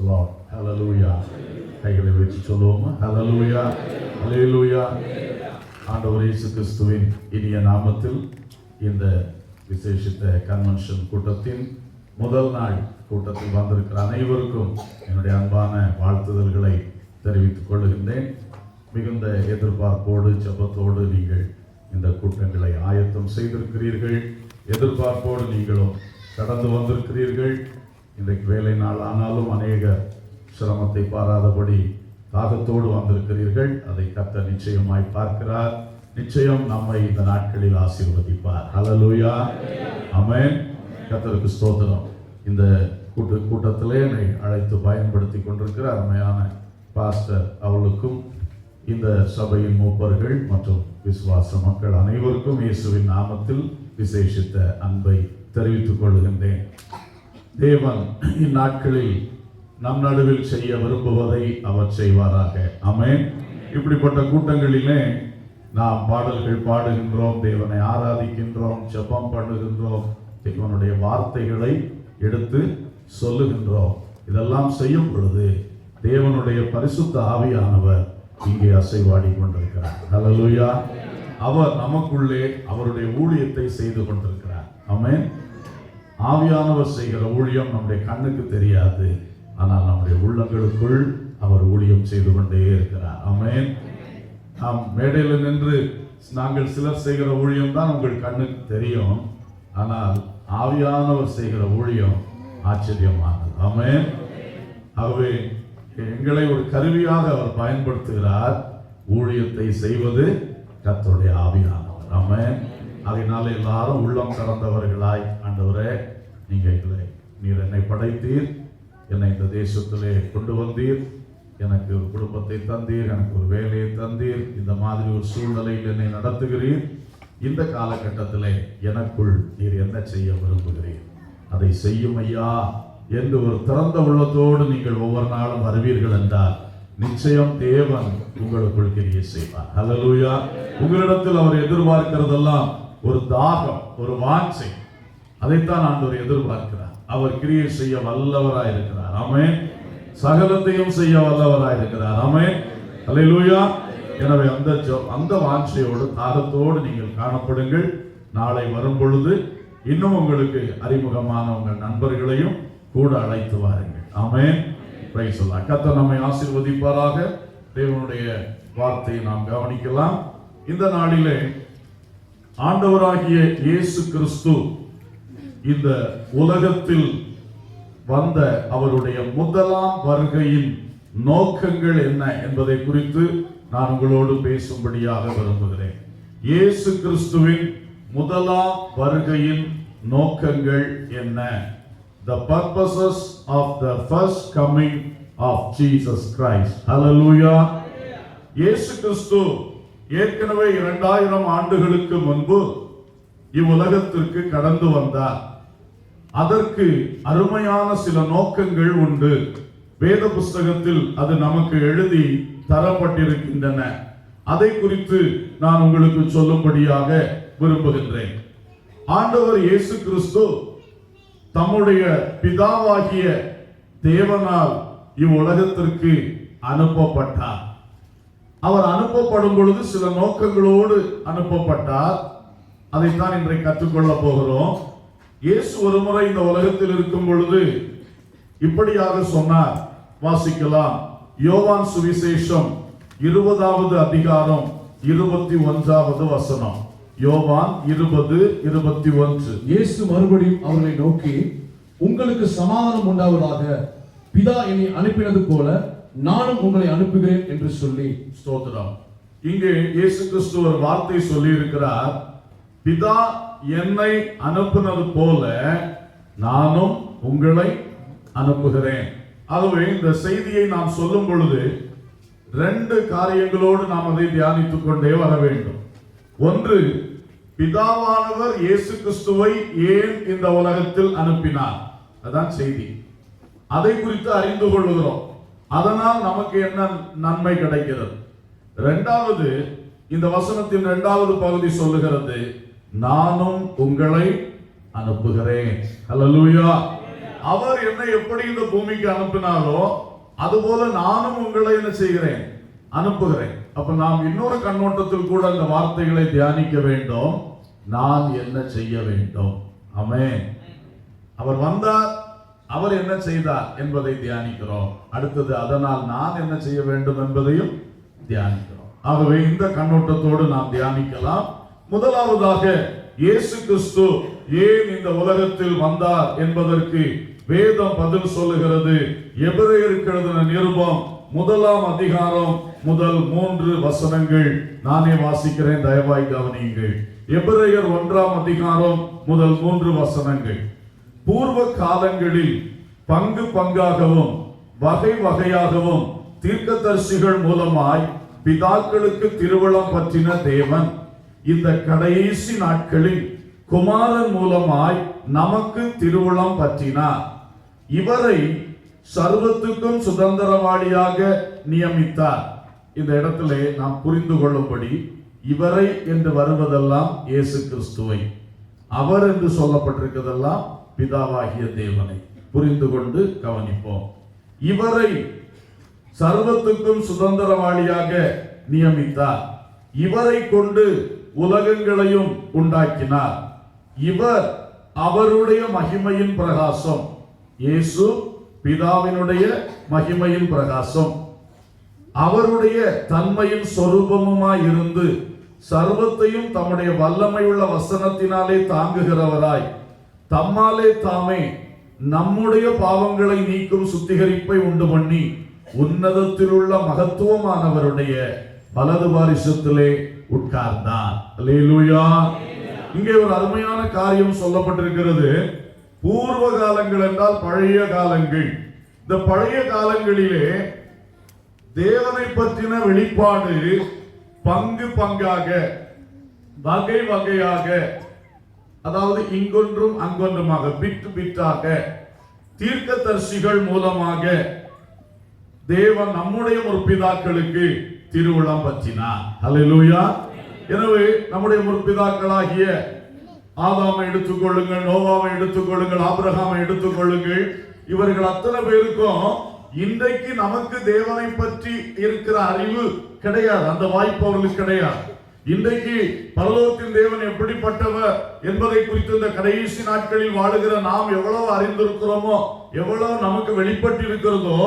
the Lord. Hallelujah. கைகளை வச்சு சொல்லுவோமா? Hallelujah. Hallelujah. ஆண்டவர் இயேசு கிறிஸ்துவின் இனிய நாமத்தில் இந்த விசேஷித்த கன்வென்ஷன் கூட்டத்தின் முதல் நாள் கூட்டத்தில் வந்திருக்கிற அனைவருக்கும் என்னுடைய அன்பான வாழ்த்துதல்களை தெரிவித்துக் கொள்கின்றேன். மிகுந்த எதிர்பார்ப்போடு ஜெபத்தோடு நீங்கள் இந்த கூட்டங்களை ஆயத்தம் செய்திருக்கிறீர்கள். எதிர்பார்ப்போடு நீங்களும் கடந்து வந்திருக்கிறீர்கள். இன்றைக்கு வேலை நாள் ஆனாலும் அநேக சிரமத்தை பாராதபடி தாகத்தோடு வந்திருக்கிறீர்கள். அதை கர்த்தர் நிச்சயமாய் பார்க்கிறார். நிச்சயம் நம்மை இந்த நாட்களில் ஆசீர்வதிப்பார். ஹல்லேலூயா, ஆமென். கர்த்தருக்கு ஸ்தோத்திரம். இந்த கூட்டத்திலே என்னை அழைத்து பயன்படுத்தி கொண்டிருக்கிற அருமையான பாஸ்டர் அவர்களுக்கும் இந்த சபையின் மூப்பர்கள் மற்றும் விசுவாச மக்கள் அனைவருக்கும் இயேசுவின் நாமத்தில் விசேஷித்த அன்பை தெரிவித்துக் கொள்கின்றேன். தேவன் இந்நாட்களில் நம் நடுவில் செய்ய விரும்புவதை அவர் செய்வாராக. ஆமென். இப்படிப்பட்ட கூட்டங்களிலே நாம் பாடல்கள் பாடுகின்றோம், தேவனை ஆராதிக்கின்றோம், ஜெபம் பண்ணுகின்றோம், தேவனுடைய வார்த்தைகளை எடுத்து சொல்லுகின்றோம். இதெல்லாம் செய்யும் பொழுது தேவனுடைய பரிசுத்த ஆவியானவர் இங்கே அசைவாடி கொண்டிருக்கிறார். ஹல்லேலூயா. அவர் நமக்குள்ளே அவருடைய ஊழியத்தை செய்து கொண்டிருக்கிறார். ஆமென். ஆவியானவர் செய்கிற ஊழியம் நம்முடைய கண்ணுக்கு தெரியாது, ஆனால் நம்முடைய உள்ளங்களுக்குள் அவர் ஊழியம் செய்து கொண்டே இருக்கிறார். ஆமென். நாம் மேடையில் நின்று நாங்கள் சிலர் செய்கிற ஊழியம் தான் உங்கள் கண்ணுக்கு தெரியும், ஆனால் ஆவியானவர் செய்கிற ஊழியம் ஆச்சரியமானது. ஆமென். ஆகவே எங்களை ஒரு கருவியாக அவர் பயன்படுத்துகிறார். ஊழியத்தை செய்வது கர்த்தருடைய ஆவியானவர். ஆமென். அதனால எல்லாரும் உள்ளம் கறந்தவர்களாய், ஆண்டவரே நீர் என்னை படைத்தீர், என்னை இந்த தேசத்திலே கொண்டு வந்தீர், எனக்கு ஒரு குடும்பத்தை தந்தீர், எனக்கு ஒரு வேலையை தந்தீர், இந்த மாதிரி ஒரு சூழ்நிலையில் என்னை நடத்துகிறீர். இந்த காலகட்டத்திலே எனக்குள் நீர் என்ன செய்ய விரும்புகிறீர், அதை செய்யும் ஐயா என்று ஒரு திறந்த உள்ளத்தோடு நீங்கள் ஒவ்வொரு நாளும் வருவீர்கள் என்றால் நிச்சயம் தேவன் உங்களுக்குள் கிரியை செய்வார். ஹல்லேலூயா. உங்களிடத்தில் அவர் எதிர்பார்க்கிறதெல்லாம் ஒரு தாகம், ஒரு வாஞ்சை. அதைத்தான் ஆண்டவர் எதிர்பார்க்கிறார். அவர் கிரியை செய்ய வல்லவராய் இருக்கிறார். ஆமென். சகலத்தையும் செய்ய வல்லவராய் இருக்கிறார். ஆமென். ஹல்லேலூயா. எனவே அந்த வாஞ்சையோடு தாகத்தோடு நீங்கள் காணப்படுங்கள். நாளை வரும் பொழுது இன்னும் உங்களுக்கு அறிமுகமான உங்கள் நண்பர்களையும் கூட அழைத்து வாருங்கள். ஆமென். Praise the lord. கர்த்தர் நம்மை ஆசீர்வதிப்பாராக. தேவனுடைய வார்த்தையை நாம் கவனிக்கலாம். இந்த நாளிலே ஆண்டவராகிய இயேசு கிறிஸ்து இந்த உலகத்தில் வந்த அவருடைய முதலாம் வருகையின் நோக்கங்கள் என்ன என்பதை குறித்து நான் உங்களோடு பேசும்படியாக விரும்புகிறேன். இயேசு கிறிஸ்துவின் முதலாம் வருகையின் நோக்கங்கள் என்ன? The purposes of the first coming of Jesus Christ. Hallelujah. இயேசு கிறிஸ்து ஏற்கனவே 2000 ஆண்டுகளுக்கு முன்பு இவ்வுலகத்திற்கு கடந்து வந்தார். அதற்கு அருமையான சில நோக்கங்கள் உண்டு. வேத புஸ்தகத்தில் அது நமக்கு எழுதி தரப்பட்டிருக்கின்றன. அதை குறித்து நான் உங்களுக்கு சொல்லும்படியாக விரும்புகின்றேன். ஆண்டவர் இயேசு கிறிஸ்து தம்முடைய பிதாவாகிய தேவனால் இவ்வுலகத்திற்கு அனுப்பப்பட்டார். அவர் அனுப்பப்படும் பொழுது சில நோக்கங்களோடு அனுப்பப்பட்டார். அதைத்தான் இன்றைக்கு கற்றுக்கொள்ள போகிறோம். இயேசு ஒரு முறை இந்த உலகத்தில் இருக்கும் பொழுது இப்படியாக சொன்னார். வாசிக்கலாம். யோவான் சுவிசேஷம் 20வது அதிகாரம் 21வது வசனம். யோவான் 20:21. இயேசு மறுபடியும் அவர்களை நோக்கி, உங்களுக்கு சமாதானம் உண்டாவதாக, பிதா என்னை அனுப்பினது போல நானும் உங்களை அனுப்புகிறேன் என்று சொல்லி. ஸ்தோத்திரம். இங்கே இயேசு கிறிஸ்து ஒரு வார்த்தை சொல்லி இருக்கிறார். பிதா என்னை அனுப்பினது போல நானும் உங்களை அனுப்புகிறேன். ஆகவே இந்த செய்தியை நாம் சொல்லும் பொழுது 2 காரியங்களோடு நாம் அதை தியானித்துக் கொண்டே வர வேண்டும். ஒன்று, பிதாவானவர் இயேசு கிறிஸ்துவை ஏன் இந்த உலகத்தில் அனுப்பினார், அதான் செய்தி. அதை குறித்து அறிந்து கொள்கிறோம். அதனால் நமக்கு என்ன நன்மை கிடைக்கிறது. இரண்டாவது, இந்த வசனத்தின் 2வது பகுதி சொல்லுகிறது, நானும் உங்களை அனுப்புகிறேன். ஹல்லேலூயா. அவர் என்னை எப்படி இந்த பூமிக்கு அனுப்பினாரோ அதுபோல நானும் உங்களை என்ன செய்கிறேன், அனுப்புகிறேன். அப்ப நாம் இன்னொரு கண்ணோட்டத்தில் கூட அந்த வார்த்தைகளை தியானிக்க வேண்டும். நான் என்ன செய்ய வேண்டும்? ஆமென். அவர் வந்தார், அவர் என்ன செய்தார் என்பதை தியானிக்கிறோம். அடுத்தது அதனால் நான் என்ன செய்ய வேண்டும் என்பதையும் தியானிக்கிறோம். ஆகவே இந்த கண்ணோட்டத்தோடு நாம் தியானிக்கலாம். முதலாவதாக இயேசு கிறிஸ்து ஏன் இந்த உலகத்தில் வந்தார் என்பதற்கு வேதம் பதில் சொல்லுகிறது. எபிரேயருக்கு எழுதின நிருபம் 1ஆம் அதிகாரம் முதல் 3 வசனங்கள் நானே வாசிக்கிறேன், தயவாய் கவனியுங்கள். எபிரேயர் 1ஆம் அதிகாரம் முதல் 3 வசனங்கள். பூர்வ காலங்களில் பங்கு பங்காகவும் வகை வகையாகவும் தீர்க்கதரிசிகள் மூலமாய் பிதாக்களுக்கு திருவுளம் பற்றின தேவன் இந்த கடைசி நாட்களில் குமாரன் மூலமாய் நமக்கு திருவுளம் பற்றினார். இவரை சர்வத்துக்கும் சுதந்திரவாளியாக நியமித்தார். இந்த இடத்திலே நாம் புரிந்து கொள்ளும்படி இவரை என்று வருவதெல்லாம் இயேசு கிறிஸ்துவை, அவர் என்று சொல்லப்பட்டிருக்கிறதெல்லாம் பிதாவாகிய தேவனை புரிந்து கொண்டு கவனிப்போம். இவரை சர்வத்துக்கும் சுதந்திரவாளியாக நியமித்தார். இவரை கொண்டு உலகங்களையும் உண்டாக்கினார். இவர் அவருடைய மகிமையின் பிரகாசம். இயேசு பிதாவினுடைய மகிமையின் பிரகாசம், அவருடைய தன்மையின் சொரூபமுமாய் இருந்து சர்வத்தையும் தம்முடைய வல்லமையுள்ள வசனத்தினாலே தாங்குகிறவராய் தம்மாலே தாமே நம்முடைய பாவங்களை நீக்கும் சுத்திகரிப்பை உண்டு பண்ணி உன்னதத்தில் உள்ள மகத்துவமானவருடைய வலது பாரிசத்திலே உட்கார்ந்தார். அல்லேலூயா. இங்கே ஒரு அருமையான காரியம் சொல்லப்பட்டிருக்கிறது. பூர்வ காலங்கள் என்றால் பழைய காலங்கள். இந்த பழைய காலங்களிலே தேவனை பற்றின வெளிப்பாடு பங்கு பங்காக, வகை வகையாக, அதாவது இங்கொன்றும் அங்கொன்றுமாக, பிட்டு பிட்டாக தீர்க்கதரிசிகள் மூலமாக தேவன் நம்முடைய முற்பிதாக்களுக்கு திருவுளம் பற்றினார். அல்லேலூயா. எனவே நம்முடைய முற்பிதாக்களாகிய ஆதாமை எடுத்துக்கொள்ளுங்கள், நோவாவை எடுத்துக்கொள்ளுங்கள், ஆபிரகாமை எடுத்துக்கொள்ளுங்கள். இவர்கள் அத்தனை பேருக்கும் இன்றைக்கு நமக்கு தேவனை பற்றி இருக்கிற அறிவு கிடையாது. அந்த வாய்ப்பு அவர்களுக்கு கிடையாது. இன்றைக்கு பரலோகத்தின் தேவன் எப்படிப்பட்டவர் என்பதை குறித்து இந்த கடைசி நாட்களில் வாழுகிற நாம் எவ்வளவு அறிந்திருக்கிறோமோ, எவ்வளவு நமக்கு வெளிப்பட்டு இருக்கிறதோ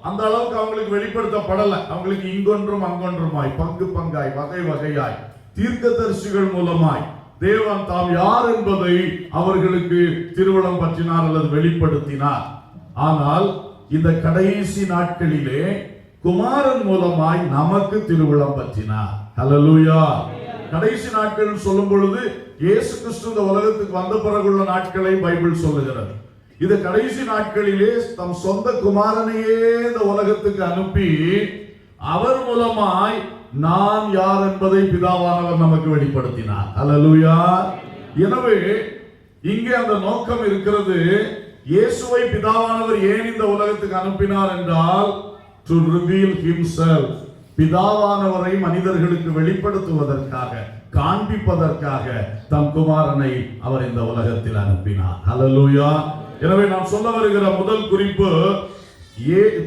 அந்த அளவுக்கு அவங்களுக்கு வெளிப்படுத்தப்படல. அவங்களுக்கு இங்கொன்றும் அங்கொன்றுமாய், பங்கு பங்காய், வகை வகையாய் தீர்க்கதரிசிகள் மூலமாய் தேவன் தாம் யார் என்பதை அவர்களுக்கு திருவுளம் பற்றினார் அல்லது வெளிப்படுத்தினார். ஆனால் இந்த கடைசி நாட்களிலே குமாரன் மூலமாய் நமக்கு திருவுளம் பற்றினார். ஹல்லேலூயா. கடைசி நாட்கள் சொல்லும் பொழுது இயேசு கிறிஸ்து இந்த உலகத்துக்கு வந்த பிறகுள்ள நாட்களை பைபிள் சொல்லுகிறது. இது கடைசி நாட்களிலே தம் சொந்த குமாரனையே இந்த உலகத்துக்கு அனுப்பி அவர் மூலமாய் நான் யார் என்பதை பிதாவானவர் நமக்கு வெளிப்படுத்தினார். ஹல்லேலூயா. எனவே இங்கே அந்த நோக்கம் இருக்கிறது. இயேசுவை பிதாவானவர் ஏன் இந்த உலகத்துக்கு அனுப்பினார் என்றால் to reveal himself, பிதாவானவரை மனிதர்களுக்கு வெளிப்படுத்துவதற்காக, காண்பிப்பதற்காக தம் குமாரனை அவர் இந்த உலகத்தில் அனுப்பினார். ஹல்லேலூயா. எனவே நான் சொல்ல வருகிற முதல் குறிப்பு,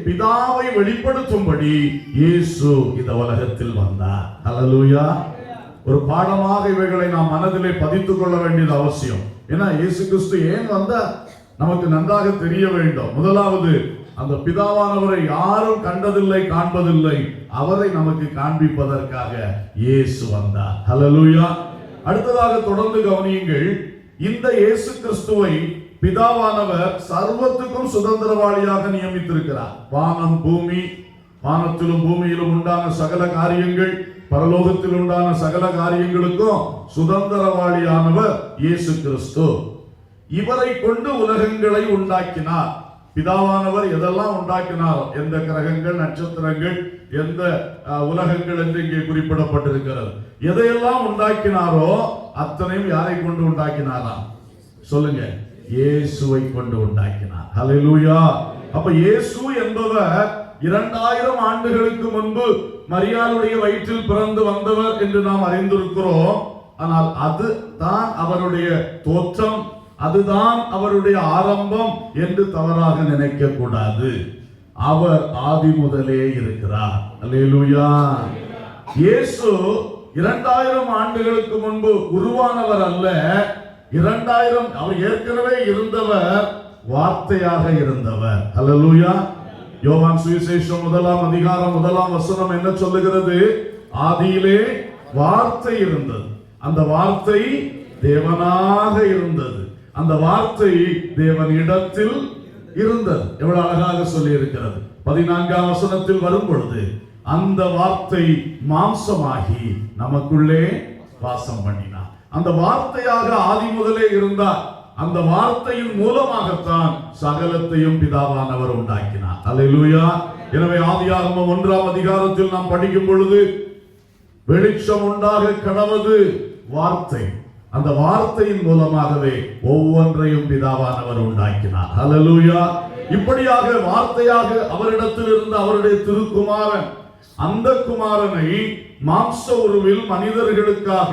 பிதாவை வெளிப்படுத்தும்படி இயேசு இந்த உலகத்தில் வந்தார். ஹல்லேலூயா. ஒரு பாடமாக இவைகளை நாம் மனதிலே பதித்துக் கொள்ள வேண்டியது அவசியம். ஏன்னா இயேசு கிறிஸ்து ஏன் வந்தார் நமக்கு நன்றாக தெரிய வேண்டும். முதலாவது, அந்த பிதாவானவரை யாரும் கண்டதில்லை, காண்பதில்லை, அவரை நமக்கு காண்பிப்பதற்காக இயேசு வந்தார். ஹல்லேலூயா. அடுத்ததாக தொடர்ந்து கவனியுங்கள். இந்த இயேசு கிறிஸ்துவை பிதாவானவர் சர்வத்துக்கும் சுதந்திரவாளியாக நியமித்திருக்கிறார். வானம் பூமி, வானத்திலும் பூமியிலும் உண்டான சகல காரியங்கள், பரலோகத்தில் உண்டான சகல காரியங்களுக்கும் சுதந்திரவாளியானவர் இயேசு கிறிஸ்து. இவரை கொண்டு உலகங்களை உண்டாக்கினார். பிதாவானவர் எதெல்லாம் உண்டாக்கினாரோ, எந்த கிரகங்கள், நட்சத்திரங்கள், எந்த உலகங்கள் என்று இங்கே குறிப்பிடப்பட்டிருக்கிறது, எதையெல்லாம் உண்டாக்கினாரோ அத்தனையும் யாரை கொண்டு உண்டாக்கினாராம்? சொல்லுங்க. இயேசுவை கொண்டு உண்டாக்கினார். ஹல்லேலூயா. அப்ப இயேசு என்பவர் 2000 ஆண்டுகளுக்கு முன்பு மரியாளுடைய வயிற்றில் பிறந்து வந்தவர் என்று நாம் அறிந்திருக்கிறோம். ஆனால் அது தான் அவருடைய தோற்றம், அதுதான் அவருடைய ஆரம்பம் என்று தவறாக நினைக்க கூடாது. அவர் ஆதி முதலே இருக்கிறார். அல்லேலூயா. இயேசு 2000 ஆண்டுகளுக்கு முன்பு உருவானவர் அல்ல. 2000 அவர் ஏற்கனவே இருந்தவர், வார்த்தையாக இருந்தவர். அல்லேலூயா. யோவான் சுவிசேஷம் 1ஆம் அதிகாரம் 1ஆம் வசனம் என்ன சொல்லுகிறது? ஆதியிலே வார்த்தை இருந்தது, அந்த வார்த்தை தேவனாக இருந்தது, அந்த வார்த்தை தேவனிடத்தில் இருந்தது. எவ்வளவு அழகாக சொல்லி இருக்கிறது. 14ஆம் வசனத்தில் வரும் பொழுது அந்த வார்த்தை மாம்சமாகி நமக்குள்ளே வாசம் பண்ணினார். அந்த வார்த்தையாக ஆதி முதலே இருந்தார். அந்த வார்த்தையின் மூலமாகத்தான் சகலத்தையும் பிதாவானவர் உண்டாக்கினார். அல்லேலூயா. எனவே ஆதியாகமம் 1ஆம் அதிகாரத்தில் நாம் படிக்கும் பொழுது வெளிச்சம் உண்டாக கடவது வார்த்தை. அந்த வார்த்தையின் மூலமாகவே ஒவ்வொன்றையும் பிதாவானவர் உண்டாக்கினார். அல்லேலூயா. இப்படியாக வார்த்தையாக அவரிடத்தில் இருந்த அவருடைய திருக்குமாரன், அந்த குமாரனை மாம்ச உருவில் மனிதர்களுக்காக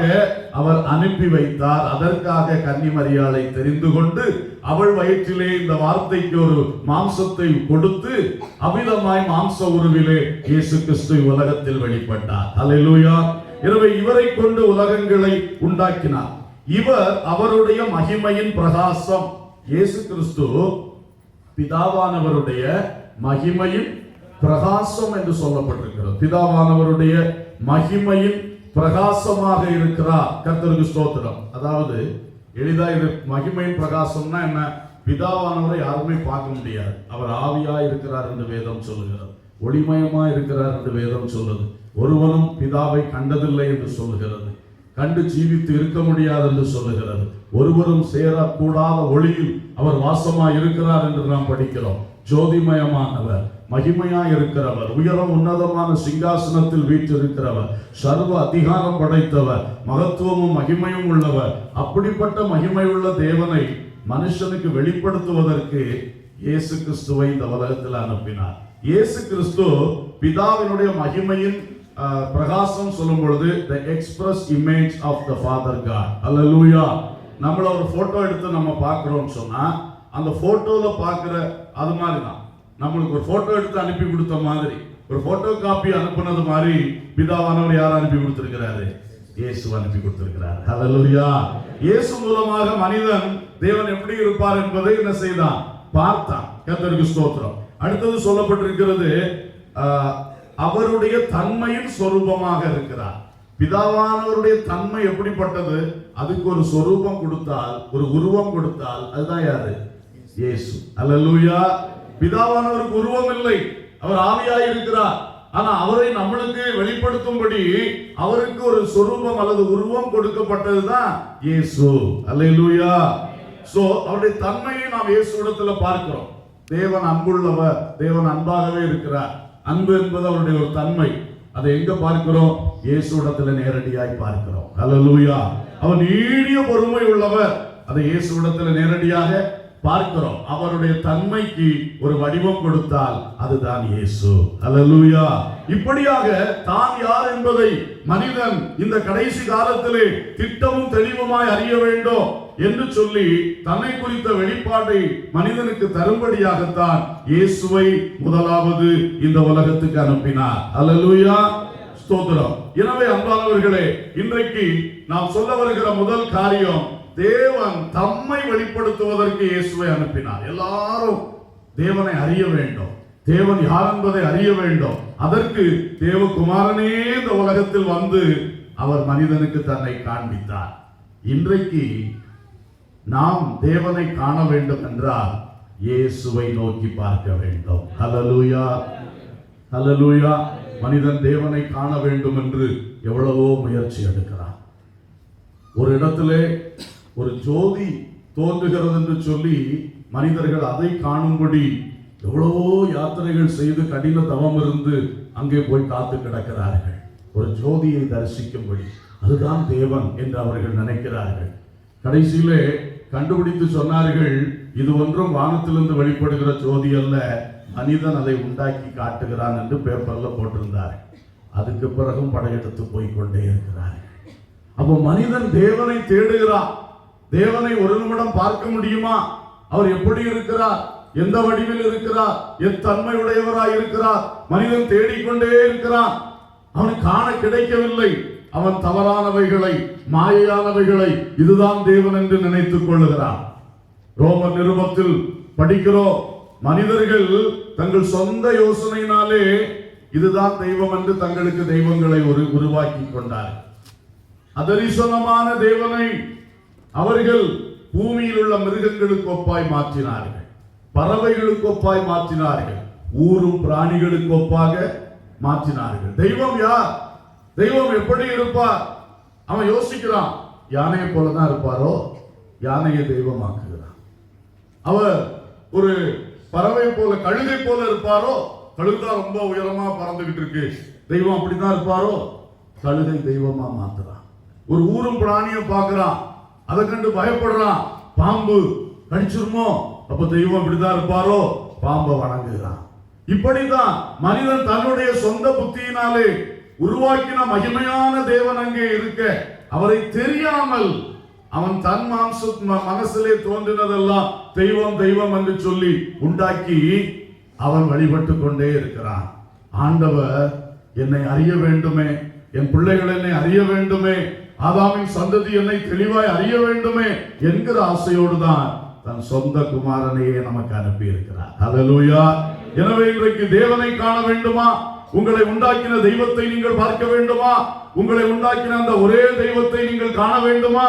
அவர் அனுப்பி வைத்தார். அதற்காக கன்னிமரியாளை தெரிந்து கொண்டு அவள் வயிற்றிலே இந்த வார்த்தைக்கு ஒரு மாம்சத்தை கொடுத்து அமிதமாய் மாம்ச உருவிலே இயேசு கிறிஸ்து உலகத்தில் வெளிப்பட்டார். அல்லேலூயா. எனவே இவரை கொண்டு உலகங்களை உண்டாக்கினார். இவர் அவருடைய மகிமையின் பிரகாசம். இயேசு கிறிஸ்து பிதாவானவருடைய மகிமையின் பிரகாசம் என்று சொல்லப்பட்டிருக்கிறது. பிதாவானவருடைய மகிமையின் பிரகாசமாக இருக்கிறார். கர்த்தருக்கு ஸ்தோத்திரம். அதாவது எளிதா இது மகிமையின் பிரகாசம்னா என்ன? பிதாவானவரை யாருமே பார்க்க முடியாது. அவர் ஆவியா இருக்கிறார் என்று வேதம் சொல்லுகிறது. ஒளிமயமா இருக்கிறார் என்று வேதம் சொல்லுது. ஒருவனும் பிதாவை கண்டதில்லை என்று சொல்லுகிறது. கண்டு ஜீவித்து இருக்க முடியாது என்று சொல்லுகிறது. ஒருவரும் சேரக்கூடாத ஒளியில் அவர் வாசமாய் இருக்கிறார் என்று நாம் படிக்கிறோம். ஜோதிமயமானவர், மகிமையாய் இருக்கிறவர், உயரம் உன்னதமான சிங்காசனத்தில் வீற்றிருக்கிறவர், சர்வ அதிகாரம் படைத்தவர், மகத்துவமும் மகிமையும் உள்ளவர். அப்படிப்பட்ட மகிமை உள்ள தேவனை மனுஷனுக்கு வெளிப்படுத்துவதற்கு இயேசு கிறிஸ்துவை இந்த உலகத்தில் அனுப்பினார். இயேசு கிறிஸ்து பிதாவினுடைய மகிமையின் பிரகாசம் சொல்லும் பொழுது the express image of the Father God. அல்லேலூயா. நம்மள ஒரு போட்டோ எடுத்து நம்ம பார்க்கிறோம் சொன்னா அந்த போட்டோல பார்க்கிற அது மாதிரி தான். நம்மளுக்கு ஒரு போட்டோ எடுத்து அனுப்பி கொடுத்த மாதிரி, ஒரு போட்டோ காப்பி அனுப்புனது மாதிரி பிதாவானவர் யார் அனுப்பி கொடுத்திருக்கிறாரு? இயேசு அனுப்பி கொடுத்திருக்கிறார். அல்லேலூயா. இயேசு மூலமாக மனிதன் தேவன் எப்படி இருப்பார் என்பதை என்ன செய்தான்? பார்த்தான். கர்த்தருக்கு ஸ்தோத்திரம். அடுத்தது சொல்லப்பட்டிருக்கிறது அவருடைய தன்மையின் சொரூபமாக இருக்கிறார். பிதாவானவருடைய தன்மை எப்படிப்பட்டது? அதுக்கு ஒரு சொரூபம் கொடுத்தால், ஒரு உருவம் கொடுத்தால், அதுதான் யாரு? இயேசு. அல்லேலூயா. பிதாவானவருக்கு உருவம் இல்லை, அவர் ஆவியாய் இருக்கிறார். ஆனா அவரை நம்மளுக்கு வெளிப்படுத்தும்படி அவருக்கு ஒரு சொரூபம் அல்லது உருவம் கொடுக்கப்பட்டதுதான் இயேசு. அல்லேலூயா. சோ அவருடைய தன்மையை நாம் இயேசுவிடத்துல பார்க்கிறோம். தேவன் அன்புள்ளவர், தேவன் அன்பாகவே இருக்கிறார். அன்பு என்பது அவருடைய ஒரு தன்மை. அதை எங்க பார்க்கிறோம்? இயேசுவிடத்துல நேரடியாய் பார்க்கிறோம். அல்லேலூயா. அவர் நீடிய பொறுமை உள்ளவர், அதை இயேசுவிடத்துல நேரடியாக பார்க்கிறோம். அவருடைய தன்மைக்கு ஒரு வடிவம் கொடுத்தால் அதுதான் இயேசு. அல்லேலூயா. இப்படியாக தான் யார் என்பதை மனிதன் இந்த கடைசி காலத்திலே திட்டமும் தெளிவுமாய் அறிய வேண்டும் என்று சொல்லி தன்னை குறித்த வெளிப்பாட்டை மனிதனுக்கு தரும்படியாகத்தான் இயேசுவை முதலாவது இந்த உலகத்துக்கு அனுப்பினார். அல்லேலூயா. ஸ்தோத்திரம். எனவே அன்பானவர்களே, இன்றைக்கு நாம் சொல்ல வருகிற முதல் காரியம், தேவன் தம்மை வெளிப்படுத்துவதற்கு இயேசுவை அனுப்பினார். எல்லாரும் தேவனை அறிய வேண்டும், தேவன் யார் என்பதை அறிய வேண்டும். அதற்கு தேவகுமாரனே இந்த உலகத்தில் வந்து அவர் மனிதனுக்கு தன்னை காண்பித்தார். இன்றைக்கு நாம் தேவனை காண வேண்டும் என்றால் இயேசுவை நோக்கி பார்க்க வேண்டும். அல்லேலூயா. அல்லேலூயா. மனிதன் தேவனை காண வேண்டும் என்று எவ்வளவோ முயற்சி எடுக்கிறான். ஒரு இடத்திலே ஒரு ஜோதி தோன்றுகிறது என்று சொல்லி மனிதர்கள் அதை காணும்படி எவ்வளவோ யாத்திரைகள் செய்து கடின தவம் இருந்து அங்கே போய் காத்து கிடக்கிறார்கள், ஒரு ஜோதியை தரிசிக்கும்படி. அதுதான் தேவன் என்று அவர்கள் நினைக்கிறார்கள். கடைசியிலே கண்டுபிடித்து சொன்னார்கள், இது ஒன்றும் வானத்திலிருந்து வெளிப்படுகிற ஜோதி அல்ல, மனிதன் அதை உண்டாக்கி காட்டுகிறான் என்று பேப்பர்ல போட்டிருந்தார். அதுக்கு பிறகும் படையெடுத்து போய்கொண்டே இருக்கிறார்கள். அப்போ மனிதன் தேவனை தேடுகிறான். தேவனை ஒரு நிமிடம் பார்க்க முடியுமா? அவர் எப்படி இருக்கிறார்? எந்த வடிவில் இருக்கிறார்? எத்தன்மை உடையவராய் இருக்கிறார்? மனிதன் தேடிக்கொண்டே இருக்கிறான், அவன் காண கிடைக்கவில்லை. அவன் தவறானவைகளை, மாயையானவைகளை இதுதான் தேவன் என்று நினைத்துக் கொள்ளுகிறான். ரோமர் நிருபத்தில் படிக்கிறோம், மனிதர்கள் தங்கள் சொந்த யோசனையினாலே இதுதான் தெய்வம் என்று தங்களுக்கு தெய்வங்களை உருவாக்கி கொண்டார். அதரிசனமான தேவனை அவர்கள் பூமியில் உள்ள மிருகங்களுக்கு ஒப்பாய் மாற்றினார்கள், பறவைகளுக்கு ஒப்பாய் மாற்றினார்கள், ஊரும் பிராணிகளுக்கு ஒப்பாக மாற்றினார்கள். தெய்வம் யார்? தெய்வம் எப்படி இருப்பார்? அவன் யோசிக்கிறான், யானையை போலதான் இருப்பாரோ? யானையை தெய்வமாக்குகிறான். அவர் ஒரு பறவை போல, கழுதை போல இருப்பாரோ? கழுகுதான் ரொம்ப உயரமா பறந்துகிட்டு இருக்கு, தெய்வம் அப்படிதான் இருப்பாரோ? கழுதை தெய்வமா மாத்துறான். ஒரு ஊரும் பிராணியை பார்க்கிறான், அதை கண்டு பயப்படுறான், பாம்பு கடிச்சிருமோ, அப்ப தெய்வம் இப்படிதான் இருப்பாரோ? பாம்பை வணங்குகிறான். இப்படிதான் மனிதன் தன்னுடைய சொந்த புத்தியினாலே உருவாக்கின மகிமையான தேவன் அங்கே இருக்க, அவரை தெரியாமல் அவன் தன் மனசிலே தோன்றினதெல்லாம் தெய்வம் தெய்வம் என்று சொல்லி உண்டாக்கி அவன் வழிபட்டு கொண்டே இருக்கிறான். ஆண்டவர் என்னை அறிய வேண்டுமே, என் பிள்ளைகள் என்னை அறிய வேண்டுமே, ஆதாமின் சந்ததி என்னை தெளிவாய் அறிய வேண்டுமே என்கிற ஆசையோடு தான் தன் சொந்த குமாரனையே நமக்கு அனுப்பி இருக்கிறார். ஹல்லேலூயா. எனவே இன்றைக்கு தேவனை காண வேண்டுமா? உங்களை உண்டாக்கின தெய்வத்தை நீங்கள் பார்க்க வேண்டுமா? உங்களை உண்டாக்கின அந்த ஒரே தெய்வத்தை நீங்கள் காண வேண்டுமா?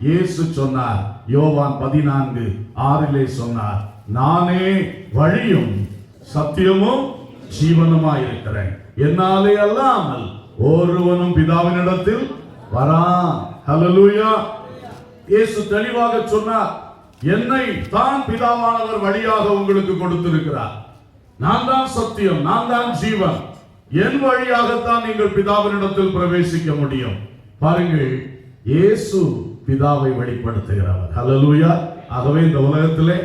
இயேசு சொன்னார், யோவான் 14:6 சொன்னார், நானே வழியும் சத்தியமும் ஜீவனுமாய் இருக்கிறேன், என்னாலே அல்லாமல் ஒருவனும் பிதாவினிடத்தில் வரான். ஹல்லேலூயா. இயேசு தெளிவாக சொன்னார், என்னை தான் பிதாவானவர் வழியாக உங்களுக்கு கொடுத்திருக்கிறார். நான் தான் சத்தியம், நான் தான் ஜீவன், என் வழியாகத்தான் நீங்கள் பிதாவினிடத்தில் பிரவேசிக்க முடியும். பாருங்கள், இயேசு பிதாவை வெளிப்படுத்துகிறவர். ஹல்லேலூயா. ஆகவே இந்த உலகத்திலே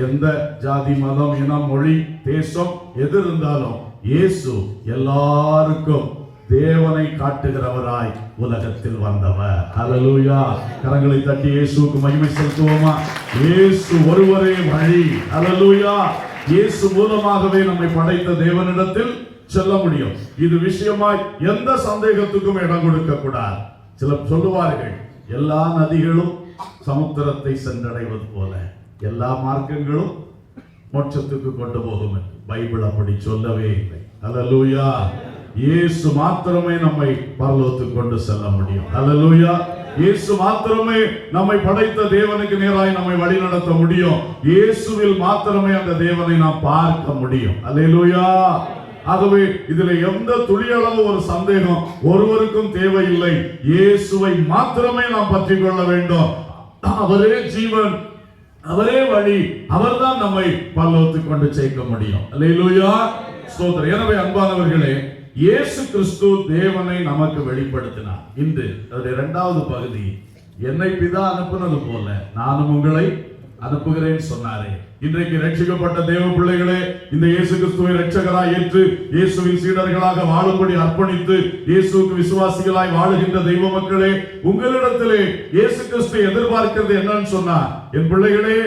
எந்த ஜாதி, மதம், இனம், மொழி, தேசம் எது இருந்தாலும் இயேசு எல்லாருக்கும் தேவனை காட்டுகிறவராய் உலகத்தில் வந்தவர். ஹல்லேலூயா. கரங்களை தட்டி இயேசுவுக்கு மகிமை செலுத்துவோமா? இயேசு ஒருவரே வழி. ஹல்லேலூயா. இயேசு மூலமாகவே நம்மை படைத்த தேவனிடத்தில் செல்ல முடியும். இது விஷயமாய் எந்த சந்தேகத்துக்கும் இடம் கொடுக்க கூடாது. சிலர் சொல்லுவார்கள், எல்லா நதிகளும் சமுத்திரத்தை சென்றடைவது போல எல்லா மார்க்கங்களும் மோட்சத்துக்கு கொண்டு போகும் என்று பைபிள் அப்படி சொல்லவே இல்லை. ஹல்லேலூயா. இயேசு மாத்திரமே நம்மை பரலோகத்துக்கு கொண்டு செல்ல முடியும். ஹல்லேலூயா. இயேசு மாத்திரமே நம்மை படைத்த தேவனுக்கு நேராய் நம்மை வழி நடத்த முடியும். இயேசுவில் மாத்திரமே அந்த தேவனை நாம் பார்க்க முடியும். ஹல்லேலூயா. ஆகவே இதில் எந்த துளியளவு ஒரு சந்தேகம் ஒருவருக்கும் தேவையில்லை. இயேசுவை மாத்திரமே நாம் பற்றி கொள்ள வேண்டும். அவரே ஜீவன், அவரே வழி, அவர்தான் நம்மை பரலோகத்துக்கு கொண்டு சேர்க்க முடியும். அல்லேலூயா. ஸ்தோத்திரம். எனவே அன்பானவர்களே, இயேசு கிறிஸ்து தேவனை நமக்கு வெளிப்படுத்தினார். இன்று அதனுடைய 2வது பகுதி, என்னை பிதா அனுப்புனது போல நானும் உங்களை அனுப்புகிறேன் சொன்னாரே. இன்றைக்கு ரட்சிக்கப்பட்ட தேவ பிள்ளைகளே, இந்த இயேசு கிறிஸ்துவை ரட்சகராய் ஏற்று இயேசுவின் சீடர்களாக வாழும்படி அர்ப்பணித்து இயேசுவுக்கு விசுவாசிகளாய் வாழுகின்ற தெய்வ மக்களே, உங்களிடத்திலே இயேசு கிறிஸ்து எதிர்பார்க்கிறது என்னன்னு சொன்னா, என் பிள்ளைகளே,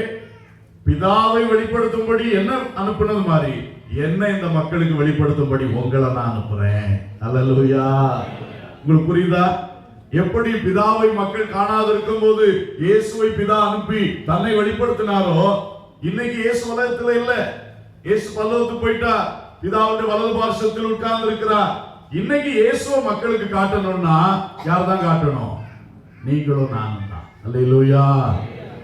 பிதாவை வெளிப்படுத்தும்படி என்ன அனுப்புனது மாதிரி என்ன இந்த மக்களுக்கு வெளிப்படுத்தும்படி உங்களை நான் அனுப்புறேன். அல்லேலூயா. உங்களுக்கு புரியுதா? எப்படி பிதாவை மக்கள் காணாதிருக்கும் போது இயேசுவை பிதா அனுப்பி தன்னை வெளிப்படுத்தினாரோ, இன்னைக்கு இயேசு உலகத்துல இல்ல, இயேசு பரலோகத்துக்கு போயிட்டா, பிதாவுடைய வலது பார்சத்தில் உட்கார்ந்து இருக்கிறார். இன்னைக்கு இயேசுவை மக்களுக்கு காட்டணும்னா யார் தான் காட்டணும்? நீங்களும் நானும் தான். அல்லேலூயா.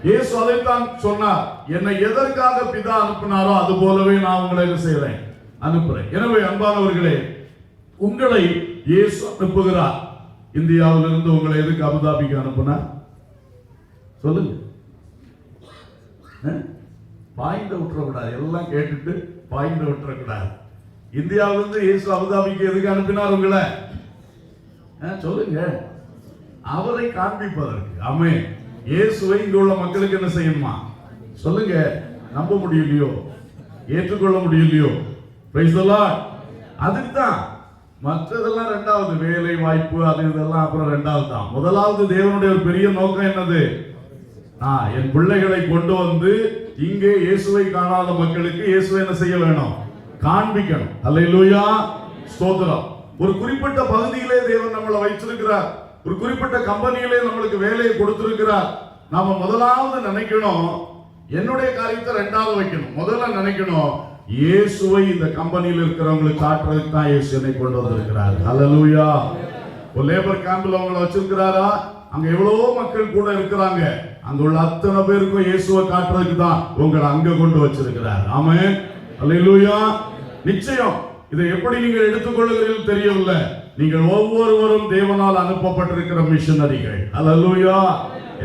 இயேசு அதைத்தான் சொன்னார், என்னை எதற்காக பிதா அனுப்பினாரோ அது போலவே நான் உங்களை என்ன செய்றேன்? அனுப்புறேன். எனவே அன்பானவர்களே, உங்களை இயேசு அனுப்புகிறார். இந்தியாவிலிருந்து உங்களை எதுக்கு அபுதாபிக்கு அனுப்புனார்? சொல்லுங்க. பாயிண்ட் விட்டுறக்கூடாது, எல்லாம் கேட்டுட்டு பாயிண்ட் விட்டுறக்கூடாது. இந்தியாவிலிருந்து இயேசு அபுதாபிக்கு எதுக்கு அனுப்பினார் உங்களை? சொல்லுங்க. அவரை காண்பிப்பதற்கு. ஆமென். இயேசுவை இங்க உள்ள மக்களுக்கு என்ன செய்யணுமா? சொல்லுங்க. நம்ப முடியலையோ, ஏற்றுக்கொள்ள முடியலையோ? Price the Lord. அதுதான். மற்றதெல்லாம் 2வது, வேலை வாய்ப்பு அது இதெல்லாம் அப்புறம் 2வது தான். முதலாவது தேவனுடைய ஒரு பெரிய நோக்கம் என்னது? என் பிள்ளைகளை கொண்டு வந்து இங்கே இயேசுவை காணாத மக்களுக்கு இயேசுவை என்ன செய்ய வேணும்? காண்பிக்கணும். அல்லேலூயா, ஸ்தோத்திரம். ஒரு குறிப்பிட்ட பகுதியிலே தேவன் நம்மளை வைச்சிருக்கிறார். ஒரு குறிப்பிட்ட கம்பெனியிலே நம்மளுக்கு வேலையை கொடுத்திருக்கிறார். நாம முதலாவது நினைக்கணும், என்னுடைய காரியத்தை ரெண்டாவது வைக்கணும். முதல்ல நினைக்கணும், இயேசுவை இந்த கம்பெனியில் இருக்கிறவங்களுக்கு காட்டுறதுக்கு தான் இயேசு என்னை கொண்டு வந்திருக்கிறார். அல்லேலூயா. ஒரு லேபர் கேம்ப்ல அவங்களை வச்சிருக்கிறாரா? அங்க எவ்வளவோ மக்கள் கூட இருக்கிறாங்க. அங்க உள்ள அத்தனை பேருக்கும் இயேசுவை காட்டுறதுக்கு தான் உங்களை அங்க கொண்டு வச்சிருக்கிறார். ஆமென், அல்லேலூயா. நிச்சயம் இதை எப்படி நீங்கள் எடுத்துக்கொள்ளுகிறீர்கள் தெரியவில்லை. நீங்கள் ஒவ்வொருவரும் தேவனால் அனுப்பப்பட்டிருக்கிற மிஷனரிகள். அல்லேலூயா.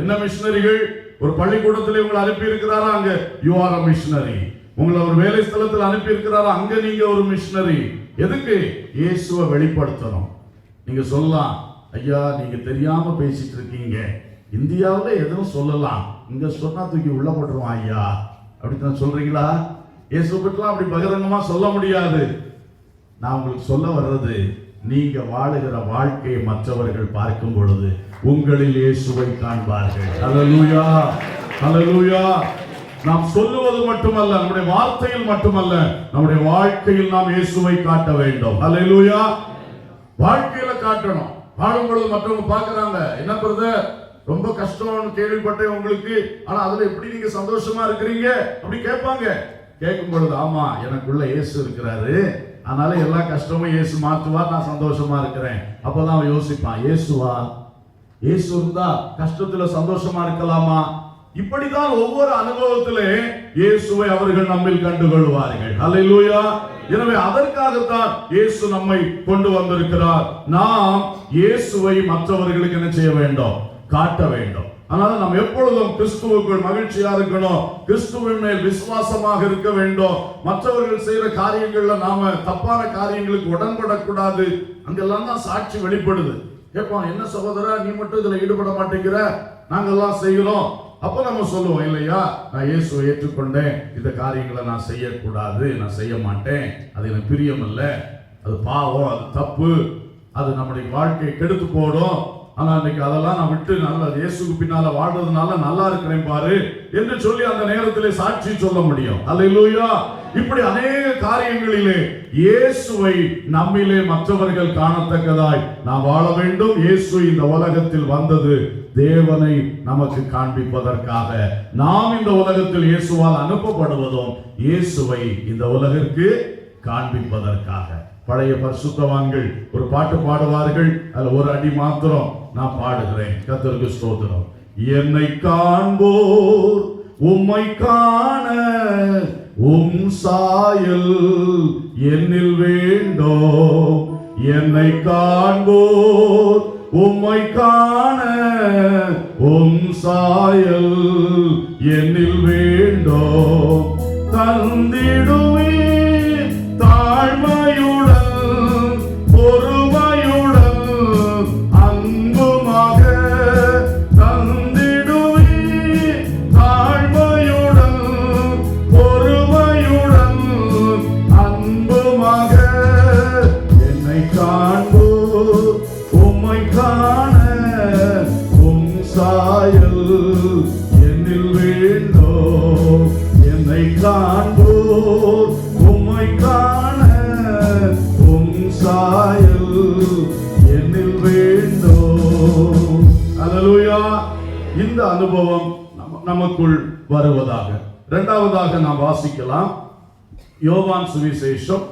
என்ன மிஷனரிகள்? ஒரு பள்ளிக்கூடத்திலே உங்களை அனுப்பி இருக்கிறாரா? அங்க யூ ஆர் a மிஷனரி. உங்களை ஒரு வேலை ஸ்தலத்தில் அனுப்பி இருக்கிறாரா? அங்க நீங்க ஒரு மிஷனரி. எதுக்கு? இயேசுவை வெளிப்படுத்தணும். நீங்க சொல்லலாம், ஐயா நீங்க தெரியாம பேசிட்டு இருக்கீங்க, இந்தியாவில் எதுவும் சொல்லலாம், இங்க சொன்னா தூக்கி உள்ள போட்டுருவான் ஐயா, அப்படித்தான் சொல்றீங்களா? இயேசு பற்றிலாம் அப்படி பகிரங்கமா சொல்ல முடியாது. நான் உங்களுக்கு சொல்ல வர்றது, நீங்க வாழுகிற வாழ்க்கையை மற்றவர்கள் பார்க்கும் பொழுது உங்களில் இயேசுவை காண்பார்கள். அல்லேலூயா, அல்லேலூயா. நாம் சொல்லுவது மட்டுமல்ல, நம்முடைய வார்த்தையில் மட்டுமல்ல, நம்முடைய வாழ்க்கையில் நாம் இயேசுவை காட்ட வேண்டும். அல்லேலூயா. வாழ்க்கையில காட்டணும். வாழும் பொழுது மற்றவங்க பார்க்கறாங்க, என்ன பிரதர் ரொம்ப கஷ்டம்னு கேள்விப்பட்டேன் உங்களுக்கு, ஆனா அதுல எப்படி நீங்க சந்தோஷமா இருக்கிறீங்க அப்படி கேட்பாங்க. கேட்கும் பொழுது, ஆமா எனக்குள்ள இயேசு இருக்கிறாரு, அதனால எல்லா கஷ்டமும் இயேசு மாற்றுவார், நான் சந்தோஷமா இருக்கிறேன். அப்பதான் அவன் யோசிப்பான், இயேசுவா, இயேசு இருந்தா கஷ்டத்துல சந்தோஷமா இருக்கலாமா? இப்படிதான் ஒவ்வொரு அனுபவத்திலே இயேசுவை அவர்கள் நம்மில் கண்டுகொள்வார்கள். அல்லேலூயா. எனவே அதற்காகத்தான் இயேசு நம்மை கொண்டு வந்திருக்கிறார். நாம் இயேசுவை மற்றவர்களுக்கு என்ன செய்ய வேண்டும்? காட்ட வேண்டும். அதனால நாம் எப்பொழுதும் கிறிஸ்துவுக்குள் மகிழ்ச்சியா இருக்கணும், கிறிஸ்துவின் மேல் விசுவாசமாக இருக்க வேண்டும். மற்றவர்கள் செய்யற காரியங்கள்ல நாம தப்பான காரியங்களுக்கு உடன்படக்கூடாது. அங்கெல்லாம் தான் சாட்சி வெளிப்படுது. கேட்பான், என்ன சகோதரா நீ மட்டும் இதுல ஈடுபட மாட்டேங்கிற, நாங்கெல்லாம் செய்கிறோம். அப்ப நம்ம சொல்லுவோம், இல்லையா நான் இயேசுவை ஏற்றுக்கொண்டேன், இந்த காரியங்களை நான் செய்யக்கூடாது, நான் செய்ய மாட்டேன், அது எனக்கு பிரியம் இல்ல, அது பாவம், அது தப்பு, அது நம்முடைய வாழ்க்கையை கெடுத்து போடும். ஆனா இன்னைக்கு அதெல்லாம் நான் விட்டு நல்ல இயேசுக்கு பின்னால வாழ்றதுனால நல்லா இருக்கிறேன் பாரு என்று சொல்லி அந்த நேரத்திலே சாட்சி சொல்ல முடியும். அல்லேலூயா. இப்படி அநேக காரியங்களிலே இயேசுவை நம்மிலே மற்றவர்கள் காணத்தக்கதாய் நாம் வாழ வேண்டும். இயேசு இந்த உலகத்தில் வந்தது தேவனை நமக்கு காண்பிப்பதற்காக. நாம் இந்த உலகத்தில் இயேசுவால் அனுப்பப்படுவதும் இயேசுவை இந்த உலகிற்கு காண்பிப்பதற்காக. பழைய பரிசுத்தவான்கள் ஒரு பாட்டு பாடுவார்கள், அதுல ஒரு அடி மாத்திரம் நான் பாடுகிறேன். கர்த்தருக்கு ஸ்தோத்திரம். என்னை காண்போர் உம்மை காண உம் சாயல் என்னில் வேண்டும். என்னை காண்போர் உம்மை காண உம் சாயல் என்னில் வேண்டும். தந்திடுவே தாழ்மையுடன் பொறுமையுடன் அன்புமாக, தந்திடுவே தாழ்மையுடன் பொறுமையுடன் அன்புமாக. என்னை காண்போர் உம்மை காண உம் சாயல் என்னில் வேண்டும். என்னை காண்போர் உம்மை காண உம் சாயல் என்னில் வேண்டும். அல்லேலூயா. இந்த அனுபவம் நமக்குள் வருவதாக. இரண்டாவதாக நாம் வாசிக்கலாம் யோவான் சுவிசேஷம்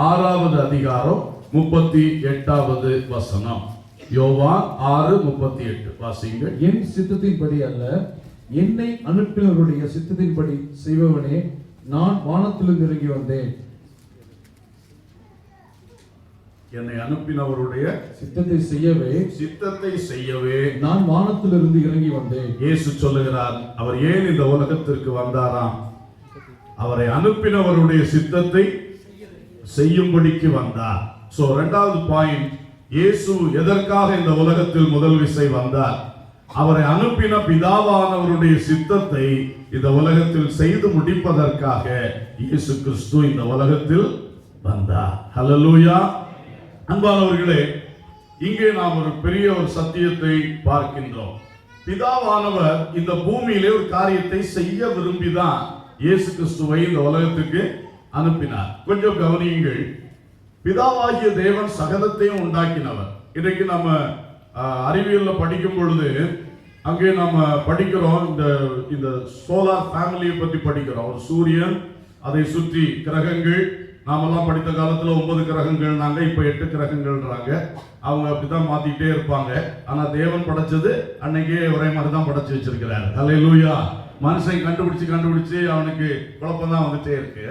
6வது அதிகாரம் 38வது வசனம். யோவான் 6:38 வாசிங்க. என் சித்தத்தின்படி அல்ல, என்னை அனுப்பினவருடைய சித்தத்தின்படி செய்பவனே நான் வானத்திலிருந்து இறங்கி வந்தேன். என்னை அனுப்பினவருடைய சித்தத்தை செய்யவே நான் வானத்திலிருந்து இறங்கி வந்தேன். இயேசு சொல்லுகிறார், அவர் ஏன் இந்த உலகத்திற்கு வந்தாராம்? அவரை அனுப்பினவருடைய சித்தத்தை செய்யும்படிக்கு வந்தார். சோ இரண்டாவது பாயிண்ட், இயேசு எதற்காக இந்த உலகத்தில் முதல் விசை வந்தார்? அவரை அனுப்பின பிதாவானவருடைய சித்தத்தை இந்த உலகத்தில் செய்து முடிப்பதற்காக இயேசு கிறிஸ்து இந்த உலகத்தில் வந்தார். ஹல்லேலூயா. அன்பானவர்களே, இங்கே நாம் ஒரு பெரிய ஒரு சத்தியத்தை பார்க்கின்றோம். பிதாவானவர் இந்த பூமியிலே ஒரு காரியத்தை செய்ய விரும்பிதான் இயேசு கிறிஸ்துவை இந்த உலகத்துக்கு அனுப்பினார். கொஞ்சம் கவனியுங்கள். பிதாவாகிய தேவன் சகலத்தையும் உண்டாக்கினவர். இன்றைக்கு நம்ம அறிவியல்ல படிக்கும் பொழுது அங்கே நம்ம படிக்கிறோம், இந்த சோலார் ஃபேமிலியை பற்றி படிக்கிறோம். ஒரு சூரியன், அதை சுற்றி கிரகங்கள். நாமெல்லாம் படித்த காலத்துல 9 கிரகங்கள், நாங்க இப்ப 8 கிரகங்கள்ன்றாங்க. அவங்க அப்படிதான் மாத்திட்டே இருப்பாங்க. ஆனா தேவன் படைச்சது அன்னைக்கே ஒரே மாதிரி தான் படைச்சு வச்சிருக்கிறார். ஹல்லேலூயா. மனுஷன் கண்டுபிடிச்சு அவனுக்கு குழப்பம் தான் வந்துட்டே இருக்கு.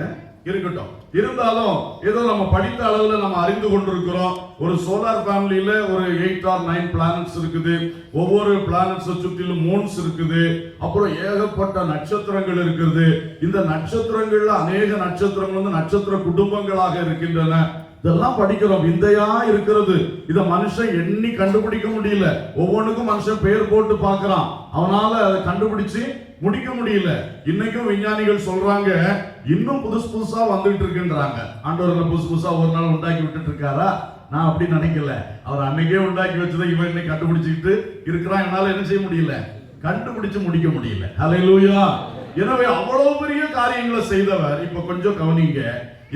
இருக்கட்டும், இருந்தாலும் ஏதோ நம்ம படித்த அளவுல நம்ம அறிந்து கொண்டிருக்கிறோம். ஒரு சோலார் ஃபேமிலியில ஒரு 8 or 9 பிளானட்ஸ் இருக்குது. ஒவ்வொரு பிளானட்ஸை சுற்றிலும் மூன்ஸ் இருக்குது. அப்புறம் ஏகப்பட்ட நட்சத்திரங்கள் இருக்குது. இந்த நட்சத்திரங்கள்ல அநேக நட்சத்திரங்கள் வந்து நட்சத்திர குடும்பங்களாக இருக்கின்றன. இதெல்லாம் படிக்கிறோம். விந்தையா இருக்கிறது. இத மனுஷன் எண்ணி கண்டுபிடிக்க முடியல. ஒவ்வொன்றுக்கும் மனுஷன் பெயர் போட்டு பார்க்கிறான். அவனால அதை கண்டுபிடிச்சு முடிக்க முடியல. இன்னைக்கும் விஞ்ஞானிகள் சொல்றாங்க, இன்னும் புதுசா வந்துட்டு இருக்குன்றாங்க. ஆண்டவர் புதுசா ஒரு நாள் உண்டாக்கி விட்டுட்டு இருக்காரா? நான் அப்படி நினைக்கல. அவர் அன்னைக்கே உண்டாக்கி வச்சதை இவன் இன்னைக்கு கண்டுபிடிச்சிட்டு இருக்கிறான். என்னால என்ன செய்ய முடியல, கண்டுபிடிச்சு முடிக்க முடியல. ஹல்லேலூயா. எனவே அவ்வளவு பெரிய காரியங்களை செய்தவர். இப்ப கொஞ்சம் கவனிங்க.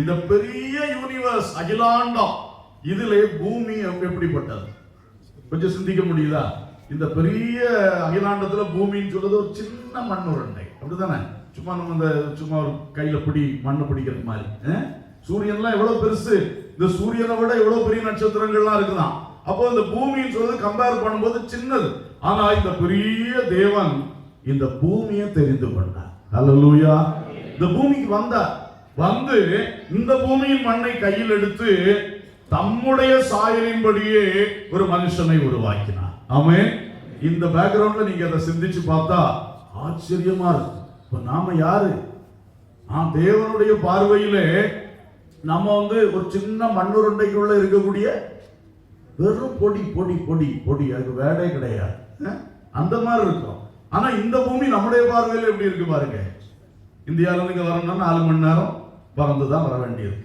இந்த பெரிய யூனிவர்ஸ், அகிலாண்டம், இதுல பூமி எப்படிப்பட்டது கொஞ்சம் சிந்திக்க முடியுதா? இந்த பெரிய அகிலாண்டத்துல பூமின்னு சொல்றது ஒரு சின்ன மண் உருண்டை, அப்படிதானே? சும்மா நம்ம சும்மா ஒரு கையில பிடி மண்ணு பிடிக்கிறது மாதிரி. சூரியன்லாம் எவ்வளவு பெருசு, இந்த சூரியனை விட எவ்வளவு பெரிய நட்சத்திரங்கள்லாம் இருக்குதான். அப்போ இந்த பூமின்னு சொல்றது கம்பேர் பண்ணும்போது சின்னது. ஆனா இந்த பெரிய தேவன் இந்த பூமியை தெரிந்து கொண்டார். ஹல்லேலூயா. இந்த பூமிக்கு வந்து இந்த பூமியின் மண்ணை கையில் எடுத்து தம்முடைய சாயலின்படியே ஒரு மனுஷனை உருவாக்கினார். ஆமென். இந்த பேக்ரவுண்ட்ல நீங்க அதை சிந்திச்சு பார்த்தா ஆச்சரியமா இருக்கு. இப்ப நாம யாரு? தேவனுடைய பார்வையிலே நம்ம வந்து ஒரு சின்ன மண்ணுருண்டைக்குள்ள இருக்கக்கூடிய வெறும் பொடி பொடி பொடி பொடி, அதுக்கு வேடே கிடையாது. அந்த மாதிரி இருக்கும். ஆனா இந்த பூமி நம்முடைய பார்வையில எப்படி இருக்கு பாருங்க. இந்தியாவில இருந்து வரணும்னா 4 மணி நேரம் பறந்துதான் வர வேண்டியது.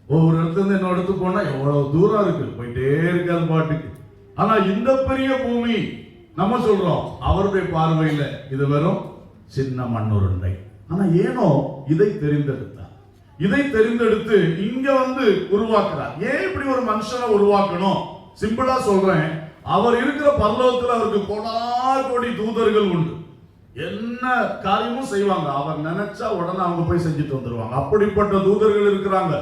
ஒவ்வொரு இடத்துல இருந்து இன்னொரு இடத்துக்கு போனா எவ்வளவு தூரம் இருக்கு, போயிட்டே இருக்காது பாட்டுக்கு. ஆனா இந்த பெரிய பூமி நம்ம சொல்றோம், அவருடைய பார்வையில இது வெறும் சின்ன மண்ணுருண்டை. ஆனா ஏனோ இதை தெரிந்தெடுத்தார். இதை தெரிந்தெடுத்து இங்க வந்து உருவாக்குறார். ஏன் இப்படி ஒரு மனுஷனை உருவாக்கணும்? சிம்பிளா சொல்றேன், அவர் இருக்கிற பரலோகத்துல அவருக்கு கோடி தூதர்கள் உண்டு. என்ன காரியமும் செய்வாங்க. அவர் நினைச்சா உடனே அவங்க போய் செஞ்சுட்டு வந்துருவாங்க. அப்படிப்பட்ட தூதர்கள் இருக்கிறாங்க.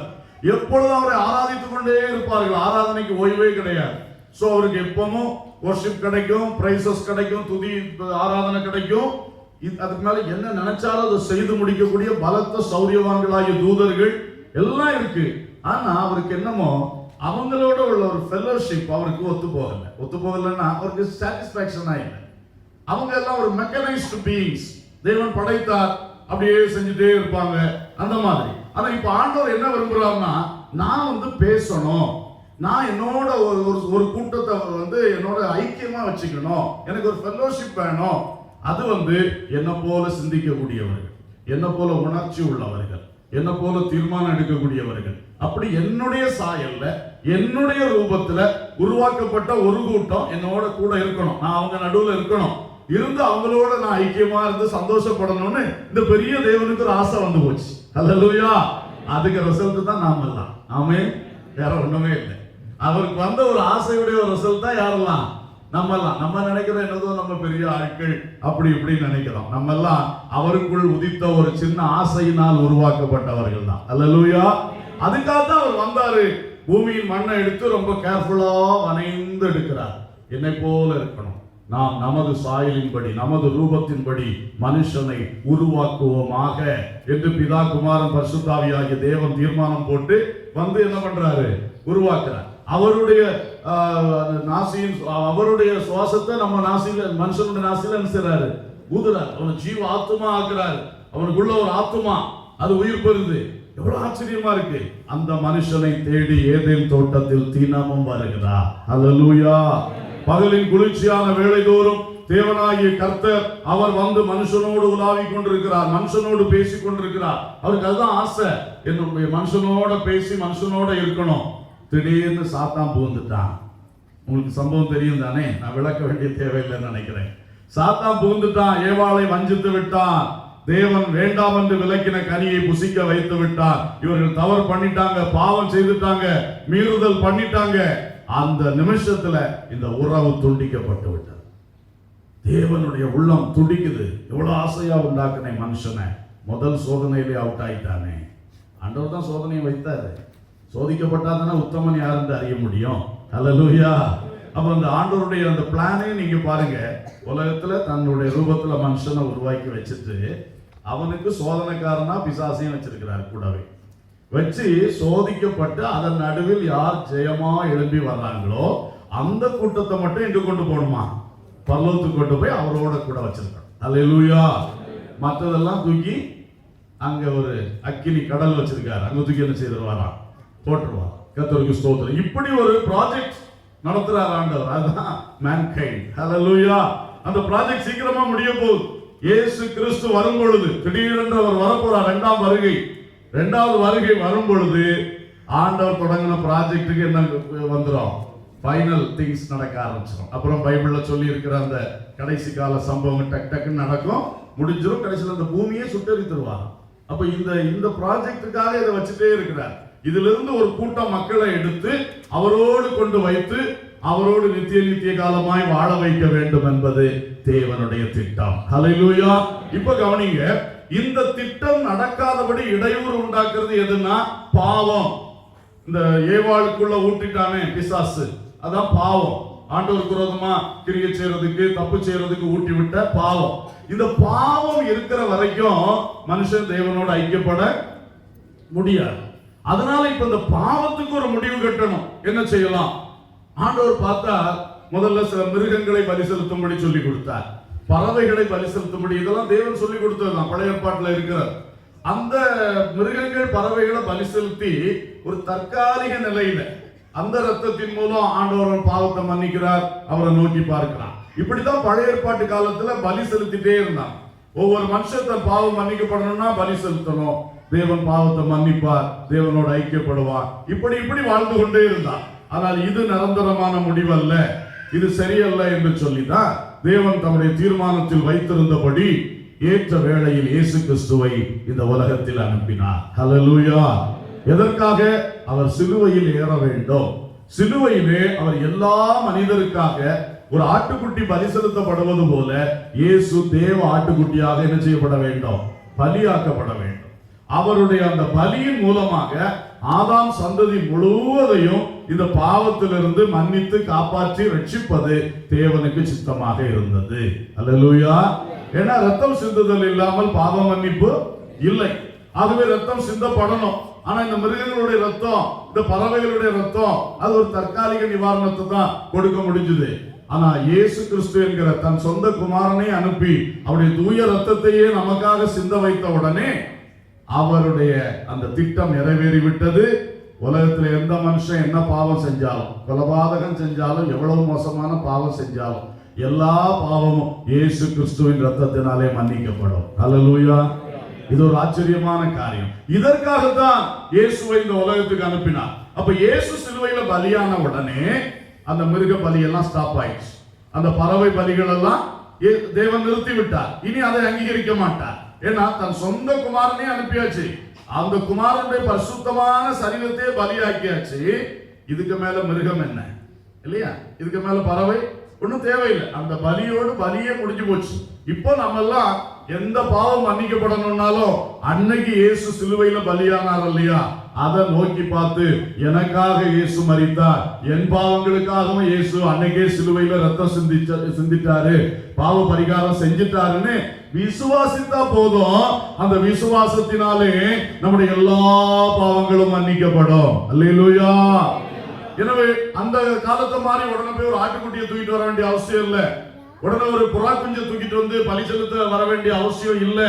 எப்பொழுதும் அவரை ஆராதித்துக் கொண்டே இருப்பார்கள். ஆராதனைக்கு ஓய்வே கிடையாது. சோ அவருக்கு எப்பவும் வொர்ஷிப் கிடைக்கும், பிரைசஸ் கிடைக்கும், துதி ஆராதனை கிடைக்கும். அதுக்கு மேல என்ன நினைச்சாலும் அதை செய்து முடிக்கக்கூடிய பலத்த சௌரியவான்களாகிய தூதர்கள் எல்லாம் இருக்கு. ஆனா அவருக்கு என்னமோ அவங்களோட உள்ள ஒரு ஃபெல்லோஷிப் அவருக்கு ஒத்து போகலன்னா அவருக்கு சாட்டிஸ்பாக்சன் ஆயில்லை. அவங்க எல்லாம் ஒரு மெக்கனைஸ்டு பீயிங்ஸ். தேவன் படைத்தார், அப்படியே செஞ்சுட்டே இருப்பாங்க அந்த மாதிரி. ஆனா இப்ப ஆண்டவர் என்ன விரும்புறாருன்னா, நான் வந்து பேசணும், நான் என்னோட ஒரு கூட்டத்தை வந்து என்னோட ஐக்கியமா வச்சுக்கணும், எனக்கு ஒரு ஃபெல்லோஷிப் வேணும். அது வந்து என்ன போல சிந்திக்கக்கூடியவர்கள், என்ன போல உணர்ச்சி உள்ளவர்கள், என்ன போல தீர்மானம் எடுக்கக்கூடியவர்கள். அப்படி என்னுடைய சாயல்ல என்னுடைய ரூபத்துல உருவாக்கப்பட்ட ஒரு கூட்டம் என்னோட கூட இருக்கணும். நான் அவங்க நடுவுல இருக்கணும். இருந்து அவங்களோட நான் ஐக்கியமா இருந்து சந்தோஷப்படணும்னு இந்த பெரிய தேவனுக்கு ஒரு ஆசை வந்து போச்சு. ஹல்லேலூயா. அதுக்கு ரிசல்ட் தான் நாம எல்லாம். ஆமென். வேற ஒண்ணுமே இல்லை. அவருக்கு வந்த ஒரு ஆசையுடைய ஒரு ரிசல்ட் தான் யாரெல்லாம்? நம்ம எல்லாம். நம்ம நினைக்கிறோம் என்னதோ நம்ம பெரிய ஆட்கள் அப்படி இப்படி நினைக்கிறோம். நம்ம எல்லாம் அவருக்குள் உதித்த ஒரு சின்ன ஆசையினால் உருவாக்கப்பட்டவர்கள் தான். ஹல்லேலூயா. அதுக்காக தான் அவர் வந்தாரு. பூமியின் மண்ணை எடுத்து ரொம்ப கேர்ஃபுல்லா வனைந்து எடுக்கிறார். என்னை போல இருக்கணும், நாம் நமது சாயலின்படி நமது ரூபத்தின்படி மனுஷனை உருவாக்குவோமாக என்று பிதா குமாரன் பரிசுத்த ஆவியாகிய தேவன் தீர்மானம் போட்டு வந்து என்ன பண்றாரு? உருவாக்குறார். அவருடைய நாசியின் அவருடைய சுவாசத்தை நம்ம நாசியில, மனுஷனுடைய நாசியில என்ன செய்றாரு? ஊதுறார். அவனை ஜீவ ஆத்துமா ஆக்குறாரு. அவனுக்குள்ள ஒரு ஆத்துமா, அது உயிர் பெறுது. எவ்வளவு ஆச்சரியமா இருக்கு. அந்த மனுஷனை தேடி ஏதேன் தோட்டத்தில் தினமும் வருகிறார். ஹல்லேலூயா. பகலின் குளிர்ச்சியான வேளை தோறும் தேவனாகிய கர்த்தர் அவர் வந்து மனுஷனோடு உலாவிக் கொண்டிருக்கிறார், மனுஷனோடு பேசிக் கொண்டிருக்கிறார். அவருக்கு அதுதான் ஆசை, என்னுடைய மனுஷனோட பேசி மனுஷனோட இருக்கணும். திடீர்னு சாத்தான் புகுந்துட்டான். உங்களுக்கு சம்பவம் தெரியும் தானே, நான் விளக்க வேண்டிய தேவையில்லைன்னு நினைக்கிறேன். சாத்தான் புகுந்துட்டான், ஏவாளை வஞ்சித்து விட்டான். தேவன் வேண்டாம் என்று விலக்கின கனியை புசிக்க வைத்து விட்டார். இவர்கள் தவறு பண்ணிட்டாங்க, பாவம் செய்துட்டாங்க, மீறுதல் பண்ணிட்டாங்க. அந்த நிமிஷத்துல இந்த உறவு துண்டிக்கப்பட்டு விட்டது. தேவனுடைய உள்ளம் துடிக்குது. எவ்வளவு ஆசையா உண்டாக்குன மனுஷனை முதல் சோதனையிலே அவுட் ஆயிட்டானே. ஆண்டவர் தான் சோதனையை வைத்தாரு. சோதிக்கப்பட்டாதானே உத்தமன் யாருன்னு அறிய முடியும். அல்லேலூயா. அப்ப அந்த ஆண்டவருடைய அந்த பிளானே நீங்க பாருங்க. உலகத்துல தன்னுடைய ரூபத்துல மனுஷனை உருவாக்கி வச்சுட்டு அவனுக்கு சோதனைக்காரனா பிசாசையும் வச்சிருக்கிறார் கூடவே வச்சு சோதிக்கப்பட்டு அதன் நடுவில் யார் ஜெயமா எழும்பி வர்றாங்களோ அந்த கூட்டத்தை மட்டும் எங்க கொண்டு போகணுமா? பரலோகத்துக்கு கொண்டு போய் அவரோட கூட வச்சிருக்கணும். அல்லேலூயா. மற்றதெல்லாம் தூக்கி அங்க ஒரு அக்கினி கடல் வச்சிருக்காரு, அங்க தூக்கி என்ன செய்திருவாராம்? போட்டுருவார். கர்த்தருக்கு ஸ்தோத்திரம். இப்படி ஒரு ப்ராஜெக்ட் நடத்துறார் ஆண்டவர். அதுதான் mankind. ஹல்லேலூயா. அந்த ப்ராஜெக்ட் சீக்கிரமா முடிய போகுது. இயேசு கிறிஸ்து வரும் பொழுது திடீரென்று அவர் வரப்போறார். இரண்டாவது வருகை வரும் பொழுது ஆண்டவர் தொடங்கின ப்ராஜெக்ட்டுக்கு என்ன வந்துரும்? ஃபைனல் திங்ஸ் நடக்க ஆரம்பிச்சிடும். அப்புறம் பைபிள்ல சொல்லி இருக்கிற அந்த கடைசி கால சம்பவம் டக் டக்குன்னு நடக்கும், முடிஞ்சிடும். கடைசியில் அந்த பூமியை சுட்டெரித்துருவாங்க. அப்ப இந்த ப்ராஜெக்டுக்காக இதை வச்சுட்டே இருக்கிறார். இதுல இருந்து ஒரு கூட்டம் மக்களை எடுத்து அவரோடு கொண்டு வைத்து அவரோடு நித்திய காலமாய் வாழ வைக்க வேண்டும் என்பது தேவனுடைய திட்டம். ஹல்லேலூயா. இப்ப கவனிங்க, இந்த திட்டம் நடக்காதபடி இடையூறு உண்டாக்குறது எதுன்னா பாவம். இந்த ஏவாளுக்குள்ள ஊட்டிட்டானே பிசாசு, அதான் பாவம். ஆண்டவருக்கு விரோதமா கிரியை செய்யறதுக்கு, தப்பு செய்யறதுக்கு ஊட்டி விட்ட பாவம். இந்த பாவம் இருக்கிற வரைக்கும் மனுஷன் தேவனோடு ஐக்கியப்பட முடியாது. அதனால இப்ப இந்த பாவத்துக்கு ஒரு முடிவு கட்டணும். என்ன செய்யலாம்? ஆண்டவர் பார்த்தா முதல்ல சில மிருகங்களை பலி செலுத்தும்படி சொல்லி கொடுத்தார், பறவைகளை பலி செலுத்தும்படி. இதெல்லாம் தேவன் சொல்லி கொடுத்ததுதான், பழைய ஏற்பாட்டில் இருக்கிற அந்த மிருகங்கள் பறவைகளை பலி செலுத்தி ஒரு தற்காலிக நிலையில அந்த ரத்தத்தின் மூலம் ஆண்டவர் பாவத்தை மன்னிக்கிறார், அவரை நோக்கி பார்க்கிறார். இப்படித்தான் பழைய ஏற்பாட்டு காலத்துல பலி செலுத்திட்டே இருந்தான். ஒவ்வொரு மனுஷன் தன் பாவம் மன்னிக்கப்படணும்னா பலி செலுத்தணும், தேவன் பாவத்தை மன்னிப்பார், தேவனோடு ஐக்கியப்படுவார். இப்படி வாழ்ந்து கொண்டே இருந்தார். ஆனால் இது நிரந்தரமான முடிவல்ல, இது சரியல்ல என்று சொல்லிதான் தேவன் தம்முடைய தீர்மானத்தில் வைத்திருந்தபடி ஏற்ற வேளையில் இயேசு கிறிஸ்துவை இந்த உலகத்தில் அனுப்பினார். ஹல்லேலூயா. எதற்காக? அவர் சிலுவையில் ஏற வேண்டும். சிலுவையிலே அவர் எல்லா மனிதருக்காக ஒரு ஆட்டுக்குட்டி பலி செலுத்தப்படுவது போல இயேசு தேவ ஆட்டுக்குட்டியாக என்ன செய்யப்பட வேண்டும்? பலியாக்கப்பட வேண்டும். அவருடைய அந்த பலியின் மூலமாக ஆதாம் சந்ததி முழுவதையும் இந்த பாவத்திலிருந்து மன்னித்து காப்பாற்றி ரட்சிப்பது தேவனுக்கு சித்தமாக இருந்தது. அல்லேலூயா. ஏன்னா ரத்தம் சிந்துதல் இல்லாமல் பாவ மன்னிப்பு இல்லை. ஆகவே ரத்தம் சிந்தப்படணும். ஆனா இந்த மிருகங்களுடைய ரத்தம், இந்த பறவைகளுடைய ரத்தம், அது ஒரு தற்காலிக நிவாரணத்தை தான் கொடுக்க முடிஞ்சது. ஆனா இயேசு கிறிஸ்து என்கிற தன் சொந்த குமாரனை அனுப்பி அவருடைய தூய ரத்தத்தையே நமக்காக சிந்த வைத்த உடனே அவருடைய அந்த திட்டம் நிறைவேறிவிட்டது. உலகத்தில் எந்த மனுஷன் என்ன பாவம் செஞ்சாலும், கொலபாதகம் செஞ்சாலும், எவ்வளவு மோசமான பாவம் செஞ்சாலும் எல்லா பாவமும் இயேசு கிறிஸ்துவின் ரத்தத்தினாலே மன்னிக்கப்படும். ஹல்லேலூயா. இது ஒரு ஆச்சரியமான காரியம். இதற்காகத்தான் இயேசுவை இந்த உலகத்துக்கு அனுப்பினார். அப்ப இயேசு சிலுவையில பலியான உடனே அந்த மிருக பலி எல்லாம் ஸ்டாப் ஆயிடுச்சு. அந்த பறவை பலிகள் எல்லாம் தேவன் நிறுத்தி விட்டார். இனி அதை அங்கீகரிக்க மாட்டார். ஏன்னா தன் சொந்த குமாரனே அனுப்பியாச்சு. அந்த குமாரனுடைய பரிசுத்தமான சரீரத்தையே பலியாக்கியாச்சு. இதுக்கு மேல மிருகம் என்ன இல்லையா? இதுக்கு மேல பறவை ஒன்னும் தேவையில்லை. அந்த பலியோடு பலியே முடிஞ்சு போச்சு. இப்போ நம்ம எல்லாம் எந்த பாவம் மன்னிக்கப்படணும்னாலும் அன்னைக்கு இயேசு சிலுவையில பலியானார் இல்லையா, அதை நோக்கி பார்த்து எனக்காக இயேசு மரித்தார், என் பாவங்களுக்காகவும் இயேசு அன்னைக்கே சிலுவையில ரத்தம் சிந்திட்டாரு, பாவ பரிகாரம் செஞ்சிட்டாருன்னு விசுவாசித்தா போதும். அந்த விசுவாசத்தினாலே நம்முடைய எல்லா பாவங்களும் மன்னிக்கப்படும். அல்லேலூயா. எனவே அந்த காலத்தை மாதிரி உடனே போய் ஒரு ஆட்டுக்குட்டியை தூக்கிட்டு வர வேண்டிய அவசியம் இல்லை. உடனே ஒரு புறா குஞ்சை தூக்கிட்டு வந்து பலி செலுத்த வர வேண்டிய அவசியம் இல்லை.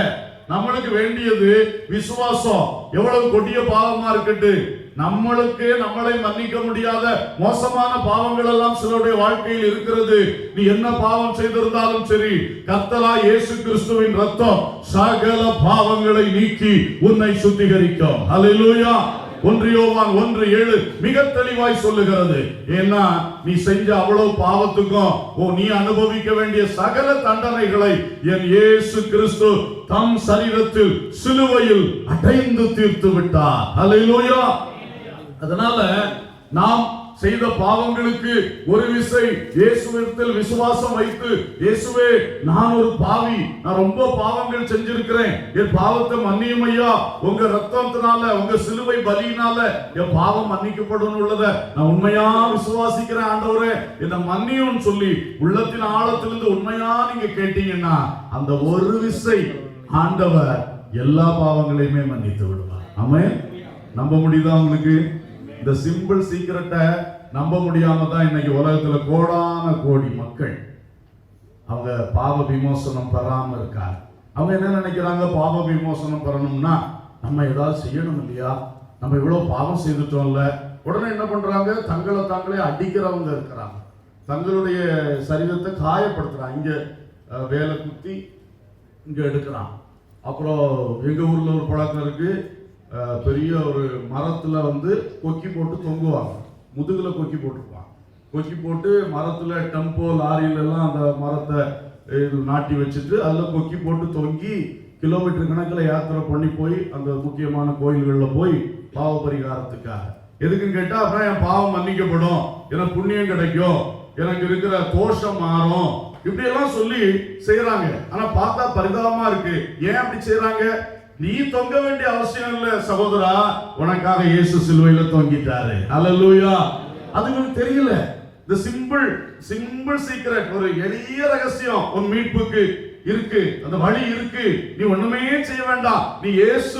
நம்மளுக்கு வேண்டியது விசுவாசம். எவ்வளவு கொடிய பாவமா இருக்கட்டு, நம்மளுக்கு நம்மளை மன்னிக்க முடியாத மோசமான பாவங்கள் எல்லாம் சிலருடைய வாழ்க்கையில் இருக்கிறது. நீ என்ன பாவம் செய்திருந்தாலும் சரி, கர்த்தராகிய இயேசு கிறிஸ்துவின் ரத்தம் சகல பாவங்களை நீக்கி உன்னை சுத்திகரிக்கும். ஹல்லேலூயா. 1 யோவான் 1:7 மிக தெளிவாய் சொல்லுகிறது. ஏன்னா நீ செஞ்ச அவ்வளவு பாவத்துக்கும் நீ அனுபவிக்க வேண்டிய சகல தண்டனைகளை என் இயேசு கிறிஸ்து தம் சரீரத்தில் சிலுவையில் அடைந்து தீர்த்து விட்டார். ஹல்லேலூயா. அதனால நாம் செய்த பாவங்களுக்கு ஒரு விசை இயேசுவிடத்தில் விசுவாசம் வைத்து, இயேசுவே நான் ஒரு பாவி, நான் ரொம்ப பாவங்கள் செஞ்சிருக்கிறேன், என் பாவத்தை மன்னியும் ஐயா, உங்க ரத்தத்தினால உங்க சிலுவை பலியினால என் பாவம் மன்னிக்கப்படும் உள்ளத நான் உண்மையா விசுவாசிக்கிறேன் ஆண்டவரே, என்ன மன்னியும் சொல்லி உள்ளத்தின் ஆழத்திலிருந்து உண்மையா நீங்க கேட்டீங்கன்னா அந்த ஒரு விசை ஆண்டவர் எல்லா பாவங்களையுமே மன்னித்து விடுவார். ஆமென். நம்ப முடியுதா உங்களுக்கு? இந்த சிம்பிள் சீக்கிரட்டை நம்ப முடியாம தான் இன்னைக்கு உலகத்துல கோடான கோடி மக்கள் அவங்க பாவ விமோசனம் பெறாம இருக்காங்க. அவங்க என்ன நினைக்கிறாங்க, பாவ விமோசனம் பெறணும்னா நம்ம ஏதாவது செய்யணும் இல்லையா, நம்ம இவ்வளவு பாவம் செய்துட்டோம்ல, உடனே என்ன பண்றாங்க, தங்களை தாங்களே அடிக்கிறவங்க இருக்கிறாங்க, தங்களுடைய சரீரத்தை காயப்படுத்துறாங்க. இங்க வேலை குத்தி இங்க எடுக்கிறான். அப்புறம் எங்க ஊர்ல ஒரு பழக்கம் இருக்கு, பெரிய ஒரு மரத்துல கொக்கி போட்டு தொங்குவாங்க, முதுகுல கொக்கி போட்டுருப்பாங்க, கொக்கி போட்டு மரத்துல டெம்போ லாரியில எல்லாம் அந்த மரத்தை நாட்டி வச்சுட்டு அதுல கொக்கி போட்டு தொங்கி கிலோமீட்டர் கணக்கில் யாத்திரை பண்ணி போய் அந்த முக்கியமான கோயில்களில் போய் பாவ பரிகாரத்துக்காக. எதுக்குன்னு கேட்டா அப்புறம் என் பாவம் மன்னிக்கப்படும், எனக்கு புண்ணியம் கிடைக்கும், எனக்கு இருக்கிற தோஷம் மாறும், இப்படி எல்லாம் சொல்லி செய்யறாங்க. ஆனா பார்த்தா பரிதாபமா இருக்கு. ஏன் அப்படி செய்யறாங்க? நீ தொங்க வேண்டிய அவசியம் இல்ல சகோதரா, உனக்காக இயேசு சிலுவையில தொங்கிட்டாரு. ஹல்லேலூயா. அது உங்களுக்கு தெரியல. இந்த சிம்பிள் சீக்ரெட், ஒரு எளிய ரகசியம் உன் மீட்புக்கு இருக்கு, அந்த வழி இருக்கு. நீ ஒண்ணுமே செய்ய வேண்டாம், நீ இயேசு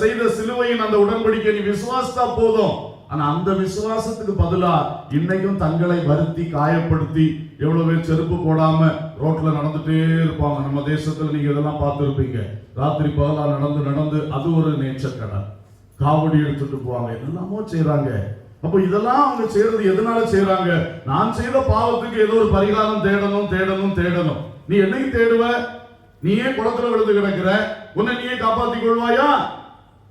செய்த சிலுவையின் அந்த உடன்படிக்கை நீ விசுவாசித்தா போதும். ஆனா அந்த விசுவாசத்துக்கு பதிலா இன்னைக்கும் தங்களை வருத்தி காயப்படுத்தி எவ்வளவு பேர் செருப்பு போடாம ரோட்ல நடந்துட்டே இருப்பாங்க. நம்ம தேசத்துல நீங்க இதெல்லாம் பார்த்துருப்பீங்க. ராத்திரி பகலா நடந்து அது ஒரு நேச்சர் கடை, காவடி எடுத்துட்டு போவாங்க, என்னெல்லாமோ செய்யறாங்க. அப்போ இதெல்லாம் அவங்க செய்யறது எதனால செய்யறாங்க? நான் செய்த பாவத்துக்கு ஏதோ ஒரு பரிகாரம் தேடணும். நீ என்னைக்கு தேடுவ? நீயே குளத்துல விழுந்து கிடக்கிற, உன்னை நீயே காப்பாத்திக் கொள்வாயா?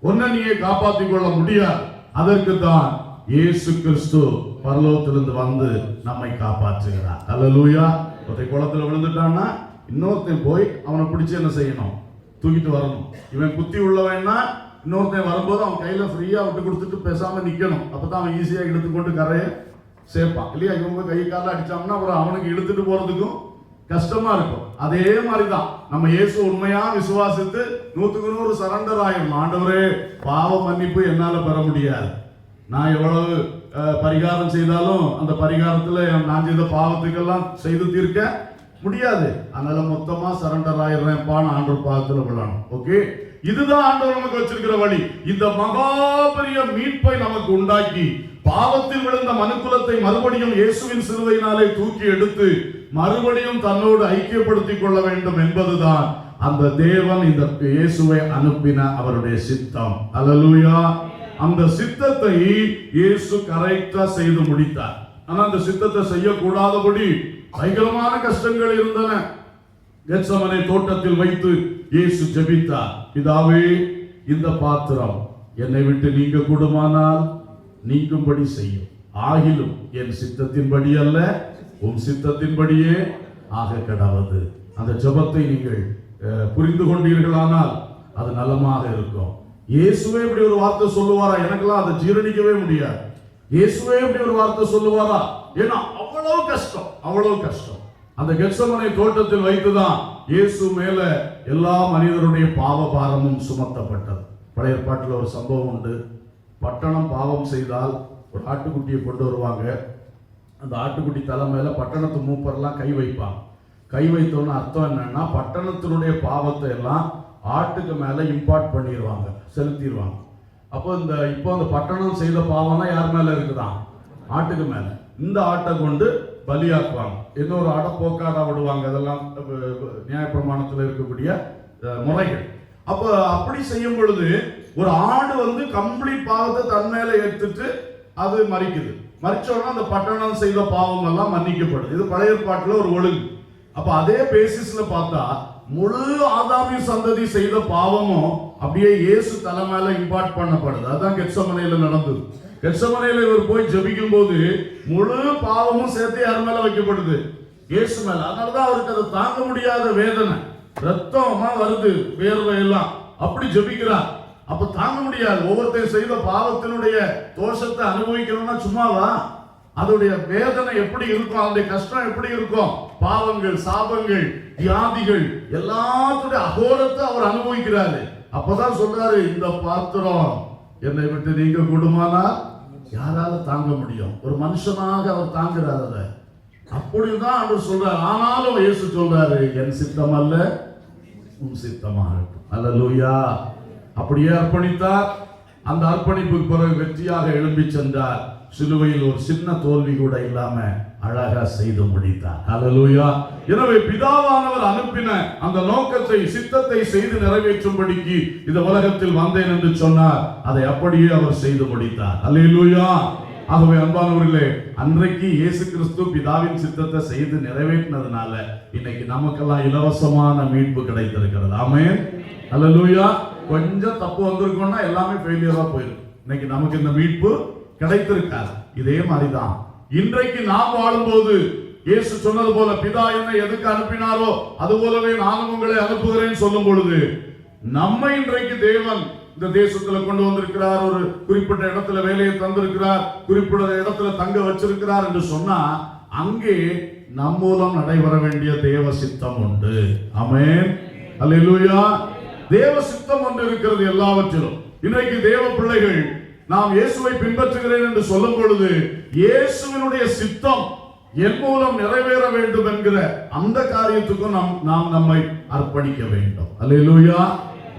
உன்னை நீயே காப்பாத்திக் கொள்ள முடியாது. அதற்கு தான் இயேசு கிறிஸ்து பரலோகத்திலிருந்து வந்து நம்மை காப்பாற்றுகிறார். ஹல்லேலூயா. ஒருத்தன் குளத்துல விழுந்துட்டான்னா இன்னொருத்தன் போய் அவனை பிடிச்சு என்ன செய்யணும்? தூக்கிட்டு வரணும். இவன் புத்தி உள்ளவன்னா இன்னொருத்தன் வரும்போது அவன் கையில ஃப்ரீயா விட்டு கொடுத்துட்டு பேசாம நிக்கணும். அப்பதான் அவன் ஈஸியா இழுத்துக்கொண்டு கரையை சேர்ப்பான் இல்லையா? இவங்க கை கால அடிச்சாங்கன்னா அப்புறம் அவனுக்கு இழுத்துட்டு போறதுக்கும் கஷ்டமா இருக்கும். அதே மாதிரிதான் நம்ம இயேசு உண்மையா விசுவாசித்து 100% சரண்டர் ஆயிடும். ஆண்டவரே, பாவ மன்னிப்பு என்னால பெற முடியாது, நான் எவ்வளவு பரிகாரம் செய்தாலும் அந்த பரிகாரத்துல நான் செய்த பாவத்துக்கெல்லாம் செய்து தீர்க்க முடியாது, அதனால மொத்தமா சரண்டர் ஆயிடுறேன்பான்னு ஆண்டவர் பாதத்துல விழணும். ஓகே, இதுதான் ஆண்டவர் நமக்கு வச்சிருக்கிற வழி. இந்த மகா பெரிய மீட்பை நமக்கு உண்டாக்கி பாவத்தில் விழுந்த மனுக்குலத்தை மறுபடியும் இயேசுவின் சிலுவையினாலே தூக்கி எடுத்து மறுபடியும் தன்னோடு ஐக்கியப்படுத்திக் கொள்ள வேண்டும் என்பதுதான் அந்த தேவன் இந்த இயேசுவை அனுப்பின அவருடைய சித்தம். ஹல்லேலூயா. அந்த சித்தத்தை இயேசு கரெக்டா செய்து முடித்தார். ஆனா அந்த சித்தத்தை செய்யக்கூடாதபடி பயங்கரமான கஷ்டங்கள் இருந்தன. கெத்சமனே தோட்டத்தில் வைத்து இயேசு ஜெபித்தார், பிதாவே, இந்த பாத்திரம் என்னை விட்டு நீங்க கூடுமானால் நீங்கும்படி செய்யும், ஆகிலும் என் சித்தத்தின்படி அல்ல உன் சித்தத்தின்படியே ஆக கடவது. அந்த ஜெபத்தை நீங்கள் புரிந்து கொண்டீர்களானால் அது நலமாக இருக்கும். இயேசுவே இப்படி ஒரு வார்த்தை சொல்லுவாரா? எனக்கெல்லாம் அதை ஜீரணிக்கவே முடியாது. இயேசுவே இப்படி ஒரு வார்த்தை சொல்லுவாரா? ஏன்னா அவ்வளவு கஷ்டம். அந்த கெத்சமனே தோட்டத்தில் வைத்துதான் இயேசு மேல எல்லா மனிதருடைய பாவ பாரமும் சுமத்தப்பட்டது. பழைய ஏற்பாட்டில் ஒரு சம்பவம் உண்டு. பட்டணம் பாவம் செய்தால் ஒரு ஆட்டுக்குட்டியை கொண்டு வருவாங்க. அந்த ஆட்டுக்குட்டி தலை மேல பட்டணத்து மூப்பர்லாம் கை வைப்பாங்க. கை வைத்தோன்னு அர்த்தம் என்னன்னா, பட்டணத்தினுடைய பாவத்தை எல்லாம் ஆட்டுக்கு மேல இம்பார்ட் பண்ணிடுவாங்க, செலுத்திடுவாங்க. அப்போ இப்போ அந்த பட்டணம் செய்த பாவம்லாம் யார் மேல இருக்குதான்? ஆட்டுக்கு மேல. இந்த ஆட்டை கொண்டு பலியாக்குவாங்க, இன்னொரு ஆடை போக்காடா விடுவாங்க. அதெல்லாம் நியாயப்பிரமாணத்தில் இருக்கக்கூடிய முறைகள். அப்ப அப்படி செய்யும் பொழுது ஒரு ஆடு கம்ப்ளீட் பாவத்தை தன் மேல எடுத்துட்டு அது மறிக்குது. மறிச்சோன்னா அந்த பட்டணம் செய்த பாவம் எல்லாம் மன்னிக்கப்படுது. இது பழைய ஏற்பாட்டுல ஒரு ஒழுங்கு. அப்ப அதே பேசிஸ்ல பார்த்தா முழு ஆதாமின் சந்ததி செய்த பாவமும் அப்படியே இயேசு தலை மேல இம்பார்ட் பண்ணப்படுது. அதான் கெத்சமனேல நடந்தது. கெத்சமனேல இவர் போய் ஜெபிக்கும் போது முழு பாவமும் சேர்த்து யார் மேல வைக்கப்படுது? இயேசு மேல. அதனாலதான் அவருக்கு அதை தாங்க முடியாத வேதனை, ரத்தமா வருது, வேர்வை எல்லாம். அப்படி ஜெபிக்கிறார். அப்ப தாங்க முடியாது. ஒவ்வொருத்தையும் செய்த பாவத்தினுடைய தோஷத்தை அனுபவிக்கணும்னா சும்மாவா? அதோடைய வேதனை எப்படி இருக்கும், அதோடைய கஷ்டம் எப்படி இருக்கும்? பாவங்கள், சாபங்கள், வியாதிகள் எல்லாத்துடைய அகோரத்தை அவர் அனுபவிக்கிறாரு. அப்பதான் சொல்றாரு, இந்த பாத்திரம் என்னை விட்டு நீங்க கூடுமானா யாரால தாங்க முடியும்? ஒரு மனுஷனாக அவர் தாங்குறாரு அதை. அப்படிதான் அவர் சொல்றாரு. ஆனாலும் இயேசு சொல்றாரு, என் சித்தம் அல்ல உன் சித்தமாகட்டும். அல்லேலூயா. அப்படியே அர்ப்பணித்தார். அந்த அர்ப்பணிப்புக்கு பிறகு வெற்றியாக எழும்பி சென்றார். சிலுவையில் ஒரு சின்ன தோல்வி கூட இல்லாம அழகா செய்து முடித்தார். அல்லேலூயா. எனவே பிதாவானவர் அனுப்பின அந்த நோக்கத்தை, சித்தத்தை செய்து நிறைவேற்றும்படிக்கு இந்த உலகத்தில் வந்தேன் என்று சொன்னார். அதை அப்படியே அவர் செய்து முடித்தார். அல்லேலூயா. ஆகவே அன்பானவர்களே, அன்றைக்கு இயேசு கிறிஸ்து பிதாவின் சித்தத்தை செய்து நிறைவேற்றினதுனால இன்னைக்கு நமக்கெல்லாம் இலவசமான மீட்பு கிடைத்திருக்கிறது. ஆமென். அல்லேலூயா. கொஞ்சம் தப்பு வந்திருக்கோம்னா எல்லாமே ஃபெயிலியரா போயிடும். இன்னைக்கு நமக்கு இந்த மீட்பு கிடைத்திருக்காது. இதே மாதிரிதான் இன்றைக்கு நாம் வாழும்போது இயேசு சொன்னது போல, பிதா என்னை எதுக்கு அனுப்பினாரோ அது போலவே நானும் உங்களை அனுப்புகிறேன் சொல்லும் பொழுது, நம்மை இன்றைக்கு தேவன் இந்த தேசத்துல கொண்டு வந்திருக்கிறார், ஒரு குறிப்பிட்ட இடத்துல வேலையை தந்திருக்கிறார், குறிப்பிட்ட இடத்துல தங்க வச்சிருக்கிறார் என்று சொன்னா, அங்கே நம் மூலம் நடைபெற வேண்டிய தேவ சித்தம் உண்டு. ஆமென். அல்லேலூயா. தேவ சித்தம் ஒன்று இருக்கிறது எல்லாவற்றிலும். இன்றைக்கு தேவ பிள்ளைகள் நாம் இயேசுவை பின்பற்றுகிறேன் என்று சொல்லும் பொழுது, இயேசுவினுடைய சித்தம் என் மூலம் நிறைவேற வேண்டும் என்கிற அந்த காரியத்துக்கும் நாம் நம்மை அர்ப்பணிக்க வேண்டும். அல்லேலூயா.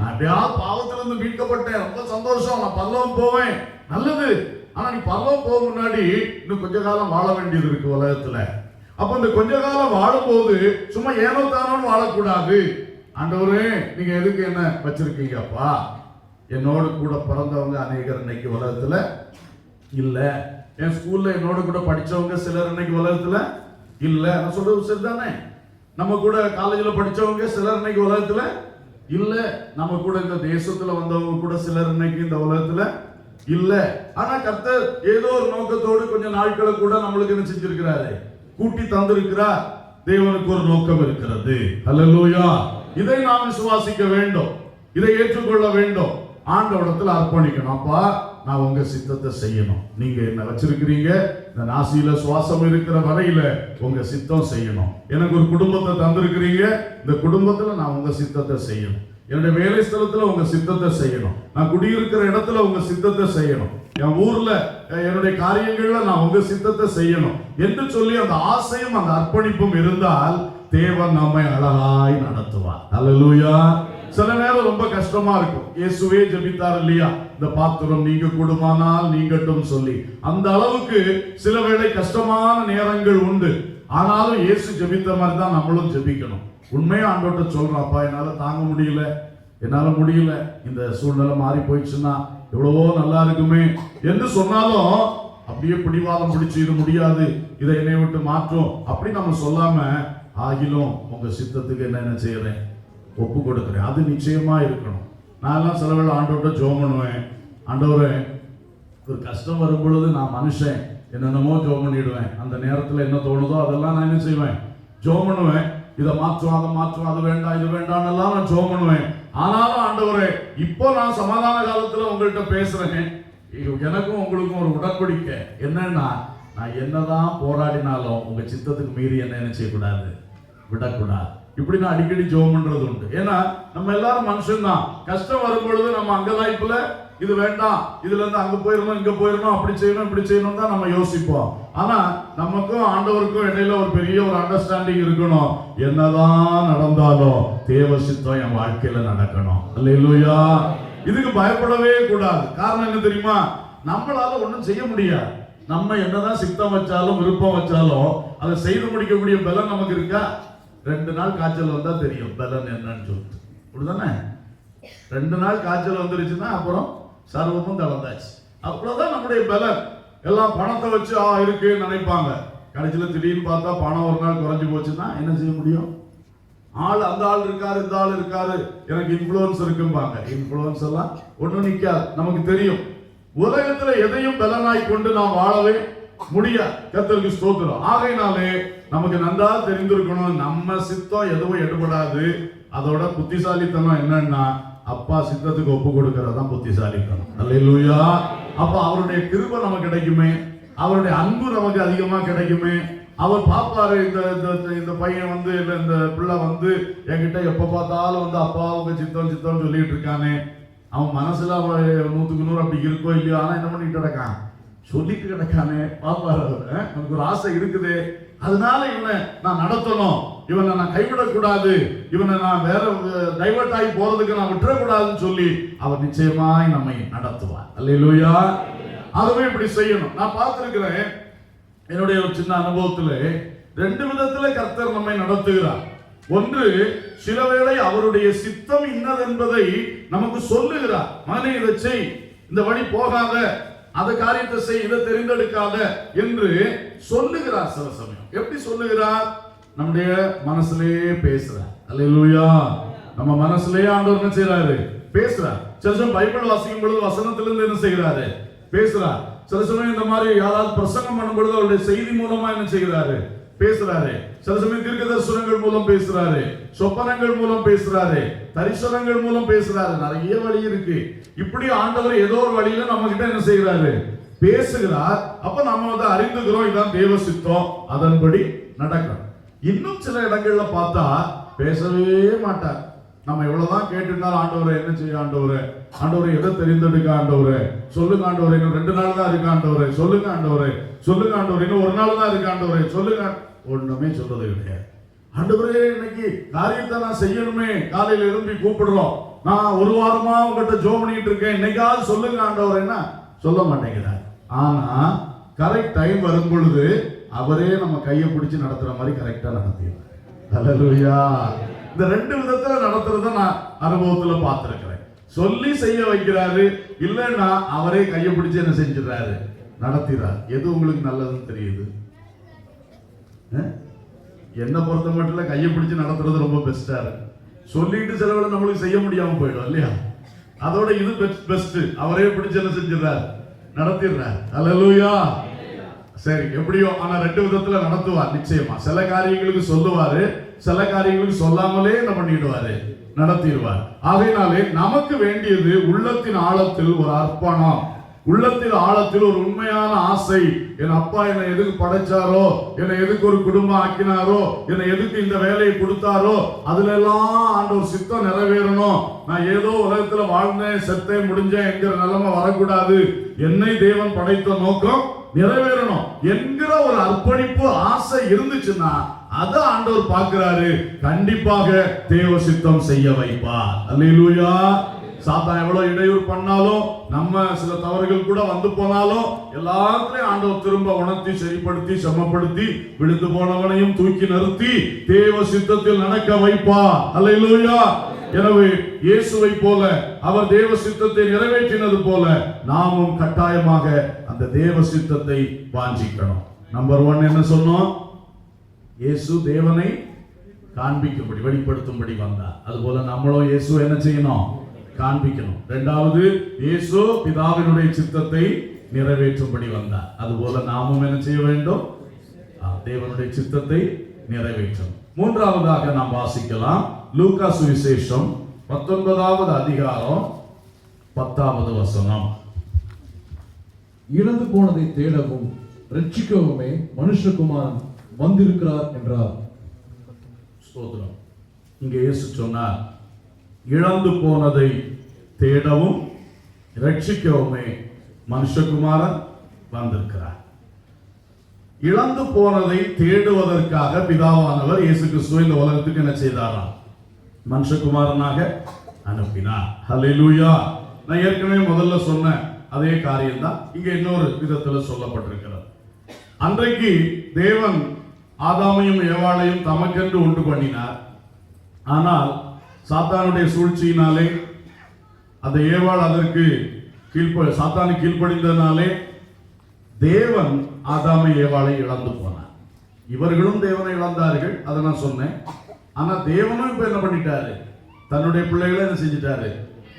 நான் பாவத்திலிருந்து மீட்கப்பட்டேன், ரொம்ப சந்தோஷம், நான் பரலோகம் போவேன், நல்லது. ஆனா நீ பரலோகம் போக முன்னாடி இன்னும் கொஞ்ச காலம் வாழ வேண்டியது இருக்கு உலகத்துல. அப்ப இந்த கொஞ்ச காலம் வாழும்போது சும்மா ஏனோ தானோன்னு வாழக்கூடாது. ஆண்டவரே, நீங்க எதுக்கு என்ன வச்சிருக்கீங்கப்பா? என்னோடு கூட பிறந்தவங்க அநேகர் இன்னைக்கு உலகத்துல இல்ல, என் ஸ்கூல்ல என்னோட கூட படிச்சவங்க சிலர் இன்னைக்கு உலகத்துல இல்ல. நான் சொல்றது சரிதானே? நம்ம கூட காலேஜ்ல படிச்சவங்க சிலர் இன்னைக்கு உலகத்துல இல்ல. நம்ம கூட இந்த தேசத்துல வந்தவங்க கூட சிலர் இன்னைக்கு இந்த உலகத்துல இல்ல. ஆனா கர்த்தர் ஏதோ ஒரு நோக்கத்தோடு கொஞ்சம் நாட்களை கூட நம்மளுக்கு என்ன செஞ்சிருக்கிறாரு? கூட்டி தந்திருக்கிறார். தேவனுக்கு ஒரு நோக்கம் இருக்கிறது. அல்லேலூயா. இதை நாம் விசுவாசிக்க வேண்டும், இதை ஏற்றுக்கொள்ள வேண்டும், ஆண்டவரிடத்தில் அர்ப்பணிக்கணும். அப்பா, நான் உங்க சித்தத்தை செய்யணும். நீங்க என்ன வச்சிருக்கிறீங்க, இந்த நாசியில சுவாசம் இருக்கிற வரையில உங்க சித்தம் செய்யணும். எனக்கு ஒரு குடும்பத்தை தந்திருக்கிறீங்க, இந்த குடும்பத்துல நான் உங்க சித்தத்தை செய்யணும். என்னுடைய வேலை ஸ்தலத்துல உங்க சித்தத்தை செய்யணும். நான் குடியிருக்கிற இடத்துல உங்க சித்தத்தை செய்யணும். என் ஊர்ல என்னுடைய காரியங்கள்ல நான் உங்க சித்தத்தை செய்யணும் என்று சொல்லி அந்த ஆசையும் அந்த அர்ப்பணிப்பும் இருந்தால் தேவன் நம்மை அழகாய் நடத்துவார். அல்லேலூயா. சில நேரம் ரொம்ப கஷ்டமா இருக்கும். இயேசுவே ஜெபித்தார் இல்லையா, இந்த பாத்திரம் நீங்க கூடுமானால் நீங்கட்டும் சொல்லி. அந்த அளவுக்கு சில வேளை கஷ்டமான நேரங்கள் உண்டு. ஆனாலும் இயேசு ஜெபித்த மாதிரி தான் நம்மளும் ஜெபிக்கணும். உண்மையா ஆண்டவர்கிட்ட சொல்றோம், அப்பா என்னால தாங்க முடியல, என்னால முடியல, இந்த சூழ்நிலை மாறி போயிடுச்சுன்னா எவ்வளவோ நல்லா இருக்குமே என்று சொன்னாலும் அப்படியே பிடிவாதம் பிடிச்சு இது முடியாது, இதை என்னை விட்டு மாற்றும் அப்படி நம்ம சொல்லாம, ஆகிலும் உங்க சித்தத்துக்கு என்ன செய்யறேன், ஒப்பு கொடுக்கிறேன், அது நிச்சயமா இருக்கணும். நான் எல்லாம் சில வேளை ஆண்டவர்கிட்ட ஜெபம் பண்ணுவேன். ஆண்டவரே, ஒரு கஷ்டம் வரும் பொழுது நான் மனுஷன் என்னென்னமோ ஜெபம் பண்ணிடுவேன். அந்த நேரத்தில் என்ன தோணுதோ அதெல்லாம் நான் என்ன செய்வேன், ஜெபம் பண்ணுவேன். இதை மாற்றும், அதை மாற்றும், அது வேண்டாம், இது வேண்டாம் எல்லாம் நான் ஜெபம் பண்ணுவேன். ஆனாலும் ஆண்டவரே, இப்போ நான் சமாதான காலத்துல உங்கள்கிட்ட பேசுறேன். எனக்கும் உங்களுக்கும் ஒரு உடன்படிக்கை என்னன்னா, நான் என்னதான் போராடினாலும் உங்க சித்தத்துக்கு மீறி என்ன செய்யக்கூடாது, விடக்கூடாது. இப்படி நான் அடிக்கடி ஜெபம் பண்றது உண்டு. ஏன்னா நம்ம எல்லாரும் மனுஷன் தான். கஷ்டம் வரும் பொழுது நம்ம அங்க லைஃப்ல இது வேண்டாம், இதுல இருந்து அங்க போயிடணும், இங்க போயிடணும், அப்படி செய்யணும், இப்படி செய்யணும் தான் நம்ம யோசிப்போம். ஆனா நமக்கும் ஆண்டவருக்கும் இடையில ஒரு பெரிய ஒரு அண்டர்ஸ்டாண்டிங் இருக்கணும். என்னதான் நடந்தாலும் தேவ சித்தம் என் வாழ்க்கையில நடக்கணும். அல்லேலூயா. இதுக்கு பயப்படவே கூடாது. காரணம் என்ன தெரியுமா? நம்மளால ஒண்ணும் செய்ய முடியாது. நம்ம என்னதான் சித்தம் வச்சாலும் விருப்பம் வச்சாலும் அதை செய்து முடிக்கக்கூடிய பலன் நமக்கு இருக்கா? 2 நாள் காய்ச்சல் வந்தா தெரியும் பலன் என்னன்னு சொல்லிட்டு, அப்படிதானே? 2 நாள் காய்ச்சல் வந்துருச்சுன்னா அப்புறம் சர்வமும் தளர்ந்தாச்சு. அவ்வளவுதான் நம்முடைய பலன். எல்லாம் பணத்தை வச்சு இருக்குன்னு நினைப்பாங்க. கடைசியில் திடீர்னு பார்த்தா பணம் ஒரு நாள் குறைஞ்சு போச்சுன்னா என்ன செய்ய முடியும்? ஆள் அந்த ஆள் இருக்காரு, இந்த ஆள் இருக்காரு, எனக்கு இன்ஃப்ளூயன்ஸ் இருக்கும்பாங்க. இன்ஃப்ளூயன்ஸ் எல்லாம் ஒண்ணும் நிக்காது. நமக்கு தெரியும் உலகத்துல எதையும் பலனாய் கொண்டு நாம் வாழவே முடியாது. கர்த்தருக்கு ஸ்தோத்திரம். ஆகையினாலே நமக்கு நன்றா தெரிந்திருக்கணும், நம்ம சித்தம் எதுவும் எடுபடாது. அதோட புத்திசாலித்தனம் என்னன்னா அப்பா சித்தத்துக்கு ஒப்பு கொடுக்கறதுதான் புத்திசாலித்தனம். அல்லேலூயா. அப்ப அவருடைய கிருபை நமக்கு கிடைக்குமே, அவருடைய அன்பு நமக்கு அதிகமா கிடைக்குமே. அவர் பாப்பாரு, இந்த பையன் வந்து இல்ல இந்த பிள்ளை வந்து என்கிட்ட எப்ப பார்த்தாலும் வந்து அப்பாவுக்கு சித்தம் சித்தம் சொல்லிட்டு இருக்கானே, அவன் மனசுல 100க்கு 100 அப்படி இருக்கோ இல்லையோ, ஆனா என்ன பண்ணிட்டு கிடக்கான், சொல்லிட்டு கிடக்கானே. பாப்பாரு, நமக்கு ஒரு ஆசை இருக்குது, அதனால இவனை நான் நடத்தணும், இவனை நான் கைவிடக்கூடாது, இவனை நான் வேற டைவர்ட் ஆகி போறதுக்கு நான் விட்டுறக்கூடாதுன்னு சொல்லி அவர் நிச்சயமாய் நம்மை நடத்துவார். அல்லேலூயா. அதுவே இப்படி செய்யணும். நான் பார்த்திருக்கிறேன் என்னுடைய ஒரு சின்ன அனுபவத்துல 2 விதத்துல கர்த்தர் நம்மை நடத்துகிறார். ஒன்று, சில வேளை அவருடைய சித்தம் இன்னதென்பதை நமக்கு சொல்லுகிறார். மகனே இதை செய், இந்த வழி போகாத, அந்த காரியத்தை செய், இதை தெரிந்தெடுக்காத என்று சொல்லுகிறார். சில சமயம் எப்படி சொல்லுகிறார்? நம்முடைய மனசுலயே பேசுறார். அல்லேலூயா. நம்ம மனசுலயே ஆண்டவர் என்ன செய்யறாரு? பேசுறார். சில சமயம் பைபிள் வாசிக்கும் பொழுது வசனத்திலிருந்து என்ன செய்கிறாரு? பேசுறார். சில சமயம் இந்த மாதிரி யாராவது பிரசங்கம் பண்ணும் பொழுது அவருடைய செய்தி மூலமா என்ன செய்கிறாரு? பேசுறாரு. சில சமயம் தீர்க்கதரிசனங்கள் மூலம் பேசுறாரு, சொப்பனங்கள் மூலம் பேசுறாரு, தரிசனங்கள் மூலம் பேசுறாரு. நிறைய வழி இருக்கு. இப்படி ஆண்டவர் ஏதோ ஒரு வழியில நம்ம கிட்ட என்ன செய்யறாரு? பேசுகிறார். அப்ப நம்ம வந்து அறிந்துகிறோம், இதான் தேவ சித்தம், அதன்படி நடக்கணும். இன்னும் சில இடங்கள்ல பார்த்தா பேசவே மாட்டார். நம்ம எவ்வளவுதான் கேட்டுனாலும் ஆண்டவரை என்ன செய்ய ஆண்டவரை, ஆண்டவரை எதை தெரிந்தெடுக்க ஆண்டவரை, சொல்லுங்க ஆண்டவரை, இன்னும் 2 நாள் தான் இருக்கு ஆண்டவரை, சொல்லுங்க ஆண்டவரை, சொல்லுங்க ஆண்டவரை, இன்னும் 1 நாள் தான் இருக்கு ஆண்டவரை, சொல்லுங்க. ஒண்ணுமே சொல்றது கிடையாது. ஆண்டவரே இன்னைக்கு காரியத்தை நான் செய்யணுமே, காலையில எழும்பி கூப்பிடுறோம், நான் 1 வாரமா உங்ககிட்ட ஜெபம் பண்ணிட்டு இருக்கேன், இன்னைக்காவது சொல்லுங்க ஆண்டவரைன்னா சொல்ல மாட்டேங்கிறார். ஆனா கரெக்ட் டைம் வரும் பொழுது அவரே நம்ம கையை பிடிச்சு நடத்துற மாதிரி கரெக்டா நடத்திடுறார். அல்லேலூயா. இந்த 2 விதத்துல நடத்துறத நான் அனுபவத்துல பார்த்திருக்கிறேன். சொல்லி செய்ய வைக்கிறாரு, இல்லைன்னா அவரே கையை பிடிச்சு என்ன செஞ்சிடறாரு? நடத்திறார். எது உங்களுக்கு நல்லதுன்னு தெரியுது? என்ன பொறுத்த மட்டும் கையை பிடிச்சு நடத்துறது ரொம்ப பெஸ்டா இருக்கு. சொல்லிட்டு சிலவளை நம்மளுக்கு செய்ய முடியாம போயிடும் இல்லையா? அதோட இது பெஸ்ட். அவரே பிடிச்சு என்ன செஞ்சிடறாரு? நடத்திடுறார். அல்லேலூயா. சரி, எப்படியோ ஆனா 2 விதத்துல நடத்துவார் நிச்சயமா. சில காரியங்களுக்கு சொல்லுவாரு, சில காரியங்களுக்கு சொல்லாமலே என்ன பண்ணிடுவாரு? நடத்திடுவார். ஆகையினாலே நமக்கு வேண்டியது உள்ளத்தின் ஆழத்தில் ஒரு அர்ப்பணம், உள்ளத்தின் ஆழத்தில் ஒரு உண்மையான ஆசை. என் அப்பா என்னை எதுக்கு படைச்சாரோ, என்னை எதுக்கு ஒரு குடும்பம் ஆக்கினாரோ, என்னை எதுக்கு இந்த வேலையை கொடுத்தாரோ, அதுல எல்லாம் ஆண்டவர் சித்தம் நிறைவேறணும். நான் ஏதோ உலகத்துல வாழ்ந்தேன், செத்தேன், முடிஞ்சேன் என்கிற நிலைமை வரக்கூடாது. என்னை தேவன் படைத்த நோக்கம் நிறைவேறணும் என்கிற ஒரு அர்ப்பணிப்பு ஆசை இருந்துச்சுன்னா அத ஆண்டவர் பார்க்கிறாரு, கண்டிப்பாக தேவ சித்தம் செய்ய வைப்பார். அல்லேலூயா. சாத்தான் எவ்வளவு இடையூறு பண்ணாலும், நம்ம சில தவறுகள் கூட வந்து போனாலும், எல்லாத்தையும் ஆண்டவர் திரும்ப உணர்த்தி, சரிப்படுத்தி, சமப்படுத்தி, விழுந்து போனவனையும் தூக்கி நிறுத்தி தேவ சித்தத்தில் நடக்க வைப்பார். அல்லேலூயா. எனவே இயேசுவை போல அவர் தேவ சித்தத்தை நிறைவேற்றினது போல நாமும் கட்டாயமாக அந்த தேவ சித்தத்தை வாஞ்சிக்கணும். நம்பர் 1 என்ன சொன்னோம்? இயேசு தேவனை காண்பிக்கும்படி, வெளிப்படுத்தும்படி வந்தார். அதுபோல நம்மளும் இயேசு என்ன செய்யணும்? காண்பிக்கணும். 2வது, இயேசு பிதாவினுடைய சித்தத்தை நிறைவேற்றும்படி வந்தார். அதுபோல நாமும் என்ன செய்ய வேண்டும்? தேவனுடைய சித்தத்தை நிறைவேற்றும். 3வதாக நாம் வாசிக்கலாம் லூக்கா சுவிசேஷம் 19வது அதிகாரம் 10வது வசனம். இழந்து போனதை தேடவும் ரட்சிக்கவுமே மனுஷகுமாரன் வந்திருக்கிறார் என்றார். ஸ்தோத்திரம். இங்கே இயேசு சொன்னார், இழந்து போனதை தேடவும் ரட்சிக்கவுமே மனுஷகுமாரன் வந்திருக்கிறார். இழந்து போனதை தேடுவதற்காக பிதாவானவர் இயேசு கிறிஸ்துவை இந்த உலகத்துக்கு என்ன செய்தாராம்? மனுஷகுமாரனாக அனுப்பினார். ஹல்லேலூயா. நான் ஏற்கனவே முதல்ல சொன்ன அதே காரியம் தான் இங்க இன்னொரு விதத்துல சொல்லப்பட்டிருக்கிறது. அன்றைக்கு தேவன் ஆதாமையும் ஏவாளையும் தமக்கென்று உண்டு பண்ணினார். ஆனால் சாத்தானுடைய சூழ்ச்சியினாலே அந்த ஏவாள் அதற்கு சாத்தானு கீழ்ப்படிந்ததினாலே தேவன் ஆதாமை ஏவாளை இழந்து போனார். இவர்களும் தேவனை இழந்தார்கள், அதை நான் சொன்னேன். ஆனா தேவனும் இப்ப என்ன பண்ணிட்டாரு, தன்னுடைய பிள்ளைகளை என்ன செஞ்சிட்டாரு,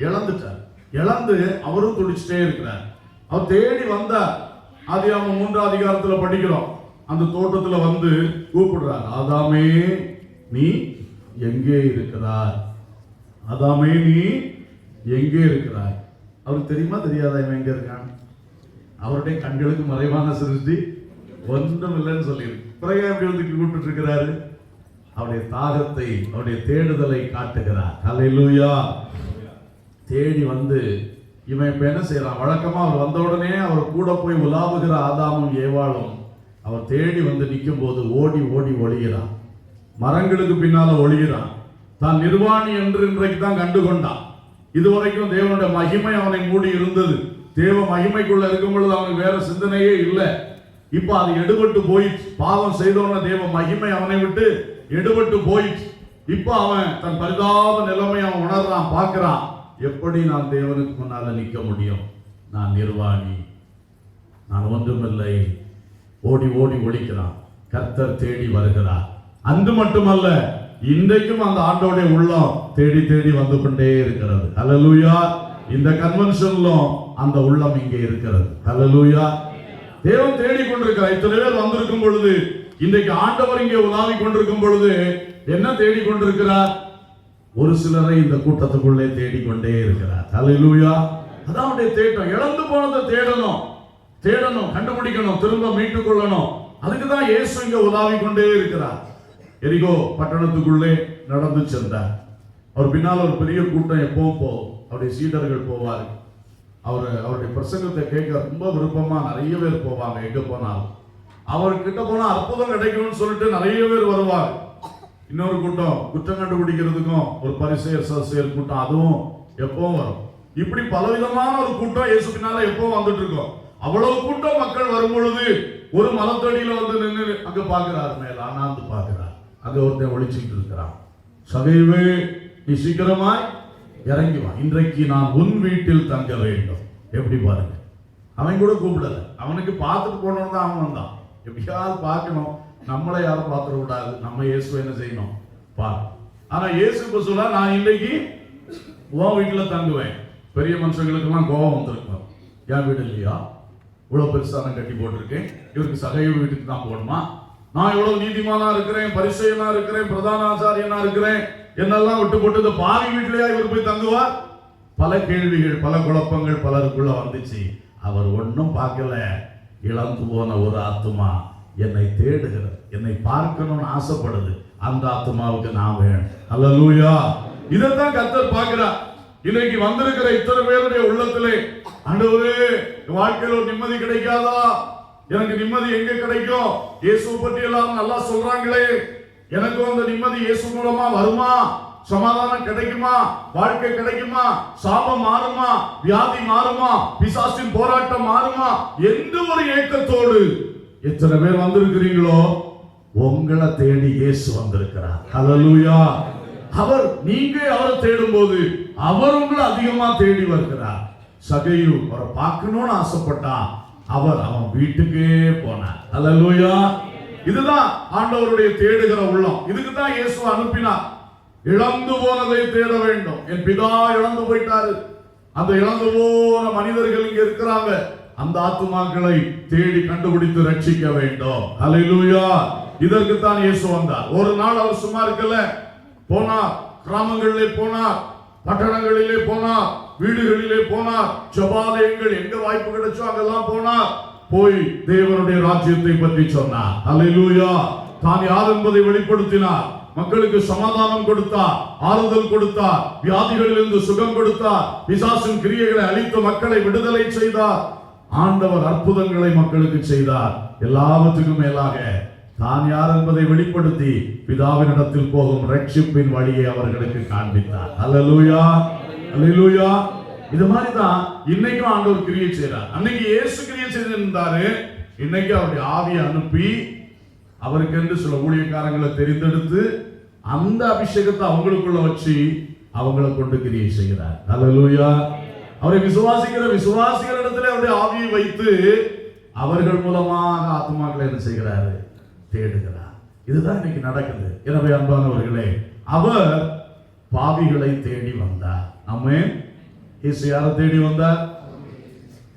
இழந்துட்டார். இழந்து அவரும் துடிச்சுட்டே இருக்கிறார். அவர் தேடி வந்தார். ஆதியாகமம் 3ஆம் அதிகாரத்துல படிக்கிறோம். அந்த தோட்டத்துல வந்து கூப்பிடுறார், ஆதாமே நீ எங்கே இருக்கிறாய், ஆதாமே நீ எங்கே இருக்கிறாய். அவருக்கு தெரியுமா தெரியாதா இவன் எங்க இருக்கான்? அவருடைய கண்களுக்கு மறைவான சிருஷ்டி ஒன்றும் இல்லைன்னு சொல்லியிருக்கு. பிறகு எப்படி வந்து கூப்பிட்டு இருக்கிறாரு, அவருடைய தாகத்தை, அவருடைய தேடுதலை காட்டுகிறார். ஹல்லேலூயா. தேடி வந்து இவன் இப்ப என்ன செய்யறான், வழக்கமா அவர் வந்த உடனே அவர் கூட போய் உலாவுகிற ஆதாமும் ஏவாளும் அவர் தேடி வந்து நிற்கும் போது ஓடி ஓடி ஒளிகிறான், மரங்களுக்கு பின்னால ஒளிகிறான். தான் நிர்வாணி என்று இன்றைக்கு தான் கண்டு கொண்டான். இதுவரைக்கும் தேவனுடைய மகிமை அவனை மூடி இருந்தது. தேவ மகிமைக்குள்ள இருக்கும் பொழுது அவனுக்கு வேற சிந்தனையே இல்லை. இப்ப அது எடுபட்டு போயிடுச்சு. பாவம் செய்தவன தேவ மகிமை அவனை விட்டு எடுபட்டு போயிடுச்சு. இப்ப அவன் தன் பரிதாப நிலைமை அவன் உணர்றான், பார்க்கிறான். எப்படி நான் தேவனுக்கு முன்னால நிற்க முடியும், நான் நிர்வாணி, நான் ஒன்றுமில்லை. ஓடி ஓடி ஒழிக்கிறான். கர்த்தர் தேடி வருகிறார். அன்று மட்டுமல்ல, இன்றைக்கும் அந்த ஆண்டோடைய உள்ளம் தேடி தேடி வந்து கொண்டே இருக்கிறது. ஹல்லேலூயா. இந்த கன்வென்ஷன்லும் அந்த உள்ளம் இங்கே இருக்கிறது. ஹல்லேலூயா. தேவன் தேடி கொண்டிருக்கிறார். இத்தனை பேர் வந்திருக்கும் பொழுது, இன்றைக்கு ஆண்டவர் இங்கே உலாவி கொண்டிருக்கும் பொழுது என்ன தேடி கொண்டிருக்கிறார்? ஒரு சிலரை இந்த கூட்டத்துக்குள்ளே தேடிக்கொண்டே இருக்கிறார். ஹல்லேலூயா. அதான் அவருடைய தேட்டம். இழந்து போனதை தேடணும், தேடணும், கண்டுபிடிக்கணும், திரும்ப மீட்டுக் கொள்ளணும். அதுக்கு தான் இயேசு இங்க உலாவி கொண்டே இருக்கிறார். எரிகோ பட்டணத்துக்குள்ளே நடந்து சென்றார். அவர் பின்னால் ஒரு பெரிய கூட்டம் எப்பவும் போகும். அவருடைய சீடர்கள் போவார். அவருடைய பிரசங்கத்தை கேட்க ரொம்ப விருப்பமா நிறைய பேர் போவாங்க. எங்க போனாலும் அவர்கிட்ட போனா அற்புதம் கிடைக்கும்னு சொல்லிட்டு நிறைய பேர் வருவார். இன்னொரு கூட்டம் குற்றம் கண்டுபிடிக்கிறதுக்கும் ஒரு பரிசேயர் சதுசேயர் கூட்டம், அதுவும் எப்பவும் வரும். இப்படி பலவிதமான ஒரு கூட்டம் இயேசு பின்னால எப்பவும் வந்துட்டு இருக்கோம். அவ்வளவு கூட்டம் மக்கள் வரும் பொழுது ஒரு மலத்தடியில வந்து நின்று அங்க பாக்குறாரு, மேல அண்ணாந்து பாக்குறார். அங்க ஒருத்தன் ஒளிச்சுட்டு இருக்கிறான். சகைவே, நீ சீக்கிரமாய் இறங்கி வா, இன்றைக்கு நான் உன் வீட்டில் தங்க வேண்டும். எப்படி பாருங்க, அவன் கூட கூப்பிடல. அவனுக்கு பார்த்துட்டு போனோம் தான் அவன் வந்தான். எப்படியாவது பார்க்கணும், நம்மளை யாரும் பார்த்துட கூடாது, நம்ம இயேசு என்ன செய்யணும் பாரு. ஆனா இயேசு இப்ப சொல்ல, நான் இன்னைக்கு உன் வீட்டுல தங்குவேன். பெரிய மனுஷங்களுக்கு எல்லாம் கோபம் வந்திருக்கும். என் வீடு இல்லையா, இவ்வளவு பெருசா நான் கட்டி போட்டிருக்கேன், இவருக்கு சகைவு வீட்டுக்கு தான் போகணுமா? நான் எவ்வளவு நீதிமானா இருக்கிறேன், பரிசேயனா இருக்கிறேன், பிரதான ஆசாரியனா இருக்கிறேன், என்னெல்லாம் விட்டு போட்டு இந்த பாவி வீட்டிலேயா இவர் போய் தங்குவார்? பல கேள்விகள், பல குழப்பங்கள் பலருக்குள்ள வந்துச்சு. அவர் ஒன்னும் பார்க்கல. இழந்து போன ஒரு ஆத்துமா என்னை தேடுகிறது, என்னை பார்க்கணும்னு ஆசைப்படுது. அந்த ஆத்துமாவுக்கு நான் வேணும். ஹல்லேலூயா. இதைத்தான் கர்த்தர் பார்க்கிறார். இன்னைக்கு வந்திருக்கிற இத்தனை பேருடைய உள்ளத்திலே, ஆண்டவரே வாழ்க்கையில் ஒரு நிம்மதி கிடைக்காதா? எனக்கு நிம்மதி எங்க கிடைக்கும்? இயேசு பற்றி எல்லாரும் நல்லா சொல்றாங்களே, எனக்கு அந்த நிம்மதி இயேசு மூலமா வருமா? சமாதானம் கிடைக்குமா? வாழ்க்கை கிடைக்குமா? சாபம் மாறுமா? வியாதி மாறுமா? பிசாசின் போராட்டம் மாறுமா? எந்த ஒரு ஏக்கத்தோடு எத்தனை பேர் வந்திருக்கிறீங்களோ, உங்களை தேடி இயேசு வந்திருக்கிறார். ஹல்லேலூயா. அவர், நீங்க அவரை தேடும் போது அவர் உங்களை அதிகமா தேடி வருகிறார். சகையு அவரை பார்க்கணும்னு ஆசைப்பட்டான். அவன் வீட்டுக்கே போனார். ஹல்லேலூயா. இதுதான் ஆண்டவருடைய தேடுகிற உள்ளம். இதுக்கு தான் இயேசு அனுப்பினார். இழந்து போனதை தேட வேண்டும். என் பிதா இழந்து போயிட்டாரு. அந்த இழந்து போன மனிதர்கள் இங்க இருக்கிறாங்க. அந்த ஆத்துமாக்களை தேடி கண்டுபிடித்து ரட்சிக்க வேண்டும். ஹல்லேலூயா. இதற்கு தான் இயேசு வந்தார். ஒரு நாள் அவர் சும்மா இருக்கல. போனார், கிராமங்களிலே போனார், பட்டணங்களிலே போனார், வீடுகளிலே போனார், ஜெபாலயங்கள் எங்க வாய்ப்பு கிடைச்சோ அங்கெல்லாம் போனார். போய் தேவனுடைய ராஜ்யத்தை பற்றி சொன்னார். ஹல்லேலூயா. தான் யார் என்பதை வெளிப்படுத்தினார். மக்களுக்கு சமாதானம் கொடுத்தார், ஆறுதல் கொடுத்தார், வியாதிகளிலிருந்து சுகம் கொடுத்தார், பிசாசின் கிரியைகளை அழித்து மக்களை விடுதலை செய்தார். ஆண்டவர் அற்புதங்களை மக்களுக்கு செய்தார். எல்லாவற்றுக்கும் மேலாக தான் யார் என்பதை வெளிப்படுத்தி பிதாவினிடத்தில் போகும் ரட்சிப்பின் வழியை அவர்களுக்கு காண்பித்தார். ஹல்லேலூயா. ஹல்லேலூயா. இது மாதிரி தான் இன்னைக்கும் ஆண்டவர் கிரியை செய்றார். அன்னைக்கு இயேசு கிரியை செய்திருந்தாரு. இன்னைக்கு அவருடைய ஆவியை அனுப்பி அவருக்கு என்று சில ஊழியக்காரங்களை தெரிந்தெடுத்து அந்த அபிஷேகத்தை அவங்களுக்குள்ள வச்சு அவங்களை கொண்டு கிரியை செய்கிறார். ஹல்லேலூயா. அவரை விசுவாசிக்கிற விசுவாசிகளிடத்தில் அவருடைய ஆவியை வைத்து அவர்கள் மூலமாக ஆத்மாக்களை என்ன செய்கிறாரு? தேடுகிறார். இதுதான் இன்னைக்கு நடக்குது. எனவே அன்பானவர்களே, அவர் பாவிகளை தேடி வந்தார். ஆமென். இயேசு யாரை தேடி வந்தார்?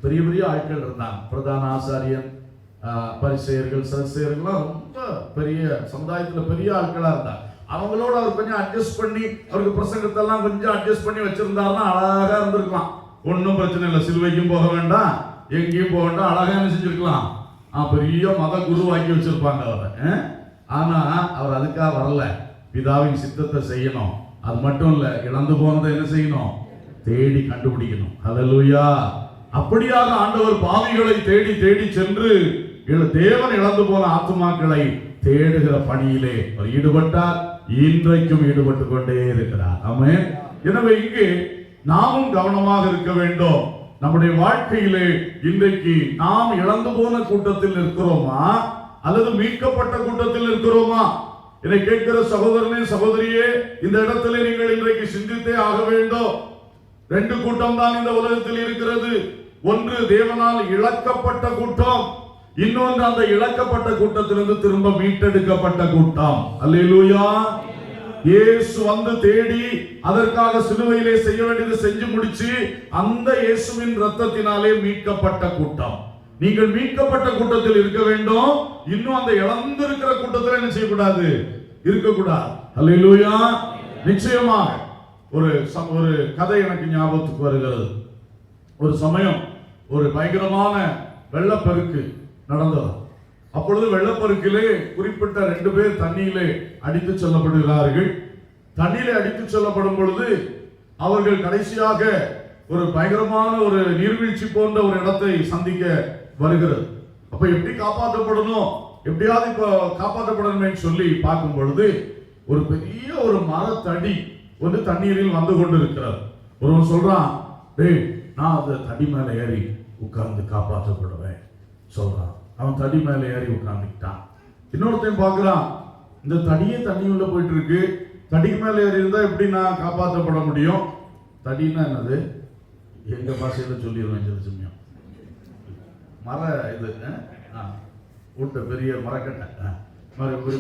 பெரிய பெரிய ஆட்கள் இருந்தாங்க. பிரதான ஆசாரியன், பரிசேயர்கள், சதுசேயர்கள் ரொம்ப பெரிய சமுதாயத்துல பெரிய ஆட்களா இருந்தாங்க. அவங்களோட அவர் கொஞ்சம் அட்ஜஸ்ட் பண்ணி அவருக்கு பிரசங்கத்தை எல்லாம் கொஞ்சம் அட்ஜஸ்ட் பண்ணி வச்சிருந்தாருன்னா அழகா இருந்திருக்கலாம். ஒன்னும் பிரச்சனை இல்லை. சிலுவைக்கும் போக வேண்டாம், எங்கேயும் போக வேண்டாம், அழகா என்ன செஞ்சிருக்கலாம். பெரிய மத குருவாக்கி வச்சிருப்பாங்க அவரை. ஆனா அவர் அதுக்காக வரல. பிதாவின் சித்தத்தை செய்யணும். அது மட்டும் இல்ல, இழந்து போனதை என்ன செய்யணும்? தேடி கண்டுபிடிக்கணும். ஹல்லேலூயா. அப்படியாக ஆண்டவர் பாவிகளை தேடி தேடி சென்று தேவன் இழந்து போன ஆத்துமாக்களை தேடுகிற பணியிலே அவர் ஈடுபட்டார். இன்றைக்கும் ஈடுபட்டு கொண்டே இருக்கிறார். ஆமென். எனவே இங்கே நாமும் கவனமாக இருக்க வேண்டும். நம்முடைய வாழ்க்கையிலே இன்றைக்கு நாம் இழந்து போன கூட்டத்தில் இருக்கிறோமா அல்லது மீட்கப்பட்ட கூட்டத்தில் இருக்கிறோமா? இதை கேட்கிற சகோதரனே, சகோதரியே, இந்த இடத்திலே நீங்கள் இன்றைக்கு சிந்தித்தே ஆக வேண்டும். ரெண்டு கூட்டம் தான் இந்த உலகத்தில் இருக்கிறது. ஒன்று தேவனால் இழக்கப்பட்ட கூட்டம், இன்னொன்று அந்த இழக்கப்பட்ட கூட்டத்திலிருந்து திரும்ப மீட்டெடுக்கப்பட்ட கூட்டம். அல்லேலூயா. இயேசு வந்து தேடி அதற்காக சிலுவையிலே செய்ய வேண்டியது செஞ்சு முடிச்சு அந்த இயேசுவின் இரத்தத்தினாலே மீட்கப்பட்ட கூட்டம். நீங்கள் மீட்கப்பட்ட கூட்டத்தில் இருக்க வேண்டும். இன்னும் அந்த இழந்திருக்கிற கூட்டத்தில் என்ன செய்யக்கூடாது? இருக்கக்கூடாது. அல்லேலூயா. நிச்சயமாக ஒரு கதை எனக்கு ஞாபகத்துக்கு வருகிறது. ஒரு சமயம் ஒரு பயங்கரமான வெள்ளப்பெருக்கு நடந்தது. அப்பொழுது வெள்ளப்பெருக்கிலே குறிப்பிட்ட 2 பேர் தண்ணியிலே அடித்து செல்லப்படுகிறார்கள். தண்ணியிலே அடித்து செல்லப்படும் பொழுது அவர்கள் கடைசியாக ஒரு பயங்கரமான ஒரு நீர்வீழ்ச்சி போன்ற ஒரு இடத்தை சந்திக்க வருகிறது. அப்ப எப்படி காப்பாற்றப்படணும், எப்படியாவது இப்ப காப்பாற்றப்படணும் சொல்லி பார்க்கும் பொழுது ஒரு பெரிய ஒரு மரத்தடி வந்து தண்ணீரில் வந்து கொண்டு இருக்கிறது. ஒருவன் சொல்றான், டேய், நான் அந்த தடி மேல ஏறி உட்கார்ந்து காப்பாற்றப்படுவேன் சொல்றான். அவன் தடி மேல ஏறி உட்கார்ந்துக்கிட்டான். இன்னொருத்தையும் பார்க்கிறான், இந்த தடியே தண்ணி உள்ள போயிட்டு இருக்கு, தடிக்கு மேல ஏறி இருந்தா எப்படி நான் காப்பாற்றப்பட முடியும்? தடினா என்னது? எங்க பாஷையில சொல்லிடுவேன் சில சமயம். மர இது ஊட்ட பெரிய மரக்கட்டை,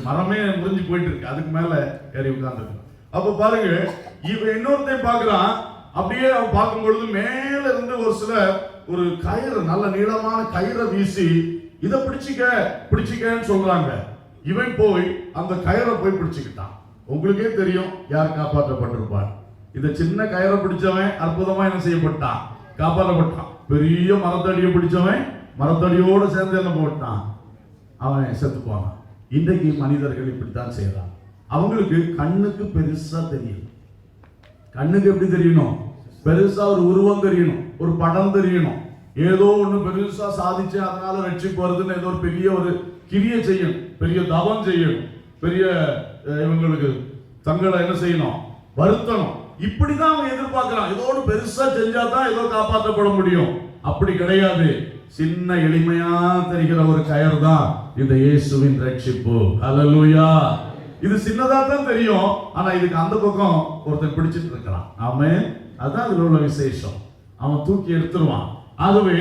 மரமே முறிஞ்சு போயிட்டு இருக்கு, அதுக்கு மேல ஏறி உட்கார்ந்துருக்கு. அப்ப பாருங்க, இவன் இன்னொருத்தையும் பார்க்கிறான். அப்படியே அவன் பார்க்கும் பொழுது மேல இருந்து ஒரு சில ஒரு கயிறு, நல்ல நீளமான கயிறை வீசி இதை பிடிச்சிக்கன்னு சொல்றாங்க. இவன் போய் அந்த கயிறை போய் பிடிச்சுக்கிட்டான். உங்களுக்கே தெரியும் யார் காப்பாற்றப்பட்டிருப்பார். இந்த சின்ன கயிறை பிடிச்சவன் அற்புதமா என்ன செய்யப்பட்டான்? காப்பாற்றப்பட்டான். பெரிய மரத்தடியை பிடிச்சவன் மரத்தடியோடு சேர்ந்து என்ன போட்டான்? அவன் செத்து போனான். இன்றைக்கு மனிதர்கள் இப்படித்தான் செய்யறான். அவங்களுக்கு கண்ணுக்கு பெருசா தெரியும். கண்ணுக்கு எப்படி தெரியணும்? பெருசா ஒரு உருவம் தெரியணும், ஒரு படம் தெரியணும், ஏதோ ஒண்ணு பெருசா சாதிச்சு அதனால ரட்சிப்பு வருதுன்னு ஏதோ ஒரு பெரிய ஒரு கிரியை செய்யணும், பெரிய தவம் செய்யணும், பெரிய இவங்களுக்கு தங்களை என்ன செய்யணும்? வருத்தணும். இப்படிதான் அவங்க எதிர்பார்க்கிறான். ஏதோ ஒரு பெருசா செஞ்சாதான் ஏதோ காப்பாற்றப்பட முடியும். அப்படி கிடையாது. சின்ன எளிமையா தெரிகிற ஒரு கயர் தான் இந்த இயேசுவின் ரட்சிப்பு. ஹல்லேலூயா. இது சின்னதா தான் தெரியும், ஆனா இதுக்கு அந்த பக்கம் ஒருத்தன் பிடிச்சிட்டு இருக்கிறான். ஆமென். அதான் இதுல உள்ள விசேஷம். அவன் தூக்கி எடுத்துருவான். ஆகவே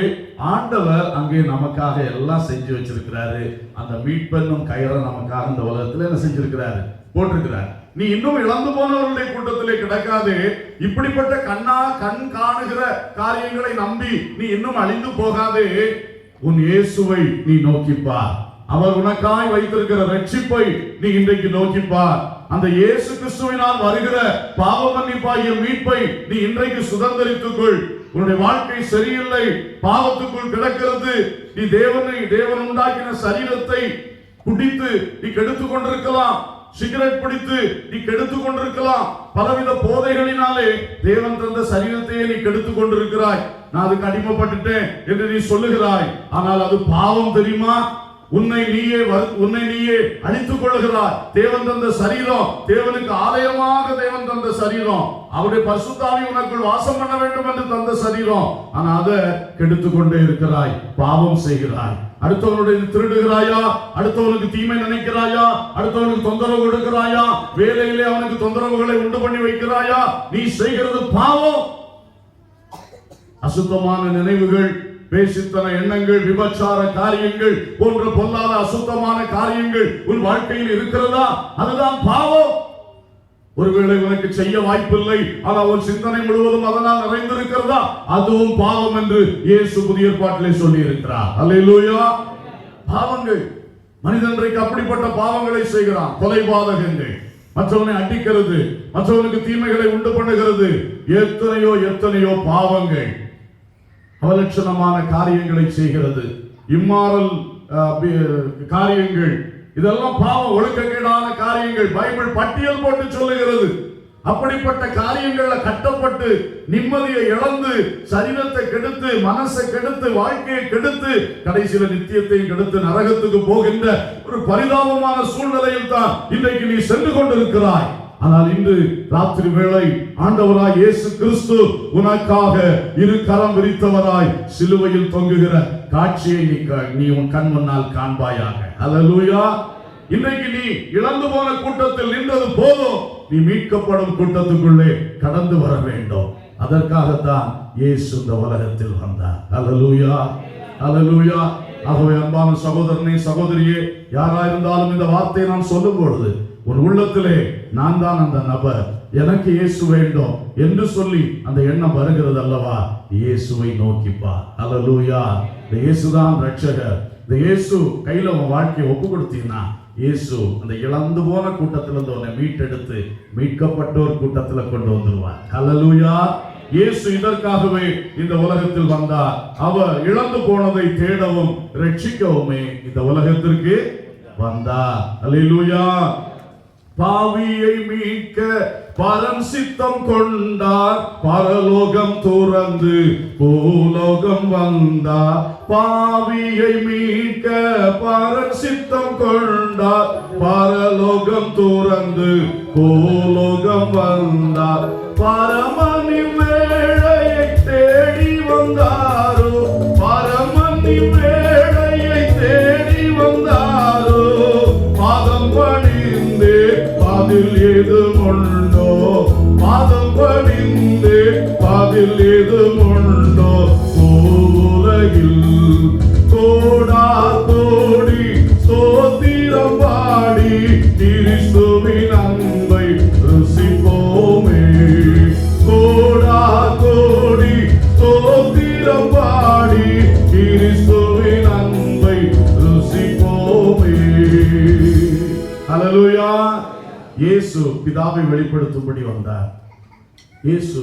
ஆண்டவர் அங்கே நமக்காக எல்லாம் செஞ்சு வச்சிருக்கிறாரு. அந்த மீட்பென்னும் கயிறை நமக்காக இந்த உலகத்துல என்ன செஞ்சிருக்கிறாரு? போட்டிருக்கிறார். நீ இன்னும் இழந்து போனவர்களுடைய கூட்டத்திலே கிடக்காது. இப்படிப்பட்ட கண் காணுகிற காரியங்களை நம்பி நீ இன்னும் அழிந்து போகாதே. உன் இயேசுவை நீ நோக்கிப்பார். அவர் உனக்காய் வைத்திருக்கிற ரட்சிப்பை நீ இன்றைக்கு நோக்கிப்பார். அந்த இயேசு கிறிஸ்துவினால் வருகிற பாவ மன்னிப்பாகிய மீட்பை நீ இன்றைக்கு சுதந்திரித்துக் கொள். உன்னுடைய வாழ்க்கை சரியில்லை, பாவத்துக்குள் கிடக்கிறது. நீ தேவன் உண்டாக்கின சரீரத்தை குடித்து நீ கெடுத்துக் கொண்டிருக்கலாம். சிகரெட் பிடித்து நீ கெடுத்துக் கொண்டிருக்கலாம். பலவித போதைகளினாலே தேவன் தந்த சரீரத்தையே நீ கெடுத்துக் கொண்டிருக்கிறாய். நான் அதுக்கு அடிமைப்பட்டுட்டேன் என்று நீ சொல்லுகிறாய். ஆனால் அது பாவம் தெரியுமா? உன்னை நீயே அழித்துக் கொள்ளுகிறாய். தேவன் தந்த சரீரம், தேவனுக்கு ஆலயமாக தேவன் தந்த சரீரம், அவருடைய பரிசுத்த ஆவி உனக்குள் வாசம் பண்ண வேண்டும் என்று தந்த சரீரம். ஆனா அதை கெடுத்துக் கொண்டே இருக்கிறாய், பாவம் செய்கிறாய். அடுத்தவனுடைய திருடுகிறாயா? அடுத்தவனுக்கு தீமை நினைக்கிறாயா? அடுத்தவனுக்கு தொந்தரவு கொடுக்கிறாயா? வேலையிலே அவனுக்கு தொந்தரவுகளை உண்டு பண்ணி வைக்கிறாயா? நீ செய்கிறது பாவம். அசுத்தமான நினைவுகள், பேசித்தன எண்ணங்கள், விபச்சார காரியங்கள் போன்ற பொல்லாத அசுத்தமான காரியங்கள் உன் வாழ்க்கையில் இருக்கிறதா? அதுதான் பாவம். ஒருவேளை உனக்கு செய்ய வாய்ப்பில்லை, ஆனால் உன் சிந்தனை முழுவதும் அதனால் நிறைந்திருக்கிறதா? அதுவும் பாவம் என்று இயேசு புதிய ஏற்பாட்டிலே சொல்லி இருக்கிறார். அல்லேலூயா. பாவங்கள், மனிதன் இன்றைக்கு அப்படிப்பட்ட பாவங்களை செய்கிறான். கொலைபாதகங்கள், மற்றவனை அடிக்கிறது, மற்றவனுக்கு தீமைகளை உண்டு பண்ணுகிறது, எத்தனையோ எத்தனையோ பாவங்கள், அவலட்சணமான காரியங்களை செய்கிறது, இம்மாரல் காரியங்கள், இதெல்லாம் பாவம், ஒழுக்கக்கேடான காரியங்கள். பைபிள் பட்டியல் போட்டு சொல்லுகிறது. அப்படிப்பட்ட காரியங்கள்ல கட்டப்பட்டு நிம்மதியை இழந்து, சரீரத்தை கெடுத்து, மனசை கெடுத்து, வாழ்க்கையை கெடுத்து, கடைசியில நித்தியத்தை கெடுத்து நரகத்துக்கு போகின்ற ஒரு பரிதாபமான சூழ்நிலையில் தான் இன்றைக்கு நீ சென்று கொண்டிருக்கிறாய். ஆனால் இன்று ராத்திரி வேளை ஆண்டவராய் இயேசு கிறிஸ்து உனக்காக இரு கரம் விரித்தவராய் சிலுவையில் தொங்குகிற காட்சியை நீ உன் கண் முன்னால் காண்பாயாக. அல்லேலூயா. இன்றைக்கு நீ இழந்து போன கூட்டத்தில் நின்றது போதும், நீ மீட்கப்படும் கூட்டத்துக்குள்ளே கடந்து வர வேண்டும். அதற்காகத்தான் இயேசு இந்த உலகத்தில் வந்தார். அல்லேலூயா, அல்லேலூயா. ஆகவே அன்பான சகோதரனே, சகோதரியே, யாராயிருந்தாலும் இந்த வார்த்தையை நான் சொல்லும் பொழுது ஒரு உள்ளத்திலே நான் தான் அந்த நபர், எனக்கு இயேசு வேண்டும் என்று சொல்லி அந்த எண்ணம் வருகிறது அல்லவா? இயேசுவை நோக்கிப்பா. அல்லேலூயா. இந்த இயேசுதான் ரட்சகர். இந்த இயேசு கையில உன் வாழ்க்கையை ஒப்பு கொடுத்தீங்கன்னா, இயேசு அந்த இழந்து போன கூட்டத்திலிருந்து உன்னை மீட்டெடுத்து மீட்கப்பட்டோர் கூட்டத்துல கொண்டு வந்துருவார். அல்லேலூயா. இயேசு இதற்காகவே இந்த உலகத்தில் வந்தார். அவர் இழந்து போனதை தேடவும் ரட்சிக்கவுமே இந்த உலகத்திற்கு வந்தார். அல்லேலூயா. பாவியை மீட்க பரன் சித்தம் கொண்டார், பரலோகம் துறந்து பூலோகம் வந்தார். பாவியை மீட்க பரன் சித்தம் கொண்டார், பரலோகம் துறந்து பூலோகம் வந்தார். பரமனின் வேளையை தேடி வந்தாரோ, பரமனின் வேளையை தேடி வந்தாரோ. பாதம் பணிந்து பாதில் ஏது உண்டோ, பாதம் பணிந்து பாதில் ஏது உண்டோ. உலகில் கோடா கோடி ஸ்தோத்திரம் பாடி கிறிஸ்துவின் அன்பை ருசிப்போமே. கோடா கோடி ஸ்தோத்திரம் பாடி கிறிஸ்துவின் அன்பை ருசிப்போமே. அல்லேலூயா. இயேசு பிதாவை வெளிப்படுத்தும்படி வந்தார். இயேசு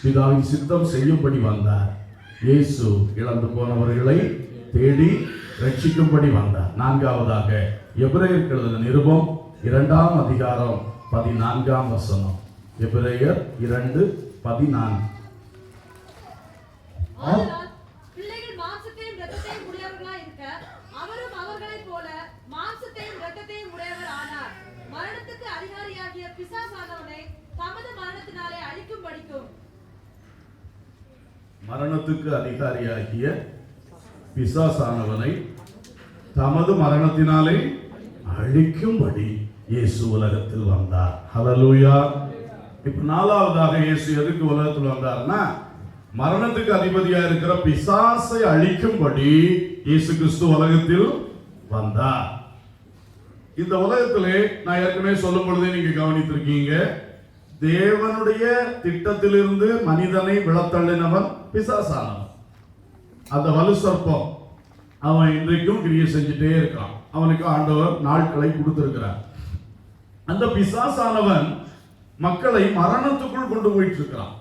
பிதாவின் சித்தம் செய்யும்படி வந்தார். இயேசு இழந்து போனவர்களை தேடி ரட்சிக்கும்படி வந்தார். நான்காவதாக எபிரேயருக்கு எழுதின நிருபம் 2ஆம் அதிகாரம் 14ஆம் வசனம். எபிரேயர் 2:14. பிள்ளைகள் மாம்சத்தையும் இரத்தத்தையும் உடையவர்களாய் இருக்க, அவரும் அவர்களைப் போல மாம்சத்தையும் இரத்தத்தையும் உடையவர் ஆனார். மரணத்துக்கு அதிகாரியாகிய பிசாசானவனை தமது மரணத்தினாலே அழிக்கும்படிக்கும். மரணத்துக்கு அதிகாரியாகிய பிசாசானவனை தமது மரணத்தினாலே அழிக்கும்படி இயேசு உலகத்தில் வந்தார். ஹல்லேலூயா. இப்ப நாலாவதாக இயேசு எதுக்கு உலகத்தில் வந்தார்னா, மரணத்துக்கு அதிபதியா இருக்கிற பிசாசை அழிக்கும்படி இயேசு கிறிஸ்து உலகத்தில் வந்தார். இந்த உலகத்திலே நான் ஏற்கனவே சொல்லும் பொழுதே நீங்க கவனித்திருக்கீங்க, தேவனுடைய திட்டத்திலிருந்து மனிதனை விழத்தள்ளினவன் பிசாசானவன். அந்த வலு சர்ப்பம் அவன் இன்றைக்கும் கிரியை செஞ்சுட்டே இருக்கான். அவனுக்கு ஆண்டவர் நாட்களை கொடுத்திருக்கிறார். அந்த பிசாசானவன் மக்களை மரணத்துக்குள் கொண்டு போயிட்டு இருக்கிறான்.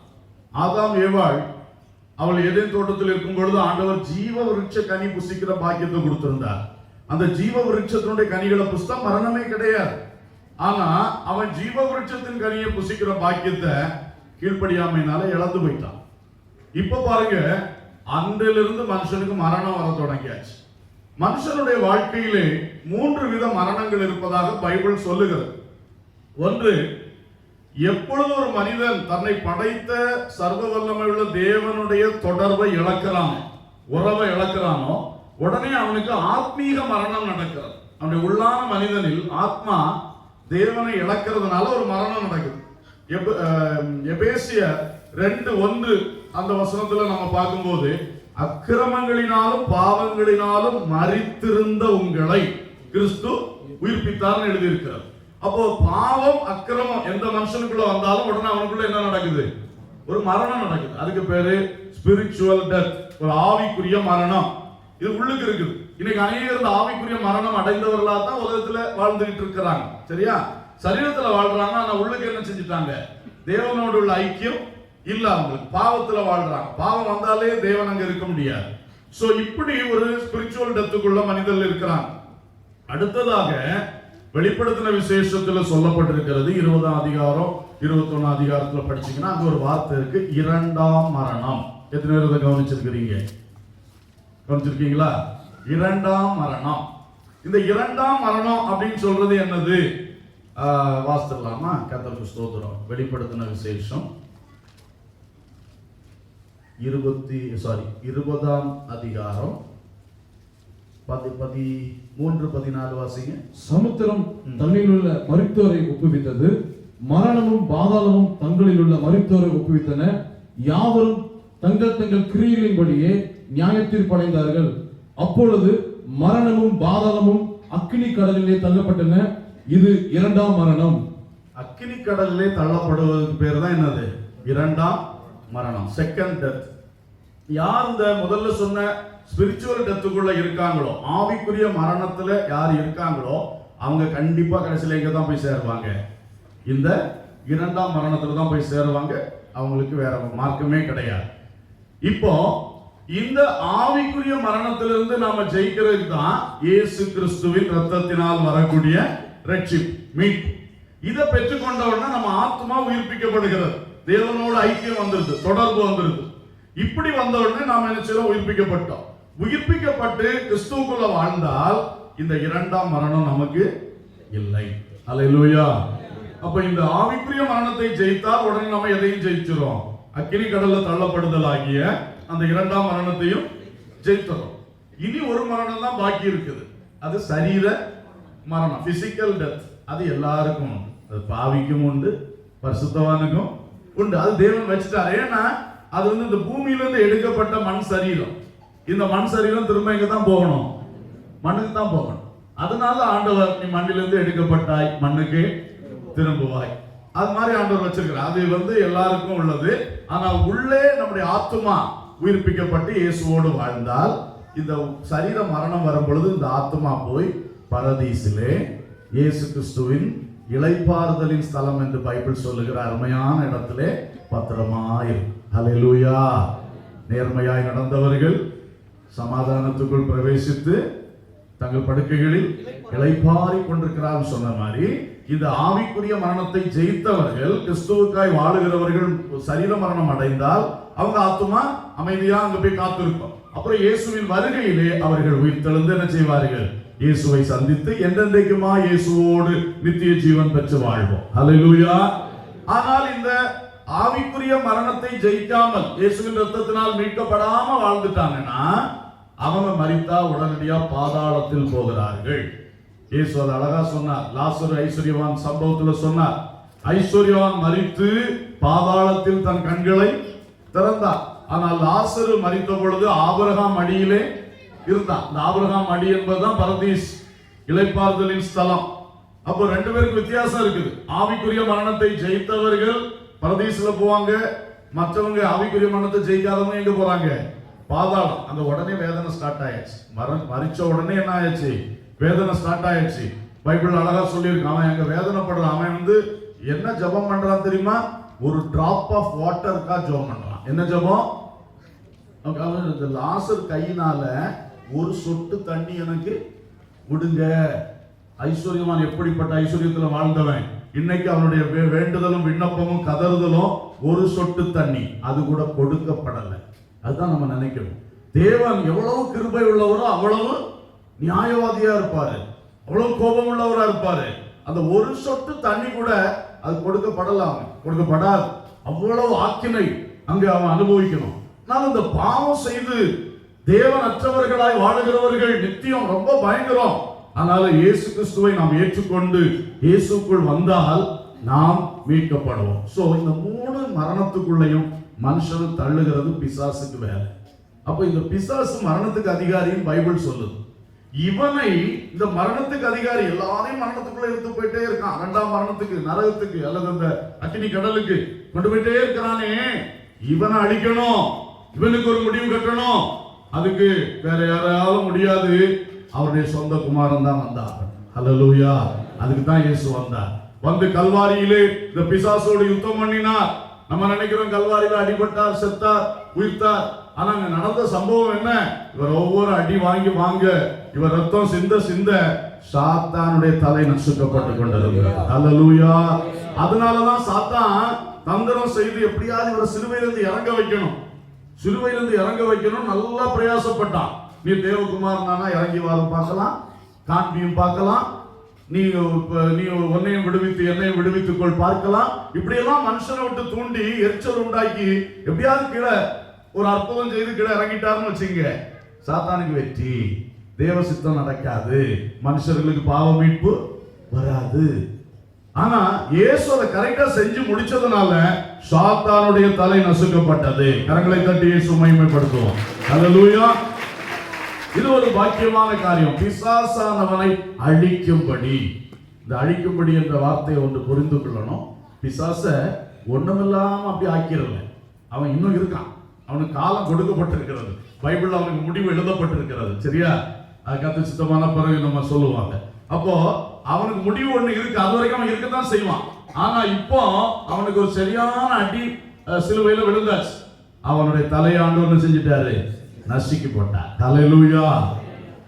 ஆதாம் ஏவாள் அவள் ஏதேன் தோட்டத்தில் இருக்கும் பொழுது ஆண்டவர் ஜீவ விருட்ச கனி புசிக்கிற பாக்கியத்தை கொடுத்திருந்தார். அந்த ஜீவ விருட்சத்தினுடைய கனிகளை புசித்தா மரணமே கிடையாது. ஆனா அவன் ஜீவ விருட்சத்தின் கனியை புசிக்கிற பாக்கியத்தை கீழ்ப்படியாமையினால இழந்து போயிட்டான். இப்ப பாருங்க, அன்றிலிருந்து மனுஷனுக்கு மரணம் வர தொடங்கியாச்சு. மனுஷனுடைய வாழ்க்கையிலே 3 வித மரணங்கள் இருப்பதாக பைபிள் சொல்லுகிறது. ஒன்று, எப்பொழுது ஒரு மனிதன் தன்னை படைத்த சர்வ வல்லமையுள்ள தேவனுடைய தொடர்பை இழக்கிறானோ, உறவை இழக்கிறானோ, உடனே அவனுக்கு ஆத்மீக மரணம் நடக்கிறது. அவனுடைய உள்ளான மனிதனில் ஆத்மா தேவனை இழக்கிறதுனால ஒரு மரணம் நடக்குது. எபேசியர் 2:1 அந்த வசனத்துல நம்ம பார்க்கும்போது, அக்கிரமங்களினாலும் பாவங்களினாலும் மரித்திருந்த உங்களை கிறிஸ்து உயிர்ப்பித்தார்னு எழுதியிருக்கிறார். அப்போ பாவம் அக்கிரமம் எந்த மனுஷனுக்குள்ள வந்தாலும் உடனே அவனுக்குள்ள என்ன நடக்குது? ஒரு மரணம் நடக்குது. அதுக்கு பேரு ஸ்பிரிச்சுவல் டெத், ஒரு ஆவிக்குரிய மரணம். இது உள்ளுக்கு இருக்குது. இன்னைக்கு அநேகர் இந்த ஆவிக்குரிய மரணம் அடைந்தவர்களா தான் உலகத்துல வாழ்ந்துகிட்டு இருக்கிறாங்க. சரியா? சரீரத்துல வாழ்றாங்க, ஆனா உள்ளுக்கு என்ன செஞ்சுட்டாங்க? தேவனோடு உள்ள ஐக்கியம் இல்ல. அவங்களுக்கு பாவத்துல வாழ்றாங்க. பாவம் வந்தாலே தேவன் அங்க இருக்க முடியாது. சோ இப்படி ஒரு ஸ்பிரிச்சுவல் டெத்துக்குள்ள மனிதர்கள் இருக்கிறாங்க. அடுத்ததாக வெளிப்படுத்தின விசேஷத்துல சொல்லப்பட்டிருக்கிறது 20ஆம் அதிகாரம் 21ஆம் அதிகாரத்துல படிச்சீங்கன்னா அங்க ஒரு வார்த்தை இருக்கு, இரண்டாம் மரணம். எத்தனை பேர் இதை கவனிச்சிருக்கிறீங்க? கவனிச்சிருக்கீங்களா? இரண்டாம் மரணம். இந்த இரண்டாம் மரணம் அப்படின்னு சொல்றது என்னது? வாசித்துடலாமா? கர்த்தருக்கு ஸ்தோத்திரம். வெளிப்படுத்தின விசேஷம் 20ஆம் அதிகாரம் 13-14 வாசிங்க. சமுத்திரம் தன்னிலுள்ள மரித்தோரை ஒப்புவித்தது, மரணமும் பாதாளமும் தங்களில் உள்ள மரித்தோரை ஒப்புவித்தன. யாவரும் தங்கள் தங்கள் கிரியைகளின்படியே நியாயத்தீர்ப்படைந்தார்கள். அப்பொழுது மரணமும் பாதாளமும் அக்கினி கடலிலே தள்ளப்பட்டன. இது இரண்டாம் மரணம். அக்கினி கடலிலே தள்ளப்படுவதற்கு பேர் தான் என்னது? இரண்டாம் மரணம், செகண்ட் டெத். யார் இந்த முதல்ல சொன்ன ஸ்பிரிச்சுவல் டெத்துக்குள்ள இருக்காங்களோ, ஆவிக்குரிய மரணத்துல யார் இருக்காங்களோ அவங்க கண்டிப்பா கடைசியில இங்க தான் போய் சேருவாங்க. இந்த இரண்டாம் மரணத்துல தான் போய் சேருவாங்க. அவங்களுக்கு வேற மார்க்கமே கிடையாது. இப்போ இந்த ஆவிக்குரிய மரணத்திலிருந்து நாம ஜெயிக்கிறதுக்கு தான் இயேசு கிறிஸ்துவின் இரத்தத்தினால் வரக்கூடிய ரட்சிப்பு, மீட்பு. இதை பெற்றுக்கொண்ட உடனே நம்ம ஆத்மா உயிர்ப்பிக்கப்படுகிறது. தேவனோட ஐக்கியம் வந்துருது, தொடர்பு வந்துருது. இப்படி வந்த உடனே நாம என்ன செய்யறோம்? உயிர்ப்பிக்கப்பட்டோம். உயிர்ப்பிக்கப்பட்டு கிறிஸ்துவுக்குள்ள வாழ்ந்தால் இந்த இரண்டாம் மரணம் நமக்கு இல்லை. அல்லேலூயா. அப்ப இந்த ஆவிக்குரிய மரணத்தை ஜெயித்தால் உடனே நம்ம எதையும் ஜெயிச்சிரோம்? அக்கினி கடல்ல தள்ளப்படுதல் ஆகிய அந்த இரண்டாம் மரணத்தையும் ஜெயித்தோம். இனி ஒரு மரணம் தான் பாக்கி இருக்குது. அது சரீர மரணம், பிசிக்கல் டெத். அது எல்லாருக்கும் உண்டு. அது பாவிக்கும் உண்டு, பரிசுத்தவானுக்கும் உண்டு. அது தேவன் வச்சுட்டார். ஏன்னா அது இந்த பூமியிலிருந்து எடுக்கப்பட்ட மண் சரீரம். இந்த மண் சரீரம் திரும்ப எங்க தான் போகணும்? மண்ணுக்கு தான் போகணும். அதனால ஆண்டவர், நீ மண்ணிலிருந்து எடுக்கப்பட்டாய், மண்ணுக்கு திரும்புவாய். அது மாதிரி ஆண்டவர் வச்சிருக்கிறார். அது எல்லாருக்கும் உள்ளது. ஆனால் உள்ளே நம்முடைய ஆத்துமா உயிர்ப்பிக்கப்பட்டு இயேசுவோடு வாழ்ந்தால் இந்த சரீர மரணம் வரும் பொழுது இந்த ஆத்துமா போய் பரதீசிலே இயேசு கிறிஸ்துவின் இளைப்பாறுதலின் ஸ்தலம் என்று பைபிள் சொல்லுகிற அருமையான இடத்திலே பத்திரமாயிருக்கும். ஹல்லேலூயா. நேர்மையாய் நடந்தவர்கள் சமாதானத்துக்குள் பிரவேசித்து தங்கள் படுக்கைகளில் இளைப்பாறி கொண்டிருக்கிறார் சொன்ன மாதிரி இந்த ஆவிக்குரிய மரணத்தை ஜெயித்தவர்கள், கிறிஸ்துவுக்காய் வாழுகிறவர்கள் சரீர மரணம் அடைந்தால் அவங்க ஆத்துமா அமைதியா அங்க போய் காத்திருக்கும். அப்புறம் இயேசுவின் வருகையிலே அவர்கள் உயிர்த்தெழுந்து என்ன செய்வார்கள்? இயேசுவை சந்தித்து என்றென்றைக்குமா இயேசுவோடு நித்திய ஜீவன் பெற்று வாழ்வோம். ஹல்லேலூயா. ஆனால் இந்த ஆவிக்குரிய மரணத்தை ஜெயிக்காமல் இயேசுவின் இரத்தத்தினால் மீட்கப்படாம வாழ்ந்துட்டாங்கன்னா அவங்க மரித்தா உடனடியா பாதாளத்தில் போகிறார்கள். இயேசு அது அழகா சொன்னார். லாசரு ஐஸ்வர்யவான் சம்பவத்துல சொன்னார். ஐஸ்வர்யவான் மரித்து பாதாளத்தில் தன் கண்களை திறந்தார். ஆனால் லாசரு மரித்த பொழுது ஆபிரகாம் அடியிலே இருந்தான். இந்த ஆபிரகாம் அடி என்பதுதான் பரதீஸ், இளைப்பாறுதலின் ஸ்தலம். அப்போ ரெண்டு பேருக்கு வித்தியாசம் இருக்குது. ஆவிக்குரிய மரணத்தை ஜெயித்தவர்கள் பரதீஸ்ல போவாங்க, மற்றவங்க ஆவிக்குரிய மரணத்தை ஜெயிக்காதவங்க எங்க போறாங்க? பாதாளம். அந்த உடனே வேதனை ஸ்டார்ட் ஆயிடுச்சு. மரிச்ச உடனே என்ன ஆயிடுச்சு? வேதனை ஸ்டார்ட் ஆயிடுச்சு. பைபிள் அழகா சொல்லியிருக்கு. அவன் எங்க வேதனைப்படுறான். அவன் என்ன ஜெபம் பண்றான் தெரியுமா? ஒரு டிராப் ஆஃப் வாட்டருக்கா ஜெபம் பண்றான். என்ன ஜெபம்? லாசர் கையினால ஒரு சொட்டு தண்ணி எனக்கு விடுங்க. ஐஸ்வர்யவான் எப்படிப்பட்ட ஐஸ்வர்யத்துல வாழ்ந்தவன், இன்னைக்கு அவனுடைய வேண்டுதலும் விண்ணப்பமும் கதறுதலும் ஒரு சொட்டு தண்ணி அது கூட கொடுக்கப்படலை. அதுதான் நம்ம நினைக்கணும். தேவன் எவ்வளவு கிருபை உள்ளவரோ அவ்வளவு நியாயவாதியா இருப்பாரு, அவ்வளவு கோபம் உள்ளவரா இருப்பாரு. அந்த ஒரு சொட்டு தண்ணி கூட அது கொடுக்கப்படலாம், கொடுக்கப்படாது. அவ்வளவு ஆக்கினை அங்க அவன் அனுபவிக்கணும். நான் இந்த பாவம் செய்து தேவன் அற்றவர்களாய் வாழுகிறவர்கள் நித்தியம் ரொம்ப பயங்கரம். அதனால இயேசு கிறிஸ்துவை நாம் ஏற்றுக்கொண்டு இயேசுக்குள் வந்தால் நாம் மீட்கப்படுவோம். சோ இந்த மூணு மரணத்துக்குள்ளையும் மனுஷன் தள்ளுகிறது பிசாசுக்கு வேலை. அப்ப இந்த பிசாசு மரணத்துக்கு அதிகாரின்னு பைபிள் சொல்லுது. இவனை இந்த மரணத்துக்கு அதிகாரி எல்லாரையும் மரணத்துக்குள்ள எடுத்து போயிட்டே இருக்கான். 2ஆம் மரணத்துக்கு, நரகத்துக்கு அல்லது அந்த அக்கினி கடலுக்கு கொண்டு போயிட்டே இருக்கிறானே. இவனை அழிக்கணும், இவனுக்கு ஒரு முடிவு கட்டணும். அதுக்கு வேற யாராலும் முடியாது. அவருடைய சொந்த குமாரன் தான் வந்தார். ஹல்லேலூயா. அதுக்கு தான் இயேசு வந்தார். வந்து கல்வாரியிலே இந்த பிசாசோடு யுத்தம் பண்ணினார். நம்ம நினைக்கிறோம் கல்வாரியில அடிபட்டார், செத்தார், உயிர்த்தார். ஆனா அங்க நடந்த சம்பவம் என்ன? இவர் ஒவ்வொரு அடி வாங்கி வாங்க, இவர் ரத்தம் சிந்த சிந்த சாத்தானுடைய தலை நசுக்கப்பட்டு கொண்டிருக்கிறார். ஹல்லேலூயா. அதனாலதான் சாத்தான் தந்திரம் செய்து எப்படியாவது இவரை சிலுவையிலிருந்து இறங்க வைக்கணும், சிலுவையிலிருந்து இறங்க வைக்கணும். நல்லா பிரயாசப்பட்டான். நீ தேவகுமாரன் தானா, இறங்கி வாரும் பார்க்கலாம், காண்பியும் பார்க்கலாம், நீ உன்னையும் விடுவித்து என்னையும் விடுவித்துக்கொள் பார்க்கலாம். இப்படியெல்லாம் மனுஷனை விட்டு தூண்டி எரிச்சல் உண்டாக்கி எப்படியாவது கீழே ஒரு அற்புதம் செய்து கீழே இறங்கிட்டாருன்னு வச்சுங்க, சாத்தானுக்கு வெற்றி. தேவ சித்தம் நடக்காது, மனுஷர்களுக்கு பாவ மீட்பு வராது. ஆனா இயேசு அதை கரெக்டா செஞ்சு முடிச்சதுனால சாத்தானுடைய தலை நசுக்கப்பட்டது. கரங்களை தட்டி இயேசு மகிமைப்படுத்துவோம். ஹல்லேலூயா. இது ஒரு பாக்கியமான காரியம். பிசாசானவனை அழிக்கும்படி, இந்த அழிக்கும்படி என்ற வார்த்தையை ஒன்று புரிந்து கொள்ளணும். பிசாச ஒண்ணுமில்லாம அப்படி ஆக்கிரல, அவன் இன்னும் இருக்கான். அவனுக்கு காலம் கொடுக்கப்பட்டிருக்கிறது. பைபிள் அவனுக்கு முடிவு எழுதப்பட்டிருக்கிறது. சரியா? அது கர்த்தர் சித்தமான பிறகு நம்ம சொல்லுவாங்க. அப்போ அவனுக்கு முடிவு ஒண்ணு இருக்கு, அது வரைக்கும் அவன் இருக்கத்தான் செய்வான். ஆனா இப்போ அவனுக்கு ஒரு சரியான அடி சிலுவையில விழுந்தாச்சு. அவனுடைய தலையாண்டு ஒண்ணு செஞ்சுட்டாரு, நசுக்கி போட்டார். ஹல்லேலூயா.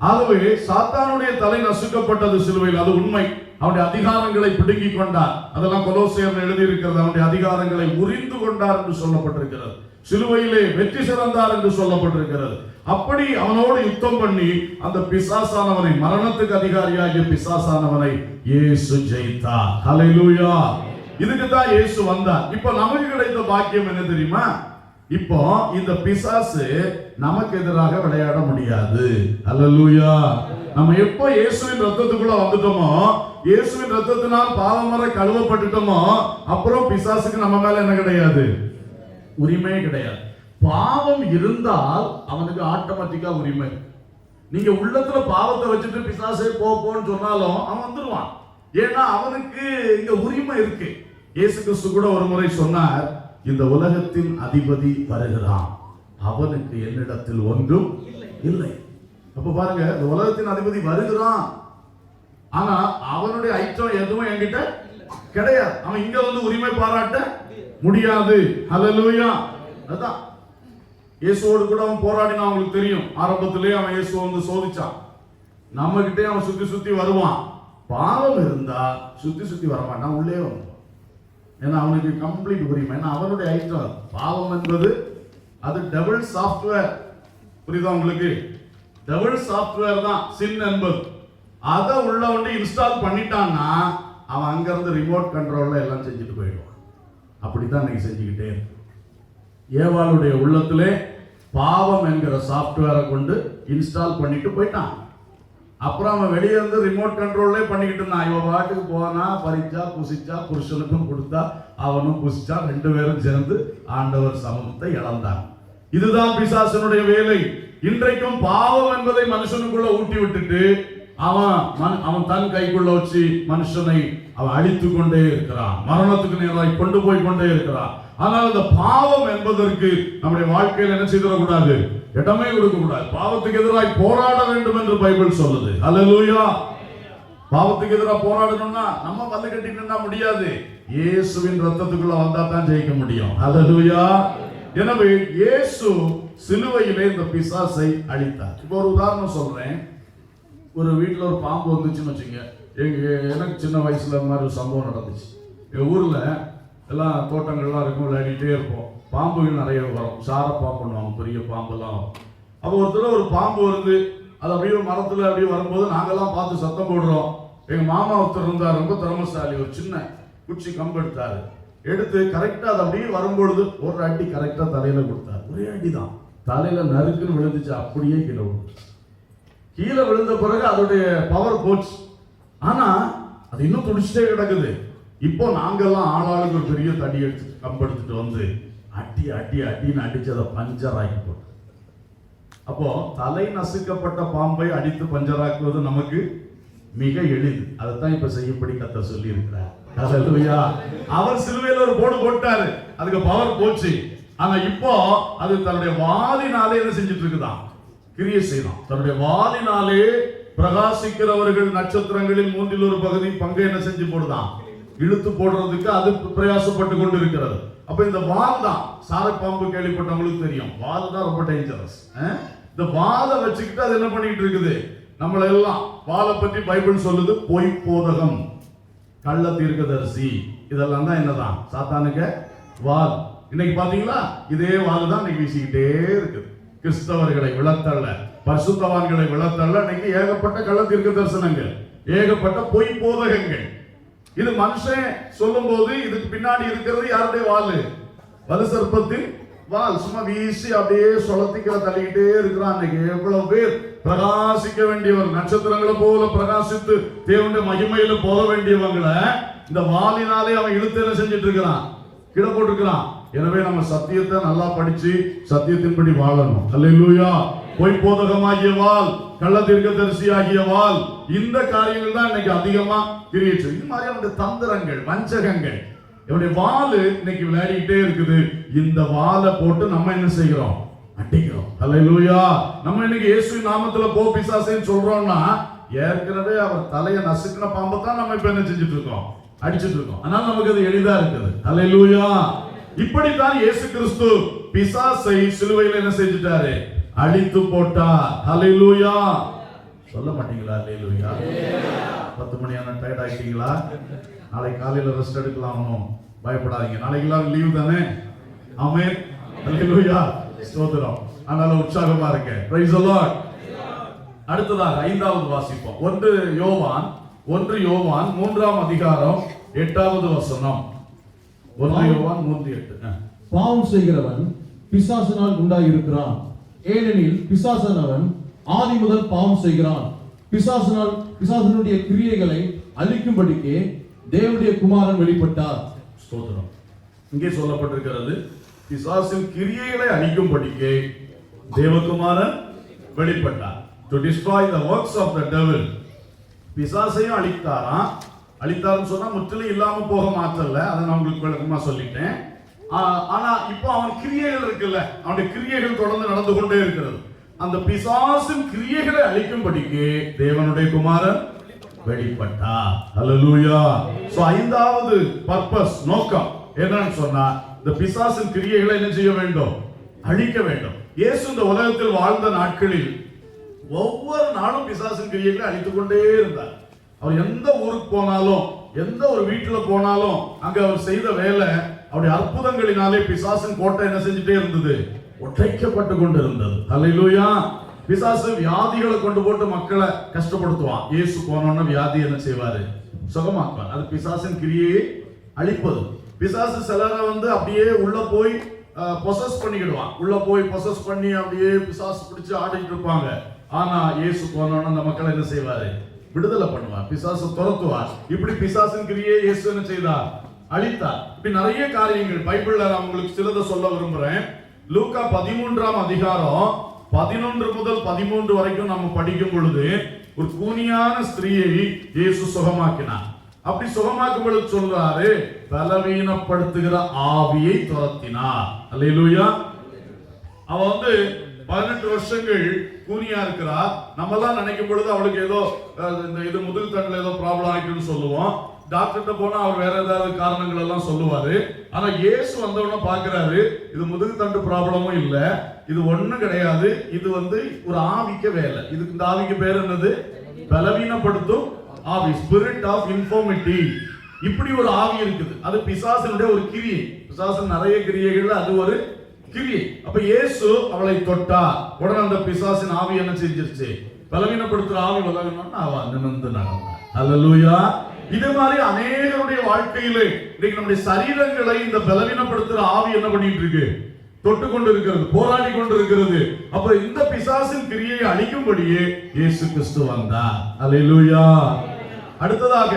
ஆகவே சாத்தானுடைய தலை நசுக்கப்பட்டது சிலுவையில், அது உண்மை. அவனுடைய அதிகாரங்களை பிடுங்கிக் கொண்டார். அதெல்லாம் கொலோசியர் எழுதி இருக்கிறது. அவனுடைய அதிகாரங்களை முறிந்து கொண்டார் என்று சொல்லப்பட்டிருக்கிறது. சிலுவையிலே வெற்றி சிறந்தார் என்று சொல்லப்பட்டிருக்கிறது. அப்படி அவனோடு யுத்தம் பண்ணி அந்த பிசாசானவனை, மரணத்துக்கு அதிகாரியாகிய பிசாசானவனை இயேசு ஜெயித்தார். ஹல்லேலூயா. இதுக்கு தான் இயேசு வந்தார். இப்போ நமக்கு கிடைத்த பாக்கியம் என்ன தெரியுமா? இப்போ இந்த பிசாசு நமக்கு எதிராக விளையாட முடியாது. ஹல்லேலூயா. நம்ம எப்போ இயேசுவின் ரத்தத்துக்குள்ள வந்துட்டோமோ, இயேசுவின் ரத்தத்தினால் பாவமறை கழுவப்பட்டுட்டோமோ, அப்புறம் பிசாசுக்கு நம்ம மேல என்ன கிடையாது? உரிமை கிடையாது. பாவம் இருந்தால் அவனுக்கு ஆட்டோமேட்டிக்கா உரிமை. நீங்க உள்ளத்துல பாவத்தை வச்சுட்டு பிசாசே போன்னு சொன்னாலும் அவன் வந்துருவான். ஏன்னா அவனுக்கு இங்க உரிமை இருக்கு. இயேசு கிறிஸ்து கூட ஒரு முறை சொன்னார், இந்த உலகத்தின் அதிபதி வருகிறான், அவனுக்கு என்னிடத்தில் ஒன்றும் இல்லை. அப்ப பாருங்க, இந்த உலகத்தின் அதிபதி வருகிறான், ஆனா அவனுடைய ஐட்டம் எதுவும் என்கிட்ட கிடையாது. அவன் இங்க வந்து உரிமை பாராட்ட முடியாது. ஹல்லேலூயா. அதான் இயேசுவோடு கூட அவன் போராடினா. அவங்களுக்கு தெரியும், ஆரம்பத்திலேயே அவன் இயேசு வந்து சோதிச்சான். நம்ம கிட்டே அவன் சுத்தி சுத்தி வருவான். பாவம் இருந்தா சுத்தி சுத்தி வரமாட்டான், உள்ளே வருவான். ஏன்னா அவனுக்கு கம்ப்ளீட் உரிமை. ஏன்னா அவனுடைய ஐட்டம். பாவம் என்பது அது டபுள் சாஃப்ட்வேர். புரியுதா உங்களுக்கு? டபுள் சாஃப்ட்வேர் தான் சின் என்பது. அதை உள்ள வந்து இன்ஸ்டால் பண்ணிட்டான்னா அவன் அங்க இருந்து ரிமோட் கண்ட்ரோல்ல எல்லாம் செஞ்சுட்டு போயிடுவான். அப்படித்தான் இன்னைக்கு செஞ்சுக்கிட்டே இருக்கு. ஏவாளுடைய உள்ளத்திலே பாவம் என்கிற சாஃப்ட்வேரை கொண்டு இன்ஸ்டால் பண்ணிட்டு போயிட்டான். அப்புறம் அவன் வெளியே இருந்து ரிமோட் கண்ட்ரோல்லே பண்ணிக்கிட்டு இருந்தான். இவன் பாட்டுக்கு போனா, பறிச்சா, புசிச்சா, புருஷனுக்கும் கொடுத்தா, அவனும் புசிச்சா, 2 பேரும் சேர்ந்து ஆண்டவர் சமூகத்தை இழந்தான். இதுதான் பிசாசனுடைய வேலை. இன்றைக்கும் பாவம் என்பதை மனுஷனுக்குள்ள ஊட்டி விட்டுட்டு அவன் தன் கைக்குள்ள வச்சு மனுஷனை அவன் அழித்து கொண்டே இருக்கிறான். மரணத்துக்கு நேராக கொண்டு போய் கொண்டே இருக்கிறான். ஆனால் இந்த பாவம் என்பதற்கு நம்முடைய வாழ்க்கையில் என்ன செய்திடக்கூடாது? இடமே கொடுக்க கூடாது. பாவத்துக்கு எதிராக போராட வேண்டும் என்று பைபிள் சொல்லுது. ஹல்லேலூயா. பாவத்துக்கு எதிராக போராடணும்னா நம்ம வந்து கட்டிட்டு முடியாது. இயேசுவின் ரத்தத்துக்குள்ள வந்தா தான் ஜெயிக்க முடியும். ஹல்லேலூயா. எனவே இயேசு சிலுவையிலே இந்த பிசாசை அழித்தார். இப்போ ஒரு உதாரணம் சொல்றேன். ஒரு வீட்டில் ஒரு பாம்பு வந்துச்சுன்னு வச்சுங்க. எனக்கு சின்ன வயசுல இந்த மாதிரி ஒரு சம்பவம் நடந்துச்சு. எங்கள் ஊரில் எல்லாம் தோட்டங்கள்லாம் இருக்கும், விளையாடிட்டே இருப்போம். பாம்புகள் நிறைய வரும், சார பாம்பு பண்ணுவாங்க, பெரிய பாம்பெல்லாம் வரும். அப்போ ஒருத்தர் ஒரு பாம்பு வருது, அது அப்படியே மரத்தில் அப்படியே வரும்போது நாங்கள்லாம் பார்த்து சத்தம் போடுறோம். எங்கள் மாமா ஒருத்தர் இருந்தார், ரொம்ப திறமசாலி. ஒரு சின்ன குச்சி கம்பு எடுத்தாரு, எடுத்து கரெக்டாக அது அப்படியே வரும்பொழுது ஒரு அடி கரெக்டாக தலையில் கொடுத்தாரு. ஒரே அடி தான், தலையில் நறுக்குன்னு விழுந்துச்சு. அப்படியே கீழே விழுந்துச்சு. கீழே விழுந்த பிறகு அதோடைய பவர் போச்சு. ஆனா அது இன்னும் துடிச்சிட்டே கிடக்குது. இப்போ நாங்கெல்லாம் ஆளாளுக்கு ஒரு பெரிய தடி எடுத்து கம்பு எடுத்துட்டு வந்து அடி அடி அடின்னு அடிச்சு அதை பஞ்சர் ஆக்கி போட்டு அப்போ தலை நசுக்கப்பட்ட பாம்பை அடித்து பஞ்சராக்குவது நமக்கு மிக எளிது. அதைத்தான் இப்ப செய்யப்படி கர்த்தர் சொல்லி இருக்கிறார். ஹல்லேலூயா. அவர் சிலுவையில் ஒரு போடு போட்டாரு, அதுக்கு பவர் போச்சு. ஆனா இப்போ அது தன்னுடைய வாளினாலே என்ன செஞ்சிட்டு இருக்குதான், கிரியை செய்யலாம். தன்னுடைய வாளினாலே பிரகாசிக்கிறவர்கள் நட்சத்திரங்களில் 1/3 பங்கு என்ன செஞ்சு போடுதான், இழுத்து போடுறதுக்கு அது பிரயாசப்பட்டு கொண்டு இருக்கிறது. அப்ப இந்த வால் தான், சாரை பாம்பு கேள்விப்பட்டவங்களுக்கு தெரியும், வால் தான் ரொம்ப டேஞ்சரஸ். இந்த வாலை வச்சுக்கிட்டு அது என்ன பண்ணிட்டு இருக்குது, நம்மள எல்லாம் வாலை பற்றி பைபிள் சொல்லுது, பொய் போதகம், கள்ள தீர்க்கதரிசி, இதெல்லாம் தான் என்னதான் சாத்தானுக்கு வால். இன்னைக்கு பாத்தீங்களா, இதே வால் தான் இன்னைக்கு வீசிக்கிட்டே இருக்குது. கிறிஸ்தவர்களை விளத்தல்ல, பரிசுத்தவான்களை விளத்தல்ல, இன்னைக்கு ஏகப்பட்ட கள்ள தீர்க்க தரிசனங்கள், ஏகப்பட்ட பொய் போதகங்கள். இது மனுஷன் சொல்லும் போது இதுக்கு பின்னாடி இருக்கிறது யாருடைய வால், வலு சர்ப்பத்தின் வால். சும்மா வீசி அப்படியே சொலத்திக்கிற தள்ளிக்கிட்டே இருக்கிறான். இன்னைக்கு எவ்வளவு பேர் பிரகாசிக்க வேண்டியவர், நட்சத்திரங்களை போல பிரகாசித்து தேவனுடைய மகிமையில போக வேண்டியவங்களை இந்த வாலினாலே அவன் இழுத்து என்ன செஞ்சிட்டு இருக்கிறான், கீழே போட்டுக்கிறான். எனவே நம்ம சத்தியத்தை நல்லா படிச்சு சத்தியத்தின்படி வாழணும். அல்லேலூயா. பொய் போதகமாகிய வால், கள்ள தீர்க்கதரிசி ஆகிய வால், இந்த காரியங்கள் தான் இன்னைக்கு அதிகமா கிரியேட். இது மாதிரி அவனுடைய தந்திரங்கள், வஞ்சகங்கள், இவனுடைய வால் இன்னைக்கு விளையாடிக்கிட்டே இருக்குது. இந்த வாலை போட்டு நம்ம என்ன செய்கிறோம், அடிக்கிறோம். அல்லேலூயா. நம்ம இன்னைக்கு இயேசுவின் நாமத்துல போ பிசாசேன்னு சொல்றோம்னா, ஏற்கனவே அவர் தலையை நசுக்கின பாம்பை தான் நம்ம இப்ப என்ன செஞ்சுட்டு இருக்கோம், அடிச்சிட்டு இருக்கோம். அதனால நமக்கு அது எளிதா இருக்குது. அல்லேலூயா. இப்படித்தான் இயேசு கிறிஸ்து பிசாசை சிலுவையில் என்ன செஞ்சிட்டாரு, அழித்து போட்டார். அல்லேலூயா. சொல்ல மாட்டீங்களா அல்லேலூயா? 10 மணி ஆன டயர்ட் ஆகிட்டீங்களா? நாளைக்கு காலையில ரெஸ்ட் எடுக்கலாமோ? பயப்படாதீங்க, நாளைக்கு எல்லாம் லீவ் தானே. ஆமென். அல்லேலூயா. ஸ்தோத்திரம். அதனால உற்சாகமா இருக்க. Price the Lord. அடுத்ததாக 5வது வாசிப்போம். 1 யோவான் 3ஆம் அதிகாரம் 8வது வசனம். 1 யோவான் 3:8. பாவம் செய்கிறவன் பிசாசினால் உண்டாயிருக்கிறான், ஏனெனில் பிசாசானவன் ஆதி முதல் பாவம் செய்கிறான். பிசாசனுடைய கிரியைகளை அழிக்கும்படிக்கே தேவனுடைய குமாரன் வெளிப்பட்டார். ஸ்தோத்திரம். இங்கே சொல்லப்பட்டிருக்கிறது, பிசாசின் கிரியைகளை அழிக்கும்படிக்கே தேவகுமாரன் வெளிப்பட்டார். To destroy the works of the devil. பிசாசையும் அழித்தாராம். அழித்தாருன்னு சொன்னா முற்றிலும் இல்லாம போக மாற்றல, அதை நான் உங்களுக்கு விளக்கமா சொல்லிட்டேன். ஆனா இப்போ அவன் கிரியைகள் இருக்குல்ல, அவனுடைய கிரியைகள் தொடர்ந்து நடந்து கொண்டே இருக்கிறது. அந்த பிசாசின் கிரியைகளை அழிக்கும்படிக்கு தேவனுடைய குமாரன் வெளிப்பட்டார். அல்லேலூயா. சோ 5வது பர்பஸ், நோக்கம் என்னன்னு சொன்னா, இந்த பிசாசின் கிரியைகளை என்ன செய்ய வேண்டும், அழிக்க வேண்டும். இயேசு இந்த உலகத்தில் வாழ்ந்த நாட்களில் ஒவ்வொரு நாளும் பிசாசின் கிரியைகளை அழித்துக் கொண்டே இருந்தார். அவர் எந்த ஊருக்கு போனாலும், எந்த ஒரு வீட்டுல போனாலும், அங்க அவர் செய்த வேலை, அவருடைய அற்புதங்களினாலே பிசாசின் கோட்டை என்ன செஞ்சுட்டே இருந்தது, ஒற்றைக்கப்பட்டு கொண்டு இருந்தது. அல்லேலூயா. பிசாசு வியாதிகளை கொண்டு போட்டு மக்களை கஷ்டப்படுத்துவான். இயேசு போனோன்னா வியாதி என்ன செய்வாரு, சுகமாக்குவார். அது பிசாசின் கிரியையை அழிப்பது. பிசாசு சிலரை அப்படியே உள்ள போய் பொசஸ் பண்ணிக்கிடுவான். உள்ள போய் பொசஸ் பண்ணி அப்படியே பிசாசு பிடிச்சு ஆடிட்டு இருப்பாங்க. ஆனா இயேசு போனோன்னா அந்த மக்களை என்ன செய்வாரு, விடுதலை பண்ணுவார், பிசாசு துரத்துவார். இப்படி பிசாசின் கிரியை இயேசு என்ன செய்தார், அழித்தார். இப்படி நிறைய காரியங்கள் பைபிள்ல நான் உங்களுக்கு சிலதை சொல்ல விரும்புறேன். லூக்கா 13ஆம் அதிகாரம் 11 முதல் 13 வரைக்கும் நம்ம படிக்கும் பொழுது, ஒரு கூனியான ஸ்திரீயை இயேசு சுகமாக்கினார். அப்படி சுகமாக்கும் பொழுது சொல்றாரு, பலவீனப்படுத்துகிற ஆவியை துரத்தினார். அல்லேலூயா. அவ 18 வருஷங்கள் கூனியா இருக்கிறா. நம்ம எல்லாம் நினைக்கும் பொழுது அவளுக்கு ஏதோ இது முதுகு தண்டுல ஏதோ ப்ராப்ளம் ஆயிட்டுன்னு சொல்லுவோம். டாக்டர்கிட்ட போனா அவர் வேற ஏதாவது காரணங்கள் எல்லாம் சொல்லுவாரு. ஆனா இயேசு வந்தவன பாக்குறாரு, இது முதுகு தண்டு ப்ராப்ளமும் இல்ல, இது ஒண்ணும் கிடையாது, இது ஒரு ஆவிக்க வேலை. இதுக்கு இந்த ஆவிக்கு பேர் என்னது, பலவீனப்படுத்தும் ஆவி, ஸ்பிரிட் ஆஃப் இன்ஃபார்மிட்டி. இப்படி ஒரு ஆவி இருக்குது. அது பிசாசினுடைய ஒரு கிரியை. பிசாசின் நிறைய கிரியைகள்ல அது ஒரு கிரியை. அப்ப இயேசு அவளை தொட்டார். உடனே அந்த பிசாசின் ஆவி என்ன செஞ்சிருச்சு, பலவீனப்படுத்துற ஆவி விலகணும்னு அவ நிமிர்ந்து நடந்தார். அல்லேலூயா. இது மாதிரி அநேகருடைய வாழ்க்கையிலே இன்னைக்கு நம்முடைய சரீரங்களை இந்த பலவீனப்படுத்துற ஆவி என்ன பண்ணிட்டு இருக்கு, தொட்டு கொண்டு இருக்கிறது, போராடி கொண்டு இருக்கிறது. அப்ப இந்த பிசாசின் கிரியை அழிக்கும்படியே இயேசு கிறிஸ்து வந்தார். அல்லேலூயா. அடுத்ததாக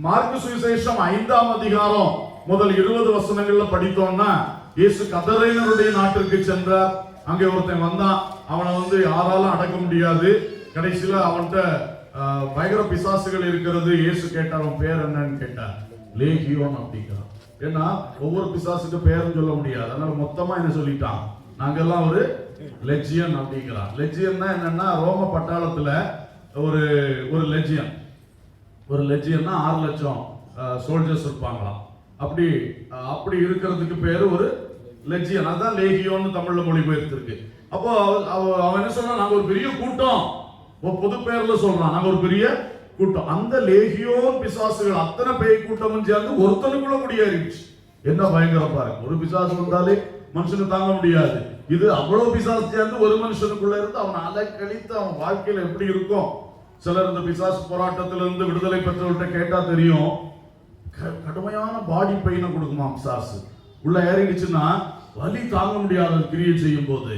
மார்க்கு சுவிசேஷம் 5ஆம் அதிகாரம் முதல் 20 வசனங்கள்ல படித்தோம்னா, இயேசு கதரேனருடைய நாட்டிற்கு சென்றார். அங்கே ஒருத்தன் வந்தான், அவனை வந்து யாராலும் அடக்க முடியாது. கடைசியில அவன்கிட்ட பயங்கர பிசாசுகள் இருக்கிறது. இயேசு கேட்டார், அவன் பேர் என்னன்னு கேட்டார். லேகியோன் அப்படிங்கிறான். ஏன்னா ஒவ்வொரு பிசாசுக்கு பேரும் சொல்ல முடியாது, அதனால மொத்தமா என்ன சொல்லிட்டான், நாங்கெல்லாம் ஒரு லெஜியன் அப்படிங்கிறான். லெஜியன்னா என்னன்னா, ரோம பட்டாளத்துல ஒரு ஒரு லெஜியன்னா 6 லட்சம் சோல்ஜர்ஸ் இருப்பாங்களாம். அப்படி இருக்கிறதுக்கு பேரு ஒரு லெஜியன். அதான் லேகியோன்னு தமிழ்ல மொழிபெயர்த்திருக்கு. அப்போ அவன் என்ன சொல்றான், நாங்க ஒரு பெரிய கூட்டம், பொது பேர்ல சொல்றான், நாங்க ஒரு பெரிய கூட்டம். அந்த லேகியோன் பிசாசுகள் அத்தனை பேய் கூட்டமும் சேர்ந்து ஒருத்தனுக்குள்ள குடியேறிடுச்சு. என்ன பயங்கரம் பாருங்க, ஒரு பிசாசு வந்தாலே மனுஷனுக்கு தாங்க முடியாது. இது அவ்வளவு பிசாசு சேர்ந்து ஒரு மனுஷனுக்குள்ள இருந்து அவன் அலக்கழித்து அவன் வாழ்க்கையில எப்படி இருக்கும். சிலர் இந்த பிசாசு போராட்டத்திலிருந்து விடுதலை பெற்றவர்கிட்ட கேட்டா தெரியும், கடுமையான பாடி பெயினை கொடுக்குமா பிசாசு. உள்ள ஏறிடுச்சுன்னா வலி தாங்க முடியாத கிரியை செய்யும் போது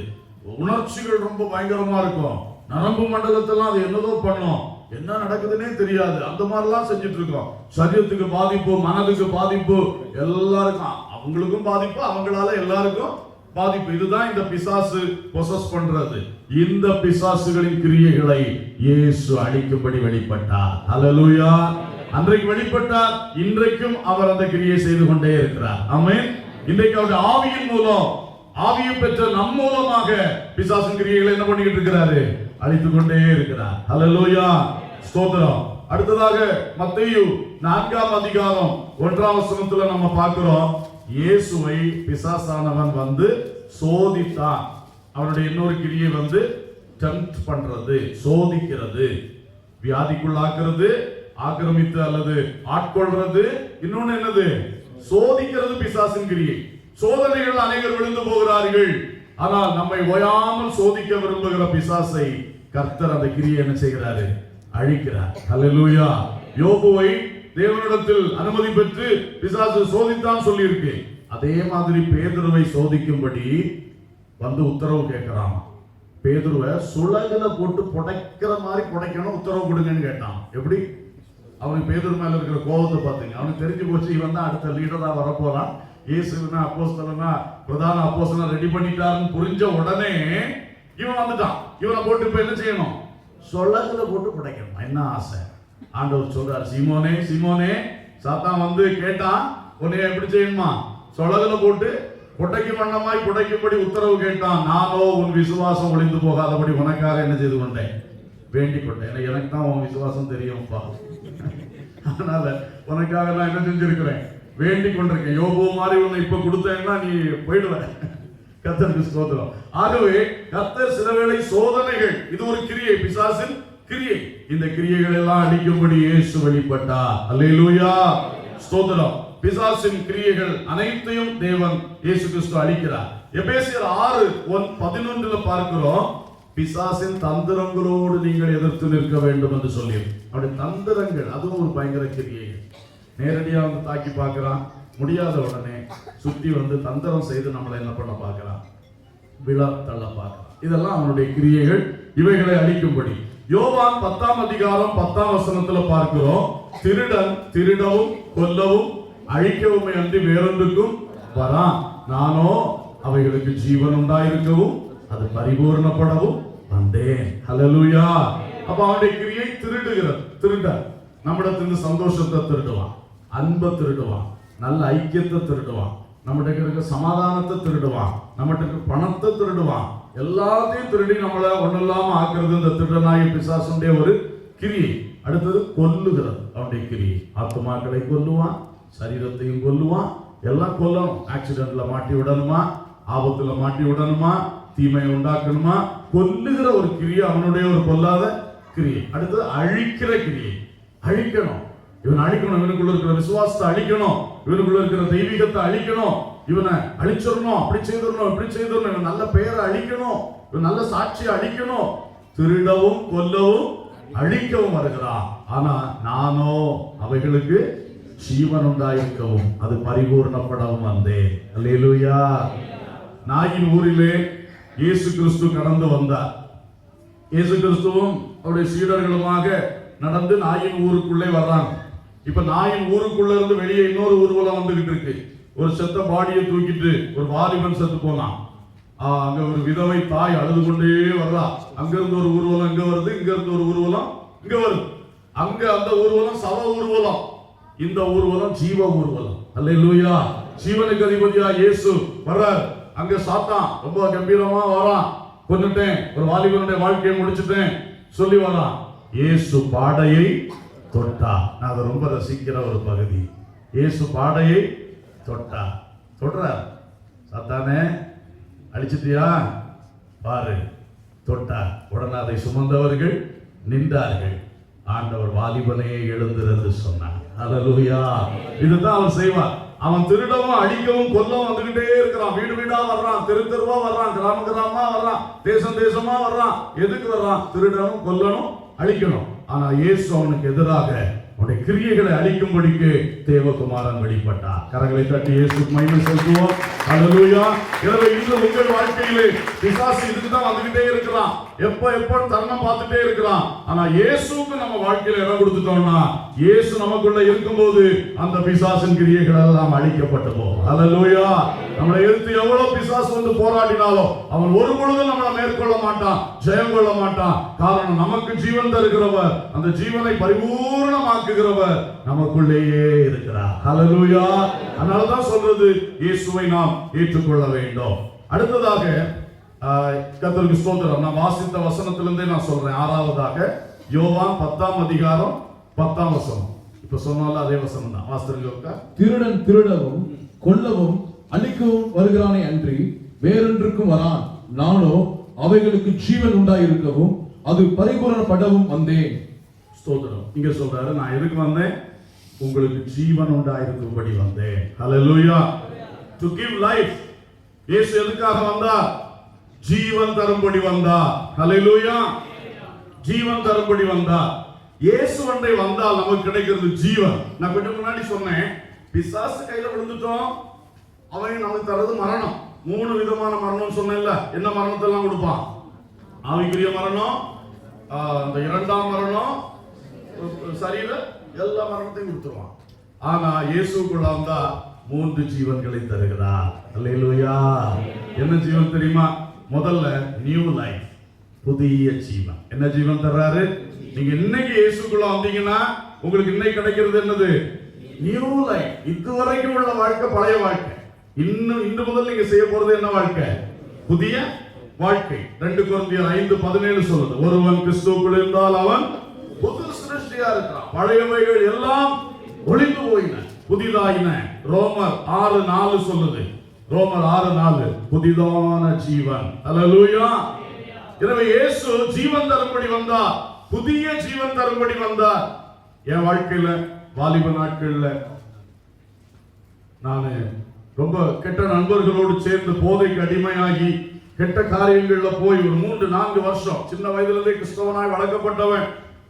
உணர்ச்சிகள் ரொம்ப பயங்கரமா இருக்கும். நரம்பு மண்டலத்தெல்லாம் அது என்னதோ பண்ணும், என்ன நடக்குதுன்னே தெரியாது. அந்த மாதிரிலாம் செஞ்சுட்டு இருக்கோம். சரீரத்துக்கு பாதிப்பு, மனதுக்கு பாதிப்பு, எல்லாருக்கும் அவங்களுக்கும் பாதிப்பு, அவங்களால எல்லாருக்கும் பாதிப்பு. இதுதான் இந்த பிசாசு பொசஸ் பண்றது. இந்த பிசாசுகளின் கிரியைகளை இயேசு அழிக்கும்படி வெளிப்பட்டார். ஹல்லேலூயா. அன்றைக்கு வெளிப்பட்டார், இன்றைக்கும் அவர் அந்த கிரியை செய்து கொண்டே இருக்கிறார். ஆமென். இன்றைக்கு அவருடைய ஆவியின் மூலம், ஆவியை பெற்ற நம் மூலமாக பிசாசின் கிரியைகளை என்ன பண்ணிட்டு இருக்கிறாரு, அழித்துக் கொண்டே இருக்கிறார். ஹல்லேலூயா, ஸ்தோத்திரம். அடுத்ததாக மத்தேயு 4ஆம் அதிகாரம் 1ஆம் வசனத்துல நம்ம பார்க்கிறோம், இயேசுவை பிசாசானவன் வந்து சோதித்தான். அவனுடைய இன்னொரு கிரியை வந்து டெம்ப்ட் பண்றது, சோதிக்கிறது, வியாதிக்குள்ளாக்குறது, ஆக்கிரமித்து அல்லது ஆட்கொள்றது. இன்னொன்னு என்னது, சோதிக்கிறது பிசாசின் கிரியை. சோதனைகள் அநேகர் விழுந்து போகிறார்கள். ஆனால் நம்மை ஓயாமல் சோதிக்க விரும்புகிற பிசாசை கர்த்தர் அந்த கிரியை என்ன செய்கிறாரு, அழிக்கிறார். ஹல்லேலூயா. யோபுவை தேவனிடத்தில் அனுமதி பெற்று பிசாசு சோதித்தான் சொல்லி இருக்கு. அதே மாதிரி பேதுருவை சோதிக்கும்படி வந்து உத்தரவு கேட்கிறான். பேதுருவை சுளகுல போட்டு புடைக்கிற மாதிரி புடைக்கணும், உத்தரவு கொடுங்கன்னு கேட்டான். எப்படி? அவனுக்கு பேதுரு மேல இருக்கிற கோபத்தை பார்த்தீங்க. அவனுக்கு தெரிஞ்சு போச்சு, இவன் தான் அடுத்த லீடரா வரப்போறான். இயேசுனா அப்போஸ்தலனா பிரதான அப்போஸ்தலனா ரெடி பண்ணிட்டாருன்னு புரிஞ்ச உடனே இவன் வந்துட்டான். இவனை போட்டு இப்ப என்ன செய்யணும், சொலகுல போட்டு புடைக்கணும். என்ன ஆசை. ஆண்டவர் சொல்றார், சீமோனே சீமோனே, சாத்தான் வந்து கேட்டான், உன்னை எப்படி செய்யணுமா, சொலகுல போட்டு புடைக்கு வண்ணமாய் புடைக்கும்படி உத்தரவு கேட்டான். நானோ உன் விசுவாசம் ஒளிந்து போகாதபடி உனக்காக என்ன செய்து கொண்டேன், வேண்டிக் கொண்டேன். எனக்கு தான் உன் விசுவாசம் தெரியும்ப்பா, அதனால உனக்காக நான் என்ன செஞ்சிருக்கிறேன், வேண்டிக் கொண்டிருக்கேன். யோபு மாதிரி உன்னை இப்ப கொடுத்தேன்னா நீ போயிடுவ. கர்த்தருக்கு ஸ்தோத்திரம். ஆகவே கர்த்தர் சில வேளை சோதனைகள், இது ஒரு கிரியை, பிசாசின் கிரியை. இந்த கிரியைகள் எல்லாம் அழிக்கும்படி இயேசு வெளிப்பட்டார். அல்லேலூயா, ஸ்தோத்திரம். பிசாசின் கிரியைகள் அனைத்தையும் தேவன் இயேசு கிறிஸ்து அழிக்கிறார். எபேசியர் 6:11 பார்க்கிறோம், பிசாசின் தந்திரங்களோடு நீங்கள் எதிர்த்து நிற்க வேண்டும் என்று சொல்லி. அவருடைய தந்திரங்கள், அதுவும் ஒரு பயங்கர கிரியை. நேரடியாக வந்து தாக்கி பார்க்கிறான், முடியாத உடனே சுத்தி வந்து தந்திரம் செய்து நம்மளை என்ன பண்ண பார்க்கிறான், விழா தள்ள பார்க்கிறான். இதெல்லாம் அவனுடைய கிரியைகள், இவைகளை அழிக்கும்படி. யோவான் 10ஆம் அதிகாரம் 10ஆம் வசனத்துல பார்க்கிறோம், திருடன் திருடவும் கொல்லவும் அழிக்கவும் அன்றி வேறொன்றுக்கும் வரான், நானோ அவைகளுக்கு ஜீவன் உண்டாயிருக்கவும் அது பரிபூர்ணப்படவும் வந்தேன். ஹல்லேலூயா. அப்ப அவனுடைய கிரியை திருடுகிறது. திருடன் நம்மிடத்திலிருந்து சந்தோஷத்தை திருடுவான், அன்பை திருடுவான், நல்ல ஐக்கியத்தை திருடுவான், நம்மகிட்ட இருக்க சமாதானத்தை திருடுவான், நம்மகிட்ட இருக்க பணத்தை திருடுவான், எல்லாத்தையும் திருடி நம்மளை ஒண்ணு இல்லாம ஆக்குறது இந்த திருடனாகிய பிசாசுடைய ஒரு கிரியை. அடுத்தது கொல்லுகிறது அவனுடைய கிரியை. ஆத்துமாக்களை கொல்லுவான், சரீரத்தையும் கொல்லுவான், எல்லாம் கொல்லணும். ஆக்சிடென்ட்ல மாட்டி விடணுமா, ஆபத்துல மாட்டி விடணுமா, தீமையை உண்டாக்கணுமா, கொல்லுகிற ஒரு கிரியை அவனுடைய ஒரு பொல்லாத கிரியை. அடுத்தது அழிக்கிற கிரியை. அழிக்கணும், இவன் அழிக்கணும், இவனுக்குள்ள இருக்கிற விசுவாசத்தை அழிக்கணும், இவனுக்குள்ள இருக்கிற தெய்வீகத்தை அழிக்கணும், இவனை அழிச்சிடணும், அப்படி செய்திடணும், இப்படி செய்திடணும், இவன் நல்ல பெயரை அழிக்கணும், இவன் நல்ல சாட்சியை அழிக்கணும். திருடவும் கொல்லவும் அழிக்கவும் வருகிறான். ஆனா நானோ அவைகளுக்கு ஜீவன் உண்டாயிருக்கவும் அது பரிபூர்ணப்படவும் வந்தேன். அல்லேலூயா. நாயின் ஊரிலே இயேசு கிறிஸ்து கடந்து வந்தார். இயேசு கிறிஸ்துவும் அவருடைய சீடர்களுமாக நடந்து நாயின் ஊருக்குள்ளே வர்றாங்க. இப்ப நாயின் ஊருக்குள்ள இருந்து வெளியே இன்னொரு ஊர்வலம் வந்துகிட்டு இருக்கு. ஒரு செத்த பாடியை தூக்கிட்டு ஒரு வாலிபன் செத்து போனான். அங்க ஒரு விதவை தாய் அழுது கொண்டே வர்றா. அங்க இருந்து ஒரு ஊர்வலம் இங்க வருது, இங்க இருந்து ஒரு ஊர்வலம் இங்க வருது. அங்க அந்த ஊர்வலம் சவ ஊர்வலம், இந்த ஊர்வலம் ஜீவ ஊர்வலம். அல்லேலூயா. ஜீவனுக்கு அதிபதியா இயேசு வர்றார். அங்க சாத்தான் ரொம்ப கம்பீரமா வரான். கொன்னுட்டேன், ஒரு வாலிபனுடைய வாழ்க்கையை முடிச்சுட்டேன் சொல்லி வரான். இயேசு பாடையை தொட்டா. நான் அதை ரொம்ப ரசிக்கிற ஒரு பகுதி. இயேசு பாடையை தொட்டா. தொடுறார். சாத்தானே அழிச்சிட்டியா பாரு, தொட்டா. உடனே அதை சுமந்தவர்கள் நின்றார்கள். ஆண்டவர் வாலிபனையே எழுந்திருந்து சொன்னார். அல்லேலூயா. இதுதான் அவர் செய்வார். அவன் திருடவும் அழிக்கவும் கொல்லவும் வந்துகிட்டே இருக்கிறான். வீடு வீடா வர்றான், தெரு தெருவா வர்றான், கிராம கிராமமா வர்றான், தேசம் தேசமா வர்றான். எதுக்கு வர்றான்? திருடனும் கொல்லணும் அழிக்கணும். ஆனா இயேசு அவனுக்கு எதிராக அவனுடைய கிரியைகளை அழிக்கும்படிக்கு தேவகுமாரன் வெளிப்பட்டார். கரங்களை தட்டி இயேசுவுக்கு மகிமை செலுத்துவோம். அல்லேலூயா. எனவே இன்று உங்கள் வாழ்க்கையிலே பிசாசு இதுக்கு தான் வந்துகிட்டே இருக்கிறான். எப்ப தருணம் பார்த்துட்டே இருக்கிறான். ஆனா இயேசுவுக்கு நம்ம வாழ்க்கையில இடம் கொடுத்துட்டோம்னா, இயேசு நமக்குள்ள இருக்கும்போது அந்த பிசாசின் கிரியைகள் எல்லாம் அழிக்கப்பட்டு போகும். அல்லேலூயா. நம்மளை எதிர்த்து எவ்வளவு பிசாசு வந்து போராடினாலும் அவன் ஒரு பொழுதும் நம்மளை மேற்கொள்ள மாட்டான், ஜெயம் கொள்ள மாட்டான். காரணம், நமக்கு ஜீவன் தருகிறவர், அந்த ஜீவனை பரிபூர்ணமாக்குகிறவர் நமக்குள்ளேயே இருக்கிறார். அல்லேலூயா. அதனாலதான் சொல்றது, இயேசுவை நாம் ஏற்றுக்கொள்ள வேண்டும். அடுத்ததாக கர்த்தருக்கு ஸ்தோத்திரம். நான் வாசித்த வசனத்திலிருந்தே நான் சொல்றேன். ஆறாவதாக யோவான் 10ஆம் அதிகாரம் 10ஆம் வசனம். இப்ப சொன்னால அதே வசனம் தான். வாசித்துருங்க. திருடன் திருடவும் கொல்லவும் அழிக்கவும் வருகிறானே அன்றி வேறொன்றுக்கும் வரான். நானோ அவைகளுக்கு ஜீவன் உண்டாயிருக்கவும் அது பரிபூரணப்படவும் வந்தேன். ஸ்தோத்திரம். இங்க சொல்றாரு, நான் எதுக்கு வந்தேன்? உங்களுக்கு ஜீவன் உண்டாயிருக்கும்படி வந்தேன். ஹல்லேலூயா. To give life. இயேசு எதுக்காக வந்தார்? ஜீவன் தரும்படி வந்தார். ஹல்லேலூயா. ஜீவன் தரும்படி வந்தார். இயேசு வண்டை வந்தால் நமக்கு கிடைக்கிறது ஜீவன். நான் கொஞ்சம் முன்னாடி சொன்னேன், பிசாசு கையில விழுந்துட்டோம், அவன் நமக்கு தரது மரணம். 3 விதமான மரணம் சொன்னேன்ல. என்ன மரணத்தெல்லாம் கொடுப்பான்? ஆவிக்குரிய மரணம், அந்த 2ஆம் மரணம், சரீர எல்லா மரணத்தையும் கொடுத்துருவான். ஆனா இயேசுக்குள்ள வந்தா 3 ஜீவன்களை தருகிறார். அல்லேலூயா. என்ன ஜீவன் தெரியுமா? முதல்ல நியூ லைஃப், புதிய ஜீவன். என்ன ஜீவன் தர்றாரு? நீங்க இன்னைக்கு இயேசுக்குள்ள வந்தீங்கன்னா உங்களுக்கு இன்னைக்கு கிடைக்கிறது என்னது? New life. இதுவரைக்கும் உள்ள வாழ்க்கை பழைய வாழ்க்கை. இன்று முதல் நீங்க செய்ய போறது என்ன வாழ்க்கை? புதிய வாழ்க்கை. 2 கொரிந்தியர் 5:17 சொல்லுது, ஒருவன் கிறிஸ்துவுக்குள் இருந்தால் அவன் புது சிருஷ்டியா இருக்கிறான், பழையவைகள் எல்லாம் ஒழிந்து போயின, புதிதாயின. ரோமர் 6:4 சொல்லுது. ரோமர் 6:4 புதிதான ஜீவன். அல்லேலூயா. எனவே இயேசு ஜீவன் தரும்படி வந்தார், புதிய ஜீவன் தரும்படி வந்தார். என் வாழ்க்கையில வாலிப நாட்கள்ல நானு ரொம்ப கெட்ட நண்பர்களோடு சேர்ந்து போதைக்கு அடிமையாகி கெட்ட காரியங்கள்ல போய் ஒரு 3-4 வருஷம், சின்ன வயதிலிருந்தே கிறிஸ்தவனாய் வளர்க்கப்பட்டவன்,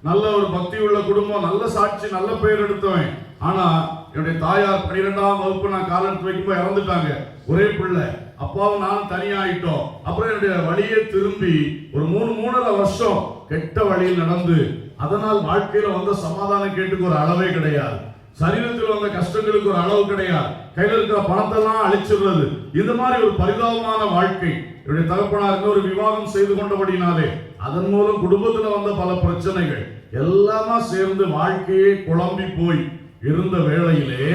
நல்ல ஒரு பக்தி உள்ள குடும்பம், நல்ல சாட்சி, நல்ல பெயர் எடுத்தவன். ஆனா என்னுடைய தாயார் 12ஆம் வகுப்பு நான் காலேஜ் வைக்கும்போது இறந்துட்டாங்க. ஒரே பிள்ளை, அப்பாவும் நானும் தனியாயிட்டோம். அப்புறம் என்னுடைய வழியை திரும்பி ஒரு 3-3.5 வருஷம் கெட்ட வழியில் நடந்து, அதனால் வாழ்க்கையில வந்த சமாதான கேட்டுக்கு ஒரு அளவே கிடையாது, சரீரத்தில் வந்த கஷ்டங்களுக்கு ஒரு அளவு கிடையாது, கையில் இருக்கிற பணத்தெல்லாம் அழிச்சிடுறது. இந்த மாதிரி ஒரு பரிதாபமான வாழ்க்கை. என்னுடைய தகப்பனாருக்கு ஒரு விவாகம் செய்து கொண்டபடினாலே அதன் மூலம் குடும்பத்தில் வந்த பல பிரச்சனைகள் எல்லாமா சேர்ந்து வாழ்க்கையே குழம்பி போய் இருந்த வேளையிலே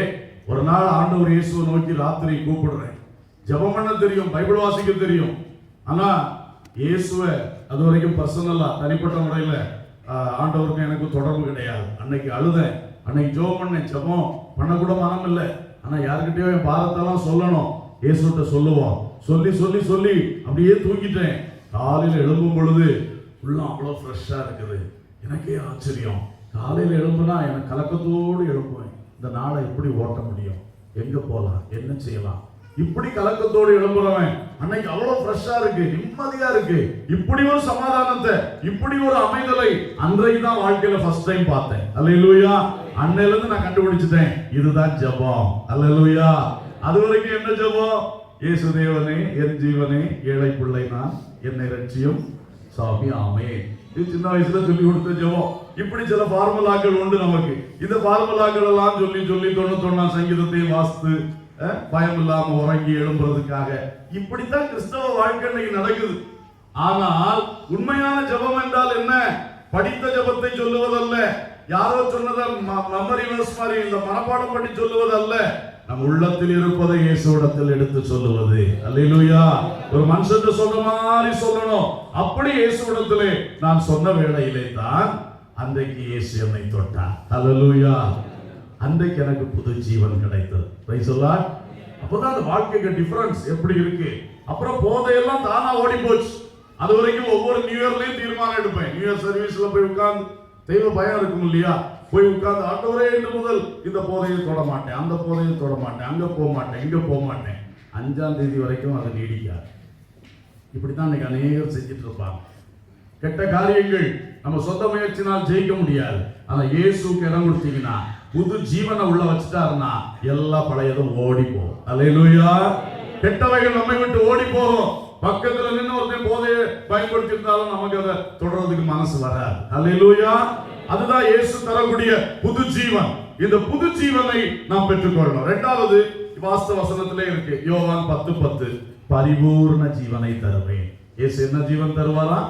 ஒரு நாள் ஆண்டவர் இயேசுவை நோக்கி ராத்திரி கூப்பிடுறேன். ஜெபம் பண்ண தெரியும், பைபிள் வாசிக்க தெரியும். ஆனா இயேசுவை அது வரைக்கும் பர்சனலா தனிப்பட்ட முறையில ஆண்டவருக்கு எனக்கு தொடர்பு கிடையாது. அன்னைக்கு அழுதேன், அன்னைக்கு ஜெபம் பண்ணேன். ஜெபம் பண்ண கூட மனம் இல்லை. ஆனா யாருக்கிட்டயோ என் பாரத்தெல்லாம் சொல்லணும், இயேசுகிட்ட சொல்லுவோம். சொல்லி சொல்லி சொல்லி அப்படியே தூங்கிட்டேன். காலையில எழும்பும் பொழுது உள்ள அவ்வளவு ஃப்ரெஷ்ஷா இருக்குது. எனக்கே ஆச்சரியம். காலையில எழும்புனா எனக்கு கலக்கத்தோடு எழும்புவேன். இந்த நாளை எப்படி ஓட்ட முடியும், எங்க போலாம், என்ன செய்யலாம், இப்படி கலக்கத்தோடு எழும்புறவன் அன்னைக்கு அவ்வளவு ஃப்ரெஷ்ஷா இருக்கு, நிம்மதியா இருக்கு. இப்படி ஒரு சமாதானத்தை, இப்படி ஒரு அமைதலை அன்றைக்கு தான் வாழ்க்கையில ஃபர்ஸ்ட் டைம் பார்த்தேன். அல்லேலூயா. அன்னையில இருந்து நான் கண்டுபிடிச்சிட்டேன், இதுதான் ஜெபம். அல்லேலூயா. அது வரைக்கும் என்ன ஜெபம்? இயேசு தேவனே, என் ஜீவனே, ஏழை பிள்ளை நான், என்னை ரட்சியும் சாமி, ஆமென். இது சின்ன வயசுல சொல்லி கொடுத்த ஜெபம். இப்படி சில ஃபார்முலாக்கள் உண்டு நமக்கு. இந்த ஃபார்முலாக்கள் எல்லாம் சொல்லி சொல்லி 91ஆம் சங்கீதத்தையும் வாசித்து பயம் இல்லாம உறங்கி எழும்புறதுக்காக. இப்படித்தான் கிறிஸ்தவ வாழ்க்கை இன்னைக்கு நடக்குது. ஆனால் உண்மையான ஜெபம் என்றால் என்ன? படித்த ஜெபத்தை சொல்லுவதல்ல, யாரோ சொன்னதை மெமரி வெர்ஸ் மாதிரி இந்த மனப்பாடம் பண்ணி சொல்லுவதல்ல, நம் உள்ளத்தில் இருப்பதை இயேசுவிடத்தில் எடுத்து சொல்லுவது. அல்லேலூயா. ஒரு மனுஷன் சொல்ற மாதிரி சொல்லணும். அப்படி இயேசுவிடத்திலே நான் சொன்ன வேளையிலே தான் அன்றைக்கு இயேசு என்னை தொட்டார். அல்லேலூயா. அன்றைக்கு எனக்கு புது ஜீவன் கிடைத்தது. Price the Lord. அப்பதான் அந்த வாழ்க்கைக்கு டிஃபரன்ஸ் எப்படி இருக்கு. அப்புறம் போதையெல்லாம் தானா ஓடி போச்சு. அது வரைக்கும் ஒவ்வொரு நியூ இயர்லயும் தீர்மானம் எடுப்பேன். நியூ இயர் சர்வீஸ்ல போய் உட்கார்ந்து, தெய்வ பயம் இருக்கும் இல்லையா, போய் உட்கார்ந்து ஆண்டவரே இன்று முதல் இந்த போதையை தொட மாட்டேன், அந்த போதையை தொட மாட்டேன், அங்க போக மாட்டேன், இங்க போக மாட்டேன். 5ஆம் தேதி வரைக்கும் அது நீடிக்காது. இப்படித்தான் இன்னைக்கு அநேகர் செஞ்சுட்டு இருப்பாங்க. கெட்ட காரியங்கள் நம்ம சொந்த முயற்சினால் ஜெயிக்க முடியாது. ஆனா இயேசுக்கு இடம் கொடுத்தீங்கன்னா, புது ஜீவனை உள்ள வச்சுட்டாருன்னா எல்லா பழையதும் ஓடி போகும். அல்லேலூயா. கெட்டவைகள் நம்மை விட்டு ஓடி போகும். பக்கத்துல நின்று ஒருத்தன் போதையை பயன்படுத்தி இருந்தாலும் நமக்கு அதை தொடர்றதுக்கு மனசு வராது. அல்லேலூயா. அதுதான் இயேசு தரக்கூடிய புது ஜீவன். இந்த புது ஜீவனை நாம் பெற்றுக்கொள்ளணும். இரண்டாவது வாஸ்தவ வசனத்திலே இருக்கு, யோவான் 10:10, பரிபூர்ண ஜீவனை தருவேன். இயேசு என்ன ஜீவன் தருவாரா?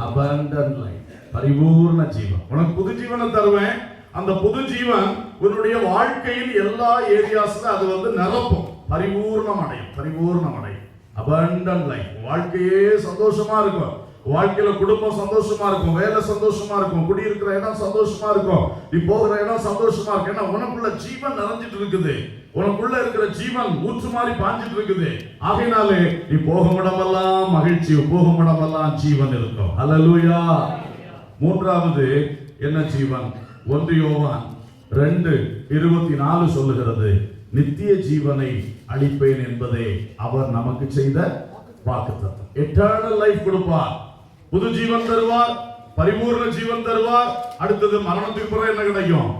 abundant life, பரிபூர்ண ஜீவன். உனக்கு புது ஜீவனை தருவேன். அந்த புது ஜீவன் உன்னுடைய வாழ்க்கையின் எல்லா ஏரியாஸ்ல அது நிரப்பும், பரிபூர்ணம் அடையும், பரிபூர்ணம் அடையும். abundant life. வாழ்க்கையே சந்தோஷமா இருக்கும். வாழ்க்கையில குடும்பம் சந்தோஷமா இருக்கும், வேலை சந்தோஷமா இருக்கும், குடியிருக்கிற இடம் சந்தோஷமா இருக்கும், நீ போகிற இடம் சந்தோஷமா இருக்கும். ஏன்னா உனக்குள்ள ஜீவன் நிறைஞ்சிட்டு இருக்குது. உனக்குள்ள இருக்கிற ஜீவன் ஊற்று மாதிரி பாஞ்சிட்டு இருக்குது. ஆகையினாலே நீ போகும் இடமெல்லாம் மகிழ்ச்சி, போகும் இடமெல்லாம் ஜீவன் இருக்கும். அல்லேலூயா. மூன்றாவது என்ன ஜீவன்? 1 யோவான் 2:24 சொல்லுகிறது, நித்திய ஜீவனை அளிப்பேன் என்பதே அவர் நமக்கு செய்த வாக்குத்தத்தம். எட்டர்னல் லைஃப் கொடுப்பார், புது ஜீவன் தருவார், பரிபூர்ண ஜீவன் தருவார். அடுத்தது மரணத்துக்கு பிறகு என்ன கிடைக்கும்?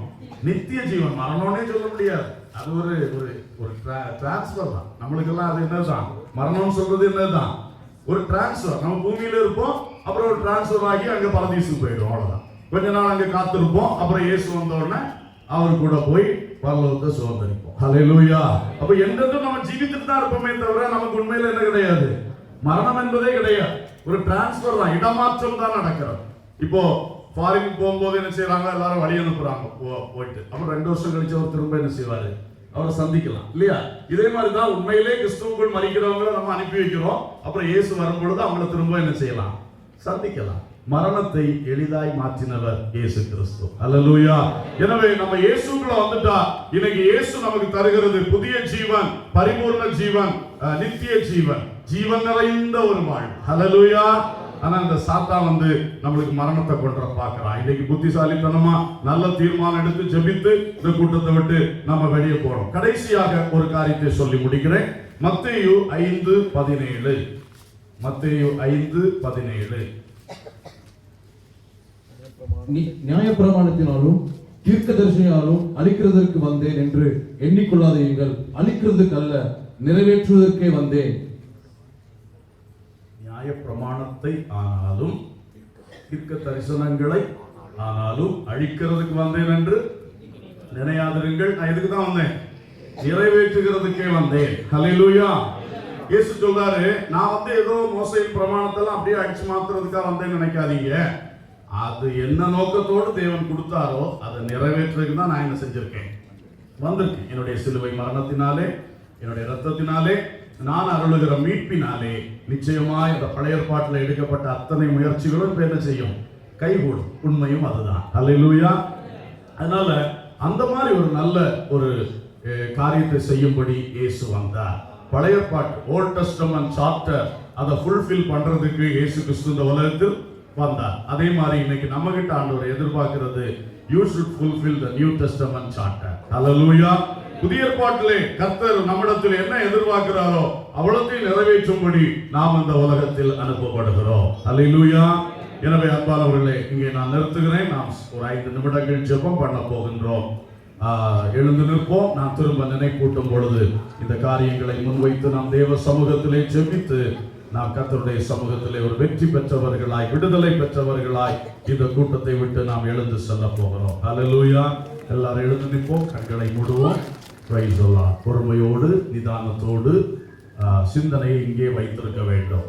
நித்திய ஜீவன். மரணம்னே சொல்ல முடியாது, அது ஒரு டிரான்ஸ்பர் தான். நம்மளுக்கெல்லாம் அது என்னதான் மரணம் சொல்றது? என்னதான் ஒரு டிரான்ஸ்பர். நம்ம பூமியில இருப்போம், அப்புறம் ஒரு டிரான்ஸ்பர் ஆகி அங்க பரதீசுக்கு போயிடும். அவ்வளவுதான். கொஞ்ச நாள் அங்க காத்திருப்போம், அப்புறம் இயேசு வந்த உடனே அவர் கூட போய் பரலோகத்தை சுதந்தரிப்போம். ஹல்லேலூயா. அப்ப என்றென்றும் நம்ம ஜீவித்துட்டு தான் இருப்போமே தவிர நமக்கு உண்மையில என்ன கிடையாது? மரணம் என்பதே கிடையாது. ஒரு டிரான்ஸ்பர் தான், இடமாற்றம் தான் நடக்கிறது. இப்போ ஃபாரின் போகும்போது என்ன செய்யறாங்க? எல்லாரும் வழி அனுப்புறாங்க போயிட்டு. அப்புறம் 2 வருஷம் கழிச்சு அவர் திரும்ப என்ன செய்வாரு? அவரை சந்திக்கலாம் இல்லையா? இதே மாதிரி தான் உண்மையிலே கிறிஸ்துவுக்குள் மரிக்கிறவங்களை நம்ம அனுப்பி வைக்கிறோம். அப்புறம் இயேசு வரும்பொழுது அவங்களை திரும்ப என்ன செய்யலாம்? சந்திக்கலாம். மரணத்தை எளிதாய் மாற்றினவர் இயேசு கிறிஸ்து. அல்லேலூயா. எனவே நம்ம இயேசுக்குள்ள வந்துட்டா இன்னைக்கு இயேசு நமக்கு தருகிறது புதிய ஜீவன், பரிபூர்ண ஜீவன், நித்திய ஜீவன், ஜீவன் நிறைந்த ஒரு வாழ்வு. அல்லேலூயா. ஆனா இந்த சாத்தான் நம்மளுக்கு மரணத்தை கொண்டு பார்க்கிறான். இன்னைக்கு புத்திசாலித்தனமா நல்ல தீர்மானம் எடுத்து ஜெபித்து இந்த கூட்டத்தை விட்டு நம்ம வெளியே போறோம். கடைசியாக ஒரு காரியத்தை சொல்லி முடிக்கிறேன். மத்தேயு 5:17. மத்தேயு 5:17. நியாயப்பிரமாணத்தினாலும் தீர்க்கதரிசனியாலும் அழிக்கிறதற்கு வந்தேன் என்று எண்ணிக்கொள்ளாதீர்கள், அழிக்கிறதுக்கு அல்ல நிறைவேற்றுவதற்கே வந்தேன். பிரமாணத்தை ஆனாலும் தீர்க்க தரிசனங்களை ஆனாலும் அழிக்கிறதுக்கு வந்தேன் என்று நினையாதிருங்கள். நான் எதுக்கு தான் வந்தேன்? நிறைவேற்றுகிறதுக்கே வந்தேன். ஹல்லேலூயா. இயேசு சொல்றாரு, நான் ஏதோ மோசையின் பிரமாணத்தெல்லாம் அப்படியே அடிச்சு மாத்துறதுக்காக வந்தேன்னு நினைக்காதீங்க. அது என்ன நோக்கத்தோடு தேவன் கொடுத்தாரோ அதை நிறைவேற்றுறதுக்கு தான் நான் என்ன செஞ்சிருக்கேன், வந்திருக்கேன். என்னுடைய சிலுவை மரணத்தினாலே, என்னுடைய இரத்தத்தினாலே, நான் அருளுகிற மீட்பினாலே நிச்சயமாய் இந்த பழைய ஏற்பாட்டில் எடுக்கப்பட்ட அத்தனை முயற்சிகளும் இப்ப என்ன செய்யும்? கைகூடும். உண்மையும் அதுதான். அல்லேலூயா. அதனால அந்த மாதிரி ஒரு நல்ல ஒரு காரியத்தை செய்யும்படி இயேசு வந்தார். பழைய ஏற்பாட்டு ஓல்ட் டெஸ்டமென்ட் சாப்டர் அதை ஃபுல்ஃபில் பண்றதுக்கு இயேசு கிறிஸ்து இந்த உலகத்தில் வந்தார். அதே மாதிரி இன்னைக்கு நம்ம கிட்ட ஆண்டவர் எதிர்பார்க்கிறது, you should fulfill the New Testament charter. Hallelujah. புதிய ஏற்பாட்டிலே கர்த்தர் நம்மிடத்தில் என்ன எதிர்பார்க்கிறாரோ அவ்வளத்தையும் நிறைவேற்றும்படி நாம் இந்த உலகத்தில் அனுப்பப்படுகிறோம். அல்லேலூயா. எனவே அன்பானவர்களே, இங்கே நான் நிறுத்துகிறேன். நாம் ஒரு 5 நிமிடங்கள் ஜெபம் பண்ண போகின்றோம். எழுந்து நிற்போம். நான் திரும்ப நினைப்பூட்டும் பொழுது இந்த காரியங்களை முன்வைத்து நாம் தேவ சமூகத்திலே ஜெபித்து நாம் கர்த்தருடைய சமூகத்திலே ஒரு வெற்றி பெற்றவர்களாய், விடுதலை பெற்றவர்களாய் இந்த கூட்டத்தை விட்டு நாம் எழுந்து செல்ல போகிறோம். அல்லேலூயா. எல்லாரும் எழுந்து நிற்போம், கண்களை மூடுவோம். Praise the Lord. பொறுமையோடு நிதானத்தோடு சிந்தனையை இங்கே வைத்திருக்க வேண்டும்.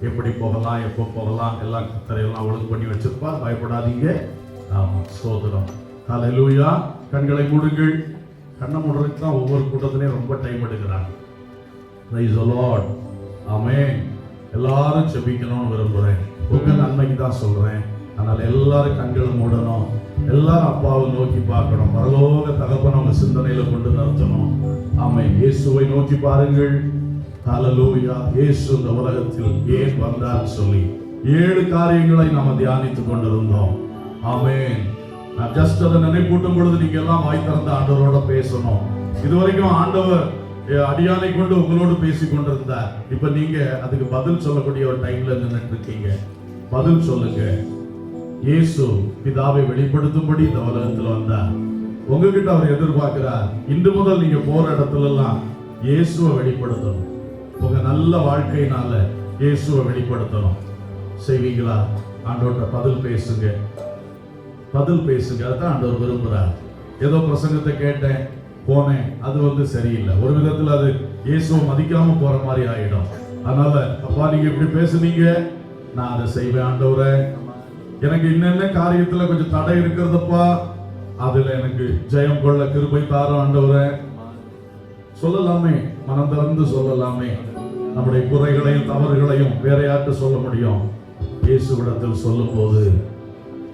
எப்படி போகலாம், எப்போ போகலாம், எல்லாம் கர்த்தரையெல்லாம் ஒழுங்கு பண்ணி வச்சிருப்பார். பயப்படாதீங்க. ஸ்தோத்திரம். ஹல்லேலூயா. கண்களை மூடுங்கள். கண்ணை மூடுறதுக்கு தான் ஒவ்வொரு கூட்டத்திலையும் ரொம்ப டைம் எடுக்கிறாங்க. Praise the Lord. ஆமென். எல்லாரும் ஜெபிக்கணும்னு விரும்புறேன். உங்க நன்மைக்கு தான் சொல்றேன். அதனால எல்லாரும் கண்களை மூடணும். எல்லாரும் அப்பாவை நோக்கி பார்க்கணும். பரலோக தகப்பனை உங்க சிந்தனையில கொண்டு நிறுத்தணும். ஆமென். இயேசுவை நோக்கி பாருங்கள். ஹல்லேலூயா. இயேசு இந்த உலகத்தில் ஏன் வந்தார் சொல்லி 7 காரியங்களை நாம தியானித்துக் கொண்டிருந்தோம். ஆமென். நான் ஜஸ்ட் அதை நினைப்பூட்டும் பொழுது நீங்க எல்லாம் வாய் திறந்து ஆண்டவரோட பேசணும். இதுவரைக்கும் ஆண்டவர் அடியானை கொண்டு உங்களோடு பேசி கொண்டிருந்தார். இப்ப நீங்க அதுக்கு பதில் சொல்லக்கூடிய ஒரு டைம்ல நின்றுட்டு இருக்கீங்க. பதில் சொல்லுங்க. இயேசு பிதாவை வெளிப்படுத்தும்படி இந்த உலகத்தில் வந்தார். உங்ககிட்ட அவர் எதிர்பார்க்கிறார். இன்று முதல் நீங்க போற இடத்துல எல்லாம் இயேசுவை வெளிப்படுத்தணும். உங்க நல்ல வாழ்க்கையினால இயேசுவை வெளிப்படுத்தணும். செய்வீங்களா? ஆண்டவர்கிட்ட பதில் பேசுங்க. பதில் பேசுங்க. அதுதான் ஆண்டவர் விரும்புறார். ஏதோ பிரசங்கத்தை கேட்டேன் போனேன், அது சரியில்லை. ஒரு விதத்தில் அது இயேசுவை மதிக்காம போற மாதிரி ஆயிடும். அதனால அப்பா நீங்க இப்படி பேசுனீங்க, நான் அதை செய்வேன் ஆண்டவரே. எனக்கு இன்னென்ன காரியத்துல கொஞ்சம் தடை இருக்கிறதப்பா, அதுல எனக்கு ஜெயம் கொள்ள கிருபை தாரும் ஆண்டவரே. சொல்லலாமே, மனம் திறந்து சொல்லலாமே. நம்முடைய குறைகளையும் தவறுகளையும் வேற யார்கிட்ட சொல்ல முடியும்? இயேசுவிடத்தில் சொல்லும் போது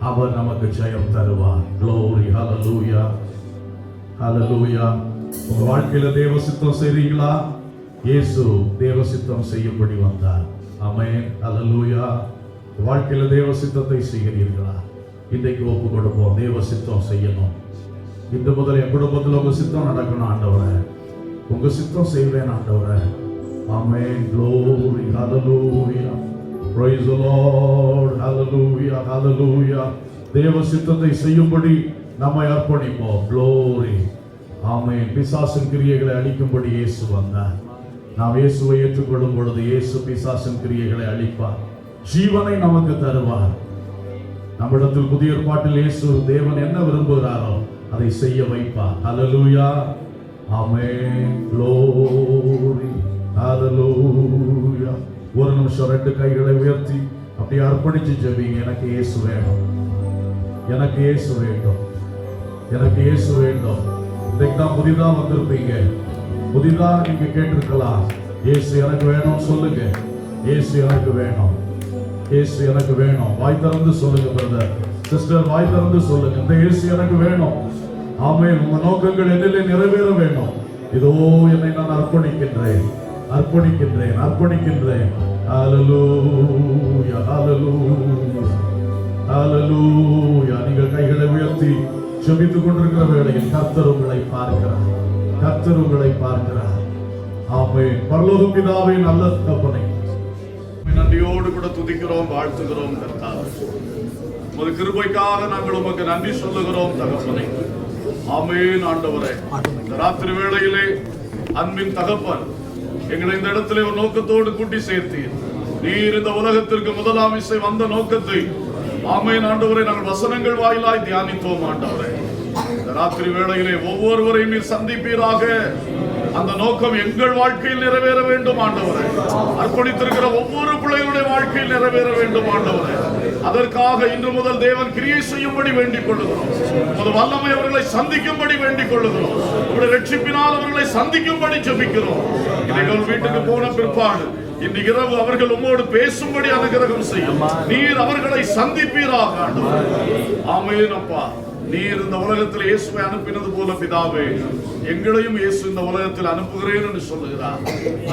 அவர் நமக்கு ஜெயம் தருவார். Glory, hallelujah, hallelujah. உங்க வாழ்க்கையில தேவ சித்தம் செய்றீங்களா? இயேசு தேவ சித்தம் செய்யும்படி வந்தார். ஆமென், hallelujah. வாழ்க்கையில தேவ சித்தத்தை செய்கிறீர்களா? இன்றைக்கு ஒப்பு கொடுப்போம். தேவ சித்தம் செய்யணும். இன்று முதல் என் குடும்பத்தில் உங்க சித்தம் நடக்கணும் ஆண்டவரே. உங்க சித்தம் செய்வேன் ஆண்டவரே. ஆமென். Glory, hallelujah. Praise the Lord. Hallelujah, hallelujah. தேவ சித்தத்தை செய்யும்படி நம்மை அர்ப்பணிப்போம். Glory. ஆமென். பிசாசின் கிரியைகளை அழிக்கும்படி இயேசு வந்தார். நாம் இயேசுவை ஏற்றுக்கொள்ளும் பொழுது இயேசு பிசாசின் கிரியைகளை அழிப்பார். ஜீவனை நமக்கு தருவார். நம்மிடத்தில் புதிய ஏற்பாட்டில் இயேசு தேவன் என்ன விரும்புகிறாரோ அதை செய்ய வைப்பார். Hallelujah. ஆமென். Glory. Hallelujah. ஒரு நிமிஷம் 2 கைகளை உயர்த்தி அப்படியே அர்ப்பணிச்சு ஜெபிங்க. எனக்கு இயேசு வேணும். எனக்கு இயேசு வேண்டும். எனக்கு இயேசு வேண்டும். இன்னைக்கு தான் புதிதா வந்திருப்பீங்க. புதிதா நீங்க கேட்டிருக்கலாம். இயேசு எனக்கு வேணும் சொல்லுங்க. இயேசு எனக்கு வேணும். இயேசு எனக்கு வேணும். வாய் திறந்து சொல்லுங்க பிரதர், சிஸ்டர், வாய் திறந்து சொல்லுங்க. இந்த இயேசு எனக்கு வேணும். ஆமென். உங்க நோக்கங்கள் என்னிலே நிறைவேற வேணும். இதோ என்னை நான் அர்ப்பணிக்கின்றேன், அர்ப்பணிக்கின்றேன், அர்ப்பணிக்கின்றேன். ஹல்லேலூயா, ஹல்லேலூயா, ஹல்லேலூயா. நீங்கள் கைகளை உயர்த்தி ஜெபித்துக் கொண்டிருக்கிற வேளையில் கர்த்தர் உங்களை பார்க்கிறார். கர்த்தர் உங்களை பார்க்கிறார். ஆமென். பரலோக பிதாவே, நல்ல தகப்பனே, நன்றியோடு கூட துதிக்கிறோம், வாழ்த்துகிறோம் கர்த்தாவே. உமது கிருபைக்காக நாங்கள் உமக்கு நன்றி சொல்லுகிறோம் தகப்பனே. ஆமென் ஆண்டவரே. இந்த ராத்திரி வேளையிலே அன்பின் தகப்பன் எங்களை இந்த இடத்திலே ஒரு நோக்கத்தோடு கூட்டி சேர்த்தீர். நீர் இந்த உலகத்திற்கு முதலாம் இசை வந்த நோக்கத்தை ஆமென் ஆண்டவரே நாங்கள் வசனங்கள் வாயிலாய் தியானித்தோம் ஆண்டவரே. இந்த ராத்திரி வேளையிலே ஒவ்வொருவரையும் நீர் சந்திப்பீராக. அந்த நோக்கம் எங்கள் வாழ்க்கையில் நிறைவேற வேண்டும் ஆண்டவரே. அர்ப்பணித்திருக்கிற ஒவ்வொரு பிள்ளைகளுடைய வாழ்க்கையில் நிறைவேற வேண்டும் ஆண்டவரே. அதற்காக இன்று முதல் தேவன் கிரியை செய்யும்படி வேண்டிக் கொள்ளுகிறோம். உமது வல்லமை அவர்களை சந்திக்கும்படி வேண்டிக் கொள்ளுகிறோம். உங்களுடைய ரட்சிப்பினால் அவர்களை சந்திக்கும்படி ஜெபிக்கிறோம். இவர்கள் வீட்டுக்கு போன பிற்பாடு இன்று இரவு அவர்கள் உம்மோடு பேசும்படி அனுகிரகம் செய்யும். நீர் அவர்களை சந்திப்பீராக ஆண்டவரே. ஆமென் அப்பா. நீர் இந்த உலகத்தில் இயேசுவை அனுப்பினது போல பிதாவே, எங்களையும் இயேசு இந்த உலகத்தில் அனுப்புகிறேன் என்று சொல்லுகிறார்.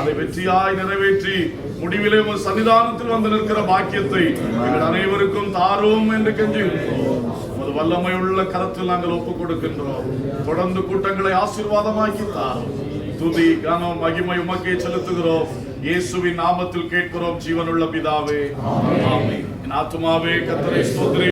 அதை வெற்றியாய் நிறைவேற்றி முடிவிலே ஒரு சன்னிதானத்தில் வந்து நிற்கிற பாக்கியத்தை எங்கள் அனைவருக்கும் தாரும் என்று கெஞ்சுகின்றோம். உமது வல்லமை உள்ள கரத்தில் நாங்கள் ஒப்புக் கொடுக்கின்றோம். தொடர்ந்து கூட்டங்களை ஆசீர்வாதமாக்கி தாரும். துதி கனம் மகிமை உமக்கே செலுத்துகிறோம். இயேசுவின் நாமத்தில் கேட்கிறோம் ஜீவனுள்ள பிதாவே. ஆமென். என் ஆத்துமாவே கர்த்தரை ஸ்தோத்திரி.